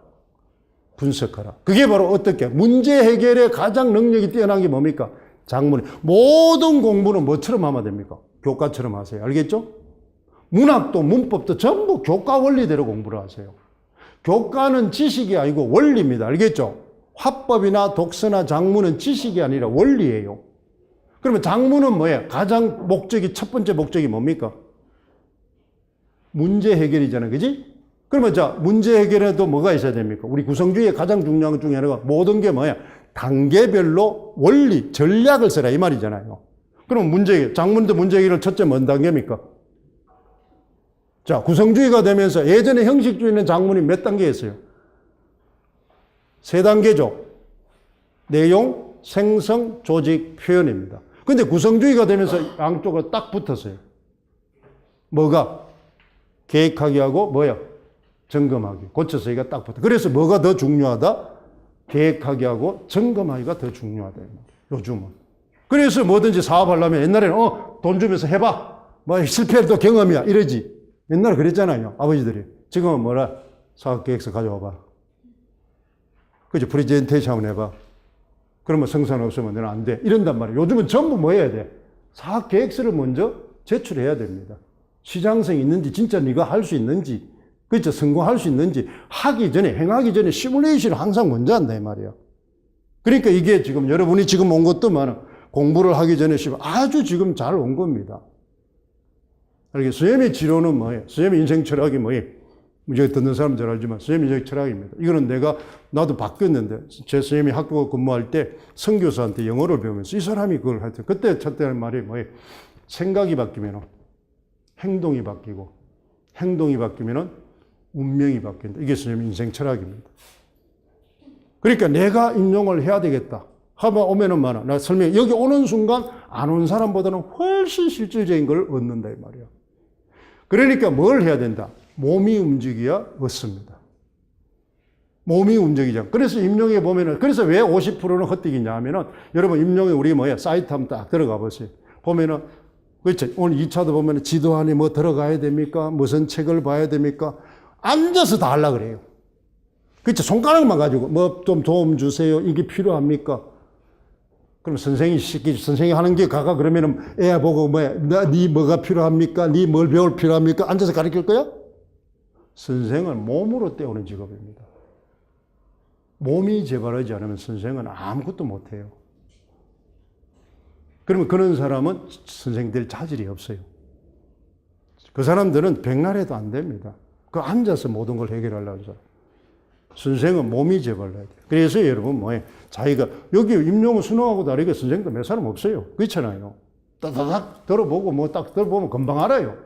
분석하라. 그게 바로 어떻게? 문제 해결에 가장 능력이 뛰어난 게 뭡니까? 작문. 모든 공부는 뭐처럼 하면 됩니까? 교과처럼 하세요. 알겠죠? 문학도 문법도 전부 교과 원리대로 공부를 하세요. 교과는 지식이 아니고 원리입니다. 알겠죠? 화법이나 독서나 작문은 지식이 아니라 원리예요. 그러면 작문은 뭐예요? 가장 목적이, 첫 번째 목적이 뭡니까? 문제 해결이잖아요. 그지? 그러면 자, 문제 해결에도 뭐가 있어야 됩니까? 우리 구성주의의 가장 중요한 것 중에 하나가 모든 게 뭐야? 단계별로 원리, 전략을 써라. 이 말이잖아요. 그럼 문제 해결, 작문도 문제 해결은 첫째 뭔 단계입니까? 자, 구성주의가 되면서 예전에 형식주의는 작문이 몇 단계였어요? 3단계죠. 내용, 생성, 조직, 표현입니다. 근데 구성주의가 되면서 양쪽으로 딱 붙었어요. 뭐가? 계획하기 하고 뭐야? 점검하기. 고쳐서 이가 딱 붙어. 그래서 뭐가 더 중요하다? 계획하기 하고 점검하기가 더 중요하다. 요즘은. 그래서 뭐든지 사업하려면 옛날에는 돈 주면서 해봐. 뭐 실패해도 경험이야. 이러지. 옛날에 그랬잖아요. 아버지들이. 지금은 뭐라? 사업계획서 가져와봐. 그죠? 프레젠테이션 한번 해봐. 그러면 성산 없으면 너는 안 돼. 이런단 말이에요. 요즘은 전부 뭐 해야 돼? 사업계획서를 먼저 제출해야 됩니다. 시장성이 있는지, 진짜 네가 할 수 있는지, 그렇죠? 성공할 수 있는지, 하기 전에, 행하기 전에 시뮬레이션을 항상 먼저 한다, 이 말이에요. 그러니까 이게 지금 여러분이 지금 온 것도 많아. 공부를 하기 전에 아주 지금 잘 온 겁니다. 알겠어요? 선생님의 지론은 뭐예요? 선생님의 인생 철학이 뭐예요? 이제 듣는 사람은 잘 알지만, 선생님의 인생 철학입니다. 이거는 나도 바뀌었는데, 제 선생님이 학교 근무할 때 선교사한테 영어를 배우면서 이 사람이 그걸 하여튼, 그때 쳤다는 말이 뭐예요? 생각이 바뀌면 행동이 바뀌고, 행동이 바뀌면 운명이 바뀐다. 이게 선생님 인생 철학입니다. 그러니까 내가 임용을 해야 되겠다. 하면 오면은 많아. 나 설명, 여기 오는 순간 안 온 사람보다는 훨씬 실질적인 걸 얻는다, 이 말이야. 그러니까 뭘 해야 된다? 몸이 움직여야 얻습니다. 몸이 움직이죠. 그래서 임용에 보면은, 그래서 왜 50%는 헛되기냐 하면은, 여러분 임용에 우리 뭐야? 사이트 한번 딱 들어가 보세요. 보면은, 그렇죠. 오늘 2차도 보면 지도 안에 뭐 들어가야 됩니까? 무슨 책을 봐야 됩니까? 앉아서 다 하려고 그래요. 그렇죠. 손가락만 가지고 뭐 좀 도움 주세요. 이게 필요합니까? 그럼 선생이 하는 게 가가 그러면은 애 보고 뭐야? 네 뭐가 필요합니까? 네 뭘 배울 필요합니까? 앉아서 가르칠 거야? 선생은 몸으로 때우는 직업입니다. 몸이 재발하지 않으면 선생은 아무것도 못해요. 그러면 그런 사람은 선생들 자질이 없어요. 그 사람들은 백날해도 안 됩니다. 그 앉아서 모든 걸 해결하려고 해서. 선생은 몸이 재발해야 돼요. 그래서 여러분 뭐예요? 자기가 여기 임용을 수능하고 다르게 선생도 몇 사람 없어요. 그렇잖아요. 따다닥 들어보고 뭐 딱 들어보면 금방 알아요.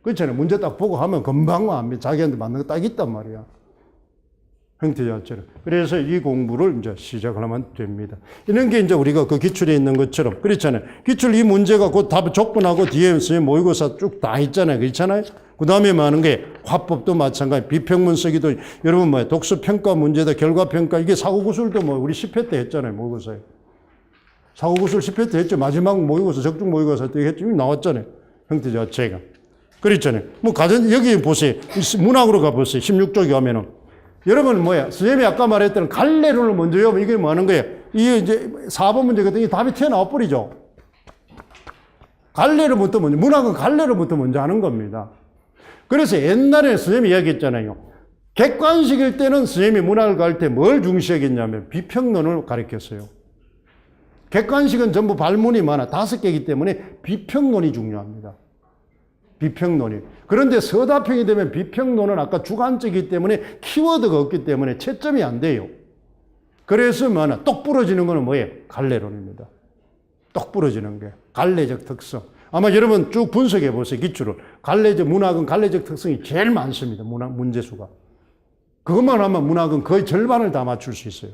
그렇잖아요. 문제 딱 보고 하면 금방 압니다. 자기한테 맞는 거 딱 있단 말이야. 형태 자체를. 그래서 이 공부를 이제 시작하면 됩니다. 이런 게 이제 우리가 그 기출에 있는 것처럼 그렇잖아요. 기출 이 문제가 그 답 조건하고 뒤에 선생님 모의고사 쭉 다 있잖아요. 그렇잖아요. 그 다음에 많은 게 화법도 마찬가지, 비평문 쓰기도 여러분 뭐야 독서 평가 문제다, 결과 평가 이게 사고구술도 뭐 우리 10회 때 했잖아요. 모의고사에. 사고구술 10회 때 했죠. 마지막 모의고사, 적중 모의고사 때 했죠. 나왔잖아요. 형태 자체가. 그렇잖아요. 뭐 가전 여기 보세요. 문학으로 가보세요. 16쪽에 가면은. 여러분 뭐야 선생님이 아까 말했던 갈래론을 먼저 외우면 이게 뭐 하는 거예요? 이게 이제 4번 문제거든요. 답이 튀어나와 버리죠. 갈래로부터 먼저, 문학은 갈래로부터 먼저 하는 겁니다. 그래서 옛날에 선생님이 이야기했잖아요. 객관식일 때는 선생님이 문학을 가를 때 뭘 중시하겠냐면 비평론을 가르쳤어요. 객관식은 전부 발문이 많아 5개이기 때문에 비평론이 중요합니다. 비평론이. 그런데 서다평이 되면 비평론은 아까 주관적이기 때문에 키워드가 없기 때문에 채점이 안 돼요. 그래서 똑 부러지는 거는 뭐예요? 갈래론입니다. 똑 부러지는 게. 갈래적 특성. 아마 여러분 쭉 분석해 보세요. 기출을. 문학은 갈래적 특성이 제일 많습니다. 문제수가. 그것만 하면 문학은 거의 절반을 다 맞출 수 있어요.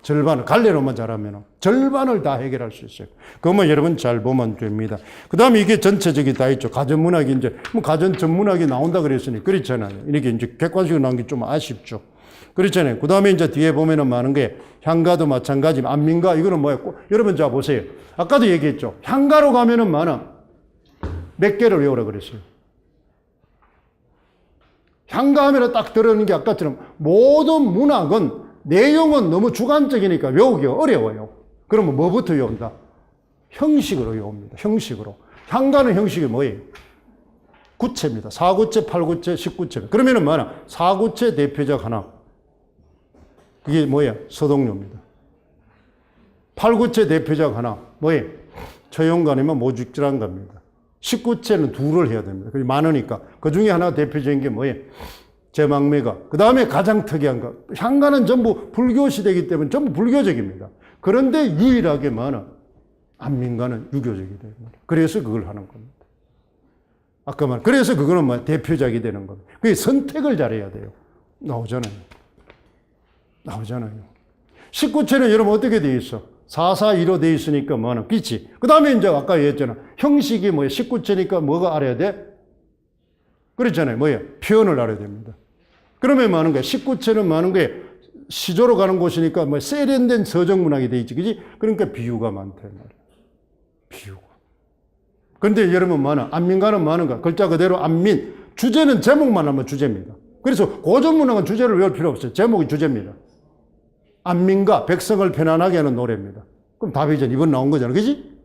절반을, 갈래로만 잘하면 절반을 다 해결할 수 있어요. 그것만 여러분 잘 보면 됩니다. 그 다음에 이게 전체적이 다 있죠. 가전문학이 이제, 가전 전문학이 나온다 그랬으니, 그렇잖아요. 이렇게 이제 객관식으로 나온 게 좀 아쉽죠. 그렇잖아요. 그 다음에 이제 뒤에 보면은 많은 게, 향가도 마찬가지, 안민가, 이거는 뭐야? 여러분 자 보세요. 아까도 얘기했죠. 향가로 가면은 몇 개를 외우라 그랬어요. 향가 하면은 딱 들어오는 게 아까처럼 모든 문학은 내용은 너무 주관적이니까 외우기가 어려워요. 그러면 뭐부터 외운다? 형식으로 외웁니다. 형식으로. 향가는 형식이 뭐예요? 구체입니다. 4구체, 8구체, 19체. 그러면은 뭐냐? 4구체 대표작 하나. 그게 뭐예요? 서동료입니다. 8구체 대표작 하나. 뭐예요? 처용관이면 모죽질한 겁니다. 19체는 2를 해야 됩니다. 그게 많으니까. 그 중에 하나 대표적인 게 뭐예요? 제망매가. 그 다음에 가장 특이한 거. 향가는 전부 불교 시대이기 때문에 전부 불교적입니다. 그런데 유일하게 안민가는 유교적이 됩니다. 그래서 그걸 하는 겁니다. 아까 그래서 그거는 대표작이 되는 겁니다. 그게 선택을 잘해야 돼요. 나오잖아요. 19체는 여러분 어떻게 되어 있어? 442로 되어 있으니까 그치? 그 다음에 이제 아까 얘기했잖아. 형식이 19체니까 뭐가 알아야 돼? 그렇잖아요. 표현을 알아야 됩니다. 그러면 19체는 시조로 가는 곳이니까 세련된 서정문학이 돼 있지, 그지? 그러니까 비유가 많다, 말이야. 비유가. 그런데 여러분 안민가는 많은가? 글자 그대로 안민. 주제는 제목만 하면 주제입니다. 그래서 고전문학은 주제를 외울 필요 없어요. 제목이 주제입니다. 안민가, 백성을 편안하게 하는 노래입니다. 그럼 답이 이제 이번 나온 거잖아, 그지?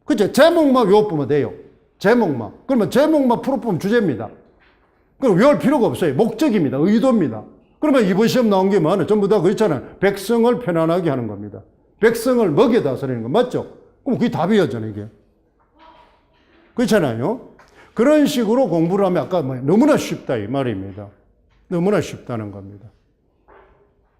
그치? 제목만 외워보면 돼요. 제목만. 그러면 제목만 풀어보면 주제입니다. 그럼 외울 필요가 없어요. 목적입니다. 의도입니다. 그러면 이번 시험 나온 게 전부 다 그렇잖아요. 백성을 편안하게 하는 겁니다. 백성을 먹여 다스리는 거 맞죠? 그럼 그게 답이었잖아요, 이게. 그렇잖아요. 그런 식으로 공부를 하면 아까 너무나 쉽다 이 말입니다. 너무나 쉽다는 겁니다.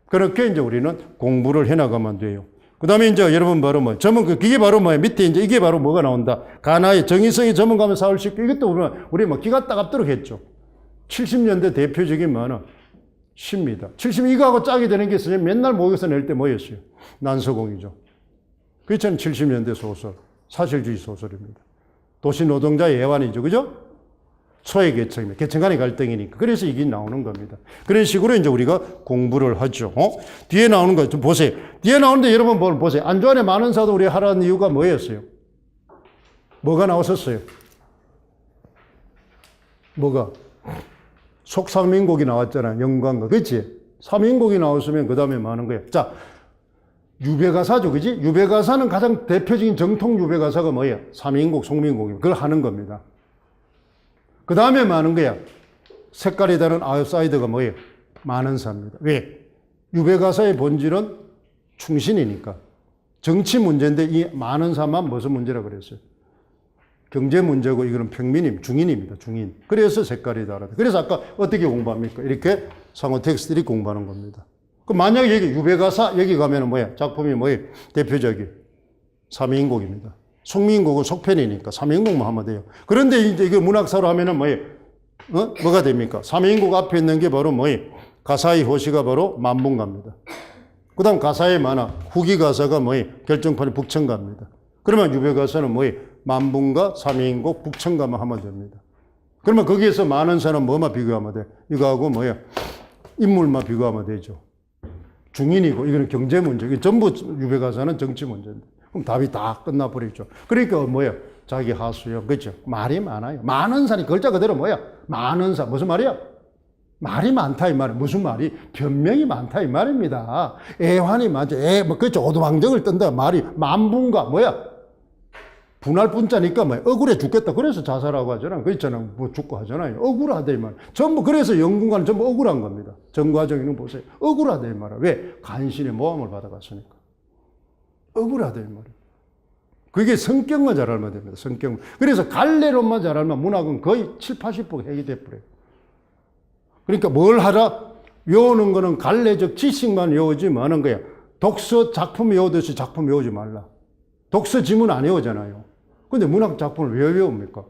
그렇게 이제 우리는 공부를 해나가면 돼요. 그 다음에 이제 여러분 바로 그게 바로 밑에 이제 이게 바로 뭐가 나온다. 가나의 정의성이 전문가면 사올 수 있고 이것도 우리 기가 따갑도록 했죠. 70년대 대표적인 시입니다. 이거하고 짝이 되는 게 있어요. 맨날 모의고사 낼 때 뭐였어요? 난서공이죠. 그렇잖아요. 70년대 소설. 사실주의 소설입니다. 도시 노동자의 애환이죠. 그죠? 소외 계층입니다. 계층 간의 갈등이니까. 그래서 이게 나오는 겁니다. 그런 식으로 이제 우리가 공부를 하죠. 뒤에 나오는 거 좀 보세요. 뒤에 나오는데 여러분 보세요. 안주안의 많은 사도 우리 하라는 이유가 뭐였어요? 뭐가 나왔었어요? 뭐가? 속삼인곡이 나왔잖아요. 영광과. 그치? 삼인곡이 나왔으면 그 다음에 많은 거예요. 자, 유배가사죠. 그지? 유배가사는 가장 대표적인 정통 유배가사가 뭐예요? 삼인곡, 송민곡입니다. 그걸 하는 겁니다. 그 다음에 많은 거야. 색깔이 다른 아웃사이더가 뭐예요? 많은 사입니다. 왜? 유배가사의 본질은 충신이니까. 정치 문제인데 이 많은 사만 무슨 문제라고 그랬어요? 경제 문제고 이거는 중인입니다. 중인. 그래서 색깔이 다르다. 그래서 아까 어떻게 공부합니까? 이렇게 상호 텍스트들이 공부하는 겁니다. 그럼 만약에 여기 유배가사 여기 가면은 뭐야? 작품이 뭐예요? 대표적이 삼인곡입니다. 송민곡은 속편이니까 삼인곡만 하면 돼요. 그런데 이제 이거 문학사로 하면은 뭐예요? 뭐가 됩니까? 3인국 앞에 있는 게 바로 뭐예요? 가사의 호시가 바로 만분가입니다. 그 다음 가사의 만화, 후기 가사가 뭐예요? 결정판이 북천가입니다. 그러면 유배 가사는 뭐예요? 만분가, 3인국, 북천가만 하면 됩니다. 그러면 거기에서 많은 사람 뭐만 비교하면 돼? 이거하고 뭐예요? 인물만 비교하면 되죠. 중인이고, 이거는 경제 문제. 이게 전부 유배 가사는 정치 문제인데. 그럼 답이 다 끝나버리죠. 그러니까 뭐예요? 자기 하수요. 그렇죠? 말이 많아요. 많은 사람이 글자 그대로 뭐야? 많은 사람. 무슨 말이야? 말이 많다 이 말이야. 무슨 말이? 변명이 많다 이 말입니다. 애환이 많죠. 그렇죠. 오도방정을 뜬다. 말이 만분가 뭐야? 분할 분자니까 뭐 억울해 죽겠다. 그래서 자살하고 하잖아요. 그렇잖아요. 뭐 죽고 하잖아요. 억울하다 이 말. 전부 그래서 연구관 전부 억울한 겁니다. 전 과정에는 보세요. 억울하다 이 말이야. 왜? 간신의 모함을 받아갔으니까. 억울하다 이 말이야. 그게 성격만 잘 알면 됩니다. 성격. 그래서 갈래론만 잘 알면 문학은 거의 70~80% 해결돼 버려요. 그러니까 뭘 하라? 외우는 거는 갈래적 지식만 외우지 마는 거야. 독서 작품 외우듯이 작품 외우지 말라. 독서 지문 안 외우잖아요. 근데 문학 작품을 왜 외웁니까?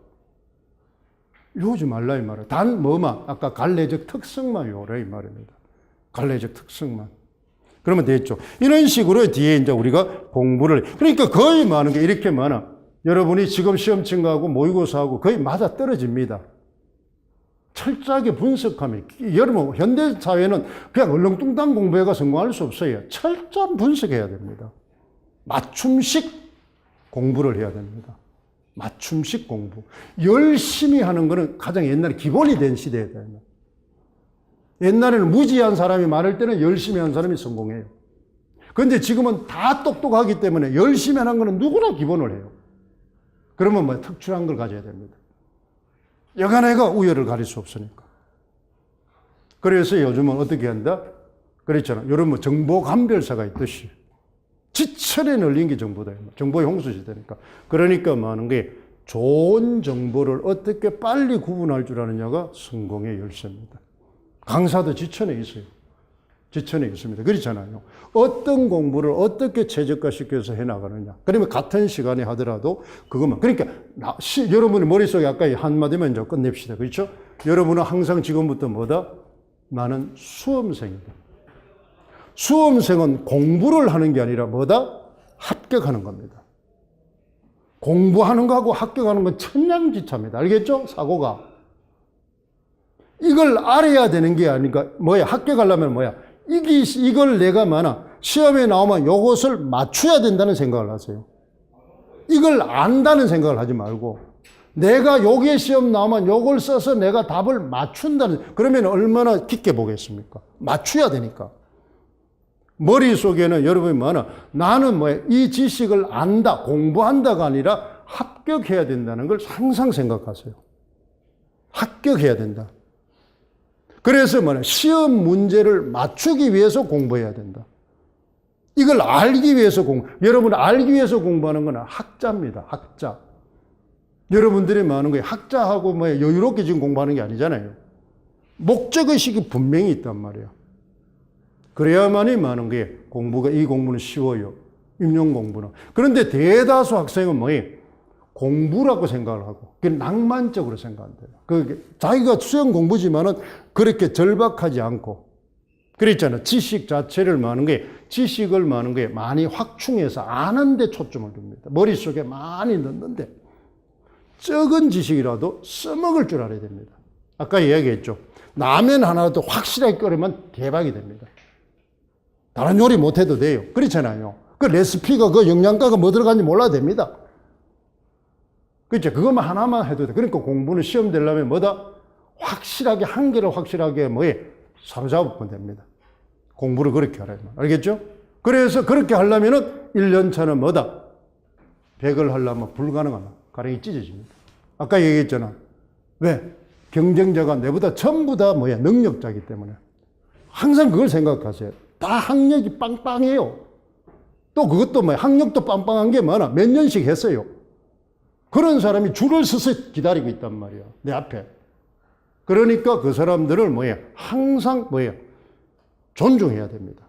외우지 말라 이 말이야. 단 뭐만? 아까 갈래적 특성만 외우라 이 말입니다. 갈래적 특성만. 그러면 됐죠. 이런 식으로 뒤에 이제 우리가 공부를, 그러니까 거의 많은 게 이렇게 많아. 여러분이 지금 시험친구하고 모의고사하고 거의 맞아 떨어집니다. 철저하게 분석하면, 여러분, 현대사회는 그냥 얼렁뚱땅 공부해가 성공할 수 없어요. 철저한 분석해야 됩니다. 맞춤식 공부를 해야 됩니다. 맞춤식 공부. 열심히 하는 거는 가장 옛날에 기본이 된 시대다. 옛날에는 무지한 사람이 많을 때는 열심히 한 사람이 성공해요. 그런데 지금은 다 똑똑하기 때문에 열심히 하는 거는 누구나 기본을 해요. 그러면 뭐 특출한 걸 가져야 됩니다. 여간해가 우열을 가릴 수 없으니까. 그래서 요즘은 어떻게 한다? 그랬잖아. 여러분 뭐 정보 감별사가 있듯이 지천에 널린 게 정보다. 정보의 홍수시대니까. 그러니까 많은 게 좋은 정보를 어떻게 빨리 구분할 줄 아느냐가 성공의 열쇠입니다. 강사도 지천에 있어요. 지천에 있습니다. 그렇잖아요. 어떤 공부를 어떻게 최적화시켜서 해나가느냐. 그러면 같은 시간에 하더라도 그것만. 그러니까 여러분의 머릿속에 아까 한마디만 이제 끝냅시다. 그렇죠? 여러분은 항상 지금부터 뭐다? 나는 수험생이다. 수험생은 공부를 하는 게 아니라 뭐다? 합격하는 겁니다. 공부하는 거하고 합격하는 건 천냥지차입니다. 알겠죠? 사고가. 이걸 알아야 되는 게 아니니까 뭐야? 합격하려면 뭐야? 이걸 내가 시험에 나오면 이것을 맞춰야 된다는 생각을 하세요. 이걸 안다는 생각을 하지 말고 내가 여기에 시험 나오면 이걸 써서 내가 답을 맞춘다는, 그러면 얼마나 깊게 보겠습니까? 맞춰야 되니까. 머릿속에는 여러분이 나는 이 지식을 안다, 공부한다가 아니라 합격해야 된다는 걸 항상 생각하세요. 합격해야 된다. 그래서 시험 문제를 맞추기 위해서 공부해야 된다. 이걸 알기 위해서 여러분 알기 위해서 공부하는 건 학자입니다. 학자. 여러분들이 많은 거예요. 학자하고 여유롭게 지금 공부하는 게 아니잖아요. 목적의식이 분명히 있단 말이야. 그래야만이 많은 게 이 공부는 쉬워요. 임용 공부는. 그런데 대다수 학생은 공부라고 생각을 하고, 그게 낭만적으로 생각한대요. 자기가 수영 공부지만은 그렇게 절박하지 않고, 그랬잖아. 지식을 많이 확충해서 아는데 초점을 둡니다. 머릿속에 많이 넣는데, 적은 지식이라도 써먹을 줄 알아야 됩니다. 아까 이야기했죠. 라면 하나라도 확실하게 끓이면 대박이 됩니다. 다른 요리 못해도 돼요. 그렇잖아요. 그 레시피가 그 영양가가 뭐 들어가는지 몰라도 됩니다. 그렇죠. 그것만 하나만 해도 돼. 그러니까 공부는 시험 되려면 확실하게, 한계를 확실하게 사로잡으면 됩니다. 공부를 그렇게 하라면. 알겠죠? 그래서 그렇게 하려면은 1년 차는 100을 하려면 불가능합니다. 가랭이 찢어집니다. 아까 얘기했잖아. 왜? 경쟁자가 내보다 전부 다 능력자이기 때문에. 항상 그걸 생각하세요. 다 학력이 빵빵해요. 또 그것도 학력도 빵빵한 게 몇 년씩 했어요. 그런 사람이 줄을 서서 기다리고 있단 말이야. 내 앞에. 그러니까 그 사람들을 항상 존중해야 됩니다.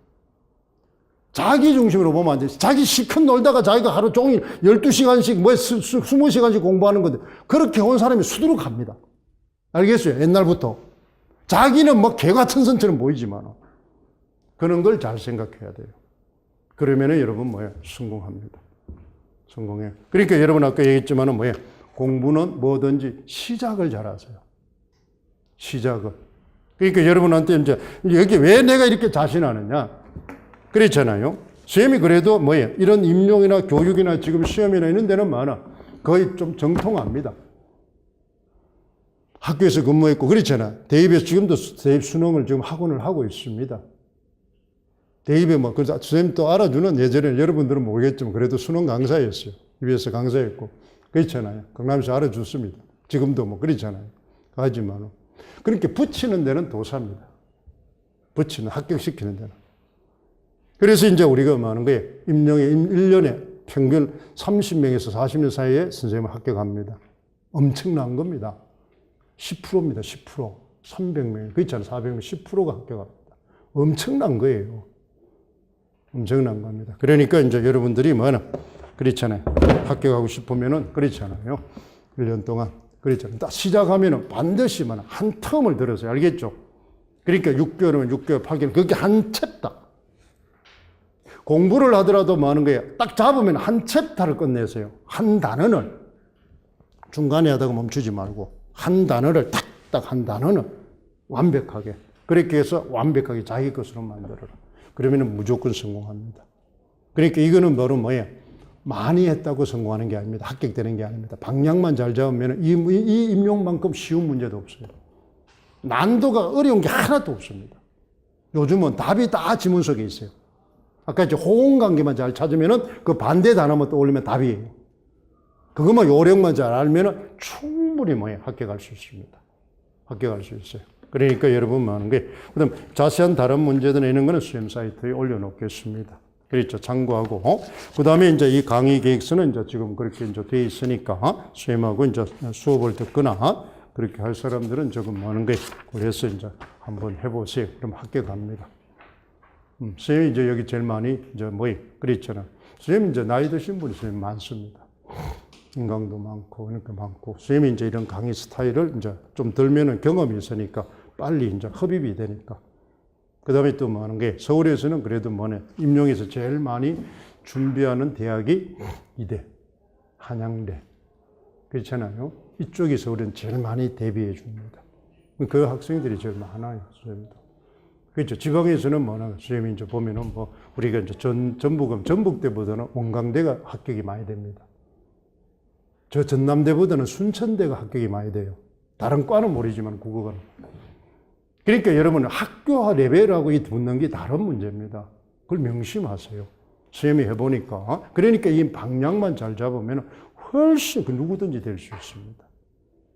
자기 중심으로 보면 안 돼. 자기 시큰 놀다가 자기가 하루 종일 12시간씩 20시간씩 공부하는 건데 그렇게 온 사람이 수두룩합니다. 알겠어요? 옛날부터. 자기는 뭐 개 같은 선처럼 보이지만 그런 걸 잘 생각해야 돼요. 그러면은 여러분 뭐예요? 성공합니다. 성공해요. 그러니까 여러분 아까 얘기했지만은 뭐예요? 공부는 뭐든지 시작을 잘하세요. 시작을. 그러니까 여러분한테 이제 여기 왜 내가 이렇게 자신하느냐? 그렇잖아요. 선생님이 그래도 뭐예요? 이런 임용이나 교육이나 지금 시험이나 이런 데는 많아. 거의 좀 정통합니다. 학교에서 근무했고 그렇잖아. 대입에서 지금도 대입 수능을 지금 학원을 하고 있습니다. 대입에 뭐 그래서 선생님 또 알아주는 예전에 여러분들은 모르겠지만 그래도 수능 강사였어요. EBS 강사였고 그렇잖아요. 강남에서 알아줬습니다. 지금도 뭐 그렇잖아요. 하지만 그렇게 붙이는 데는 도사입니다. 붙이는 합격시키는 데는. 그래서 이제 우리가 뭐 하는 거예요? 임용에 1년에 평균 30명에서 40명 사이에 선생님을 합격합니다. 엄청난 겁니다. 10%입니다. 10%. 300명. 그렇잖아요. 400명. 10%가 합격합니다. 엄청난 거예요. 엄청난 겁니다. 그러니까 이제 여러분들이 뭐나 그렇잖아요. 합격하고 싶으면은 그렇잖아요. 1년 동안. 그렇잖아요. 딱 시작하면은 반드시 한 텀을 들어서요. 알겠죠? 그러니까 6개월이면 6개월, 8개월. 그게 한 챕터. 공부를 하더라도 뭐 하는 거예요? 딱 잡으면 한 챕터를 끝내세요. 한 단어는 중간에 하다가 멈추지 말고 한 단어를 딱 한 단어는 완벽하게 그렇게 해서 완벽하게 자기 것으로 만들어라. 그러면 무조건 성공합니다. 그러니까 이거는 바로 뭐예요? 많이 했다고 성공하는 게 아닙니다. 합격되는 게 아닙니다. 방향만 잘 잡으면 이 임용만큼 쉬운 문제도 없어요. 난도가 어려운 게 하나도 없습니다. 요즘은 답이 다 지문 속에 있어요. 아까 이제 호응관계만 잘 찾으면은 그 반대 단어만 떠올리면 답이에요. 그것만 요령만 잘 알면은 충분히 뭐예요? 합격할 수 있습니다. 합격할 수 있어요. 그러니까 여러분 하는 게, 그 다음 자세한 다른 문제들이나 이런 거는 수험 사이트에 올려놓겠습니다. 그렇죠. 참고하고. 그 다음에 이제 이 강의 계획서는 이제 지금 그렇게 이제 돼 있으니까, 수험하고 이제 수업을 듣거나, 그렇게 할 사람들은 조금 하는 게, 그래서 이제 한번 해보세요. 그럼 합격합니다. 선생님이 이제 여기 제일 많이, 이제 그랬잖아. 선생님 이제 나이 드신 분이 선생님 많습니다. 인강도 많고, 그러니까 많고. 선생님이 이제 이런 강의 스타일을 이제 좀 들면은 경험이 있으니까 빨리 이제 흡입이 되니까. 그 다음에 또 뭐 하는 게, 서울에서는 그래도 뭐네, 임용에서 제일 많이 준비하는 대학이 이대, 한양대. 그렇잖아요. 이쪽이 서울은 제일 많이 대비해 줍니다. 그 학생들이 제일 많아요, 선생님도. 그렇죠. 지방에서는 뭐나, 선생님이 이제 보면은 뭐, 우리가 이제 전북대보다는 원광대가 합격이 많이 됩니다. 저 전남대보다는 순천대가 합격이 많이 돼요. 다른 과는 모르지만 국어과는. 그러니까 여러분 학교 레벨하고 이 붙는 게 다른 문제입니다. 그걸 명심하세요. 선생님이 해보니까. 그러니까 이 방향만 잘 잡으면 훨씬 그 누구든지 될 수 있습니다.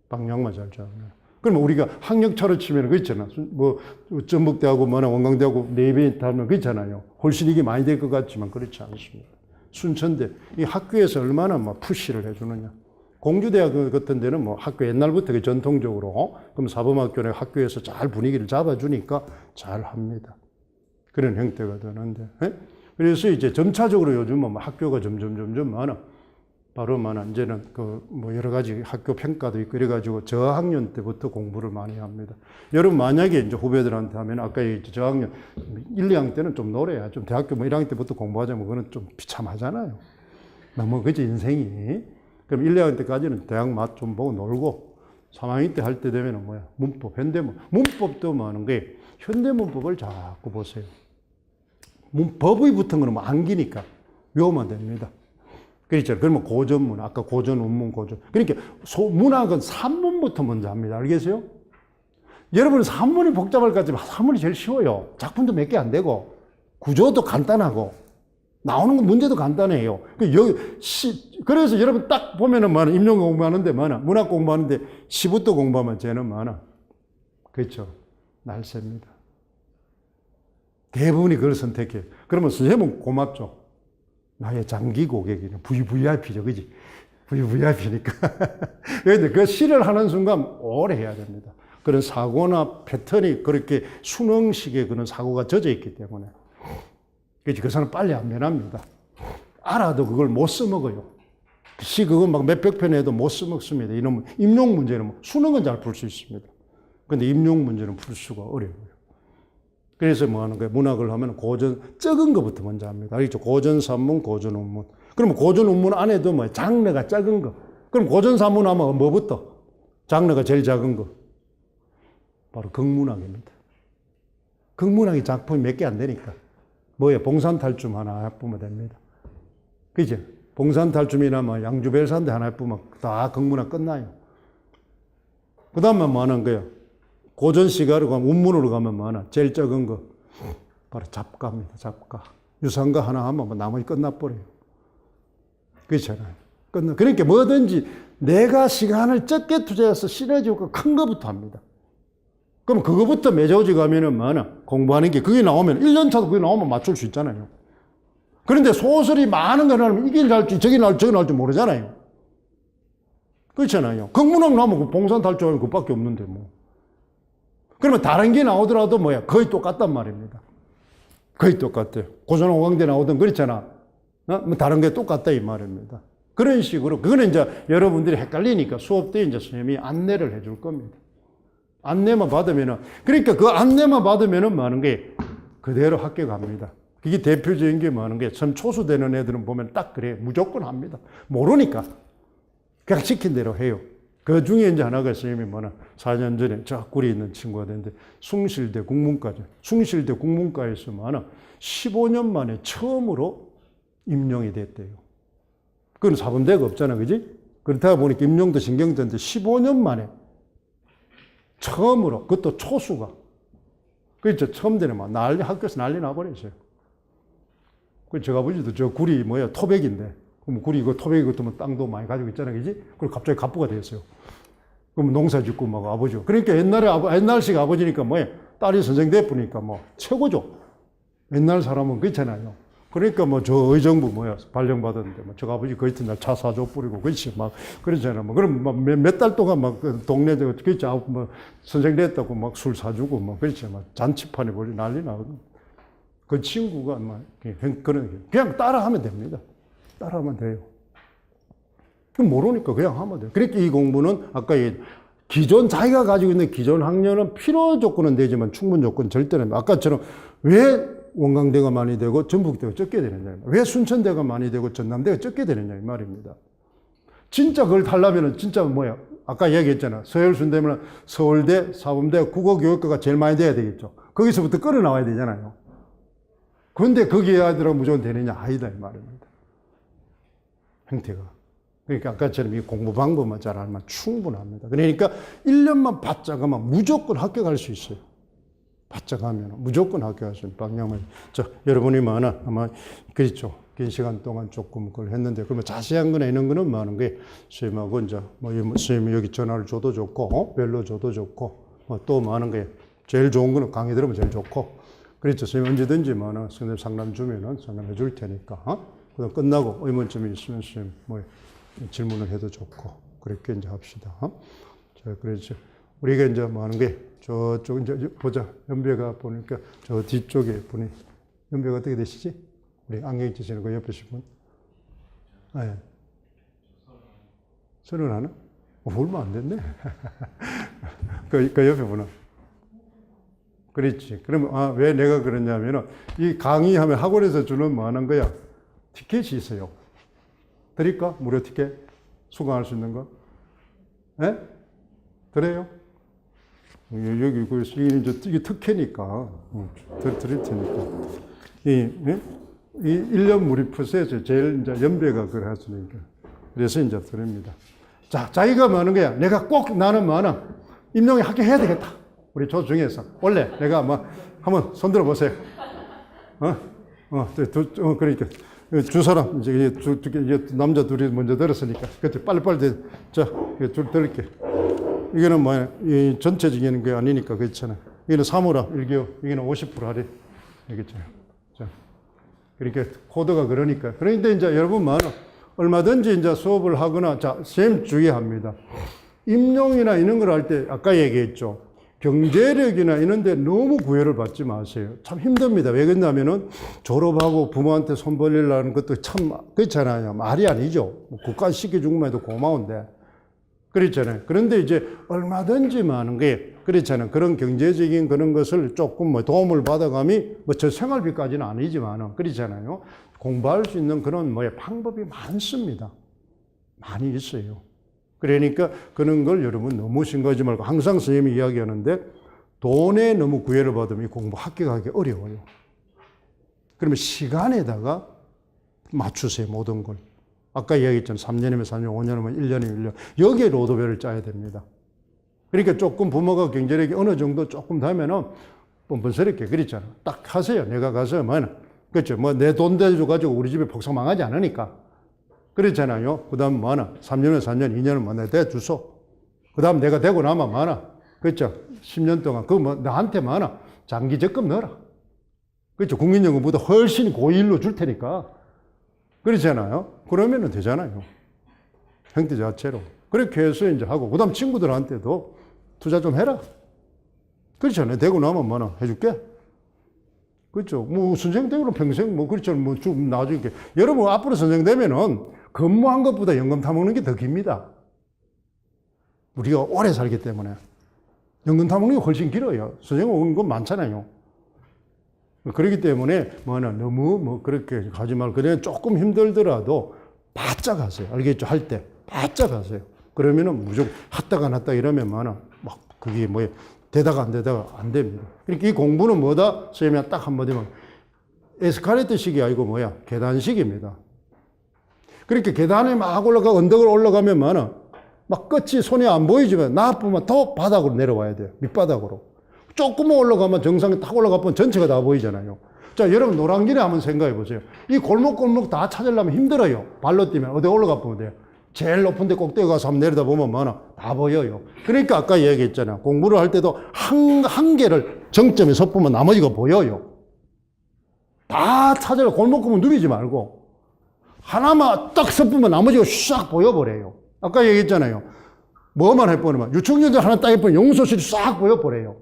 방향만 잘 잡으면. 그러면 우리가 학력차로 치면 그렇잖아. 뭐 전북대하고 뭐나 원광대하고 네배 달면 그렇잖아요. 훨씬 이게 많이 될 것 같지만 그렇지 않습니다. 순천대 이 학교에서 얼마나 뭐 푸시를 해주느냐. 공주대학 같은 데는 뭐 학교 옛날부터 전통적으로 그럼 사범학교나 학교에서 잘 분위기를 잡아주니까 잘 합니다. 그런 형태가 되는데. 그래서 이제 점차적으로 요즘은 뭐 학교가 점점 많아. 바로 이제는 그 뭐 여러 가지 학교 평가도 있고 이래가지고 저학년 때부터 공부를 많이 합니다. 여러분 만약에 이제 후배들한테 하면 아까 저학년 1, 2학년 때는 좀 놀아야 좀 대학교 뭐 1학년 때부터 공부하자면 그거는 좀 비참하잖아요. 너무 그지 인생이. 그럼 1, 2학년 때까지는 대학 맛 좀 보고 놀고 3학년 때 할 때 되면은 뭐야? 문법, 현대문. 문법도 뭐 하는 게 현대문법을 자꾸 보세요. 법의 붙은 거는 뭐 암기니까 외우면 됩니다. 그렇죠. 그러면 고전문, 아까 고전, 원문, 고전. 그러니까 문학은 산문부터 먼저 합니다. 알겠어요? 여러분 산문이 복잡할 것 같지만 산문이 제일 쉬워요. 작품도 몇 개 안 되고 구조도 간단하고 나오는 건 문제도 간단해요. 그래서 여러분 딱 보면은 임용 공부하는데 문학 공부하는데 시부터 공부하면 쟤는 그렇죠. 날쌔입니다. 대부분이 그걸 선택해요. 그러면 선생님은 고맙죠. 나의 장기 고객이네. VVIP죠. 그지? VVIP니까. 그런데 그 시를 하는 순간 오래 해야 됩니다. 그런 사고나 패턴이 그렇게 수능식의 그런 사고가 젖어 있기 때문에. 그래서 그 사람 빨리 안 변합니다. 알아도 그걸 못 써먹어요. 시 그거 막 몇백 편 해도 못 써먹습니다. 이놈 임용 문제는 수능은 잘 풀 수 있습니다. 근데 임용 문제는 풀 수가 어려워요. 그래서 뭐 하는 거예요? 문학을 하면 고전, 적은 것부터 먼저 합니다. 알겠죠? 고전 산문, 고전 운문. 그러면 고전 운문 안에도 뭐 장르가 작은 거. 그럼 고전 산문 하면 뭐부터? 장르가 제일 작은 거. 바로 극문학입니다. 극문학이 작품이 몇 개 안 되니까. 뭐예요? 봉산탈춤 하나 해보면 됩니다. 그죠? 봉산탈춤이나 뭐 양주별산대 하나 해보면 다 극문학 끝나요. 그 다음에 뭐 하는 거예요? 고전 시가로 가면, 운문으로 가면 뭐 하나? 제일 적은 거. 바로 잡가입니다. 잡가. 유상가 하나 하면 뭐 나머지 끝나버려요. 그렇잖아요. 그러니까 뭐든지 내가 시간을 적게 투자해서 시너지가 큰 거부터 합니다. 그럼 그거부터 매저지 가면은 뭐 하나? 공부하는 게 그게 나오면 1년 차도 그게 나오면 맞출 수 있잖아요. 그런데 소설이 많은 거 나오면 이게 나올지 저게 나올지 모르잖아요. 그렇잖아요. 극문학 나오면 그 봉산탈주하면 그밖에 없는데 뭐. 그러면 다른 게 나오더라도 뭐야? 거의 똑같단 말입니다. 거의 똑같아요. 고전오강대 나오든 그렇잖아. 뭐 다른 게 똑같다 이 말입니다. 그런 식으로 그거는 이제 여러분들이 헷갈리니까 수업 때 이제 선생님이 안내를 해줄 겁니다. 안내만 받으면은 그러니까 그 안내만 받으면은 많은 게 그대로 학교 갑니다. 그게 대표적인 게 많은 게 참 초수되는 애들은 보면 딱 그래요. 무조건 합니다. 모르니까 그냥 시킨 대로 해요. 그 중에 이제 하나가 선생님이 뭐나 4년 전에 저 꿀이 있는 친구가 됐는데 숭실대 국문과죠. 숭실대 국문과에서 뭐나 15년 만에 처음으로 임용이 됐대요. 그건 사범대가 없잖아, 그지? 그렇다 보니까 임용도 신경전인데 15년 만에 처음으로, 그것도 초수가. 그렇죠. 처음 되는 막 학교에서 난리 나버렸어요. 그 제가 아버지도 저 굴이 뭐야, 토백인데. 그럼 굴이 이거 토백이 같으면 땅도 많이 가지고 있잖아, 그지? 그리고 갑자기 갑부가 되었어요. 그럼 농사 짓고 막 아버지. 그러니까 옛날식 아버지니까 뭐야, 딸이 선생 돼보니까 뭐 최고죠. 옛날 사람은 그렇잖아요. 그러니까 뭐 저 의정부 뭐야, 발령받았는데 뭐 저 아버지 그 이튿날 차 사줘 뿌리고 그렇지 막 그러잖아요. 뭐 그럼 막 몇 달 동안 막 그 동네 그렇지 뭐 선생 됐다고 막 술 사주고 뭐 그렇지 막 잔치판에 벌리 난리 나거든. 그 친구가 막 그냥 따라하면 됩니다. 따라하면 돼요. 모르니까 그냥 하면 돼요. 그러니까 이 공부는 아까 기존 자기가 가지고 있는 기존 학년은 필요 조건은 되지만 충분 조건 절대는 아까처럼 왜 원광대가 많이 되고 전북대가 적게 되느냐, 왜 순천대가 많이 되고 전남대가 적게 되느냐 이 말입니다. 진짜 그걸 하려면 진짜 뭐야? 아까 얘기했잖아. 서울순대면 서울대, 사범대, 국어교육과가 제일 많이 돼야 되겠죠. 거기서부터 끌어 나와야 되잖아요. 그런데 거기에 아이들하고 무조건 되느냐? 아니다 이 말입니다. 형태가. 그러니까 아까처럼 이 공부 방법만 잘 알면 충분합니다. 그러니까 1년만 바짝 하면 무조건 합격할 수 있어요. 바짝 하면 무조건 합격할 수 있는 방향을. 여러분이 아마 그렇죠. 긴 시간 동안 조금 그걸 했는데, 그러면 자세한 거나 이런 거는 많은 게 선생님하고 이제 뭐 선생님이 여기 전화를 줘도 좋고, 벨로 줘도 좋고, 또 많은 게 제일 좋은 거는 강의 들으면 제일 좋고, 그렇죠. 선생님 언제든지 선생님 상담 주면은 상담해 줄 테니까, 그다음 끝나고 의문점이 있으면 선생님 뭐 질문을 해도 좋고, 그렇게 이제 합시다. 자, 그렇죠. 우리가 이제 뭐 하는 게 저쪽 이제 보자. 연배가 보니까 저 뒤쪽에 분이 연배가 어떻게 되시지? 우리 안경 끼시는 거 옆에 분. 아, 예. 31? 얼마 안 됐네. 그 옆에 분은. 그렇지. 그러면 왜 내가 그러냐면은 이 강의하면 학원에서 주는 뭐 하는 거야? 티켓이 있어요. 드릴까? 무료 티켓? 수강할 수 있는 거? 예? 드려요? 여기, 이게 특혜니까. 드릴 테니까. 이 1년 무료표에서 제일 이제 연배가 그걸 하시니까. 그래서 이제 드립니다. 자, 자기가 뭐 하는 거야? 내가 꼭 나는 뭐 하나? 임용에 합격해야 되겠다. 우리 조 중에서. 원래 내가 뭐, 한번 손들어 보세요. 그러니까. 두 사람, 이제 남자 둘이 먼저 들었으니까. 그때 빨리빨리, 자, 둘 들을게. 이거는 뭐야, 이 전체적인 게 아니니까 그렇잖아. 이거는 3호라, 1개월. 이거는 50% 할인. 알겠죠? 자. 그러니까 코드가 그러니까. 그런데 이제 여러분 얼마든지 이제 수업을 하거나, 자, 선생님 주의합니다. 임용이나 이런 걸 할 때, 아까 얘기했죠. 경제력이나 이런 데 너무 구애를 받지 마세요. 참 힘듭니다. 왜 그러냐면은 졸업하고 부모한테 손 벌리려는 것도 참 그렇잖아요. 말이 아니죠. 뭐 국가 시켜주기만 해도 고마운데. 그렇잖아요. 그런데 이제 얼마든지 많은 게 그렇잖아요. 그런 경제적인 그런 것을 조금 뭐 도움을 받아감이 뭐 저 생활비까지는 아니지만은 그렇잖아요. 공부할 수 있는 그런 뭐의 방법이 많습니다. 많이 있어요. 그러니까 그런 걸 여러분 너무 신고하지 말고 항상 선생님이 이야기하는데 돈에 너무 구애를 받으면 이 공부 합격하기 어려워요. 그러면 시간에다가 맞추세요. 모든 걸. 아까 이야기했잖아요. 3년이면 3년, 5년이면 1년이면 1년. 여기에 로드벨을 짜야 됩니다. 그러니까 조금 부모가 경제력이 어느 정도 조금 되면은 뻔뻔스럽게 그랬잖아요. 딱 하세요. 내가 가서 뭐 그렇죠. 뭐 내 돈 대줘가지고 우리 집에 복상 망하지 않으니까. 그렇잖아요. 그 다음 뭐 하나? 3년은 4년, 2년은 뭐 내가 대주소. 그 다음 내가 되고 나면 뭐 하나? 그렇죠. 10년 동안. 그 뭐 나한테 뭐 하나? 장기 적금 넣어라. 그렇죠. 국민연금보다 훨씬 고일로 줄 테니까. 그렇잖아요. 그러면은 되잖아요. 형태 자체로. 그렇게 해서 이제 하고. 그 다음 친구들한테도 투자 좀 해라. 그렇잖아요. 되고 나면 뭐 하나? 해줄게. 그렇죠. 뭐 선생 되면 평생 뭐 그렇죠. 뭐 좀 나중에. 여러분 앞으로 선생 되면은 근무한 것보다 연금 타먹는 게 더 깁니다. 우리가 오래 살기 때문에. 연금 타먹는 게 훨씬 길어요. 선생님 오는 건 많잖아요. 그렇기 때문에 뭐나 너무 뭐 그렇게 가지 말고 그냥 조금 힘들더라도 바짝 하세요. 알겠죠? 할 때. 바짝 하세요. 그러면은 무조건 했다가 안 했다 이러면 뭐나 막 그게 뭐예요. 되다가 안 되다가 안 됩니다. 그러니까 이 공부는 뭐다? 선생님이 딱 한마디만. 에스카레이터식이 아니고 뭐야? 계단식입니다. 그렇게 계단에 막 올라가, 언덕을 올라가면 뭐나 막 끝이 손이 안 보이지만 나쁘면 더 바닥으로 내려와야 돼요. 밑바닥으로. 조금만 올라가면 정상에 딱 올라가면 전체가 다 보이잖아요. 자, 여러분 노량진에 한번 생각해 보세요. 이 골목골목 다 찾으려면 힘들어요. 발로 뛰면 어디 올라가 보면 돼요. 제일 높은 데 꼭대기 가서 한번 내려다보면 뭐나 다 보여요. 그러니까 아까 얘기했잖아요. 공부를 할 때도 한 개를 정점에 섰보면 나머지가 보여요. 다 찾으려 골목골목 누비지 말고 하나만 딱 섰보면 나머지가 싹 보여버려요. 아까 얘기했잖아요. 뭐만 해보면 유충전도 하나 딱 해보면 용소실이 싹 보여버려요.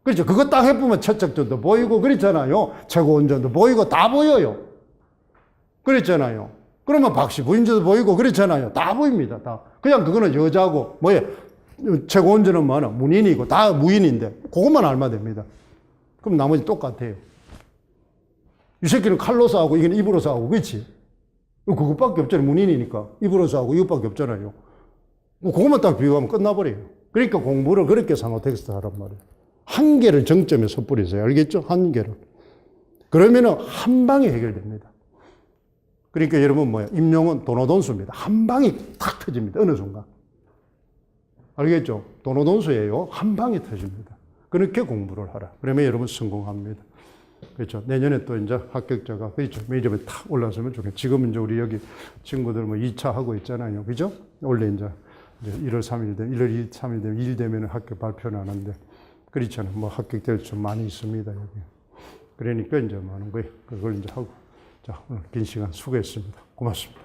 그렇죠. 그거 딱 해보면 채척전도 보이고 그렇잖아요. 최고운전도 보이고 다 보여요. 그랬잖아요. 그러면 박씨 부인전도 보이고 그렇잖아요. 다 보입니다. 다. 그냥 그거는 여자고 뭐예요. 최고운전은 뭐나 문인이고 다 무인인데 그것만 알면 됩니다. 그럼 나머지 똑같아요. 이 새끼는 칼로 싸우고 이건 입으로 싸우고 그렇지. 그것밖에 없잖아요. 문인이니까 입으로 싸우고 이것밖에 없잖아요. 그것만 딱 비교하면 끝나버려요. 그러니까 공부를 그렇게 상호텍스트 하란 말이에요. 한 개를 정점에 섣뿌리세요. 알겠죠? 한 개를. 그러면은 한 방에 해결됩니다. 그러니까 여러분 뭐야? 임용은 도노돈수입니다. 한 방에 탁 터집니다. 어느 순간. 알겠죠? 도노돈수예요. 한 방에 터집니다. 그렇게 공부를 하라. 그러면 여러분 성공합니다. 그렇죠. 내년에 또 이제 합격자가, 그렇죠. 메이저에 탁 올라서면 좋겠죠. 지금 이제 우리 여기 친구들 뭐 2차 하고 있잖아요. 그죠? 원래 이제 1월 3일 되면, 1월 3일 되면 일 되면 합격 발표는 하는데, 그렇잖아요. 뭐 합격될 좀 많이 있습니다. 여기. 그러니까 이제 뭐 하는 거예요. 그걸 이제 하고. 자, 오늘 긴 시간 수고했습니다. 고맙습니다.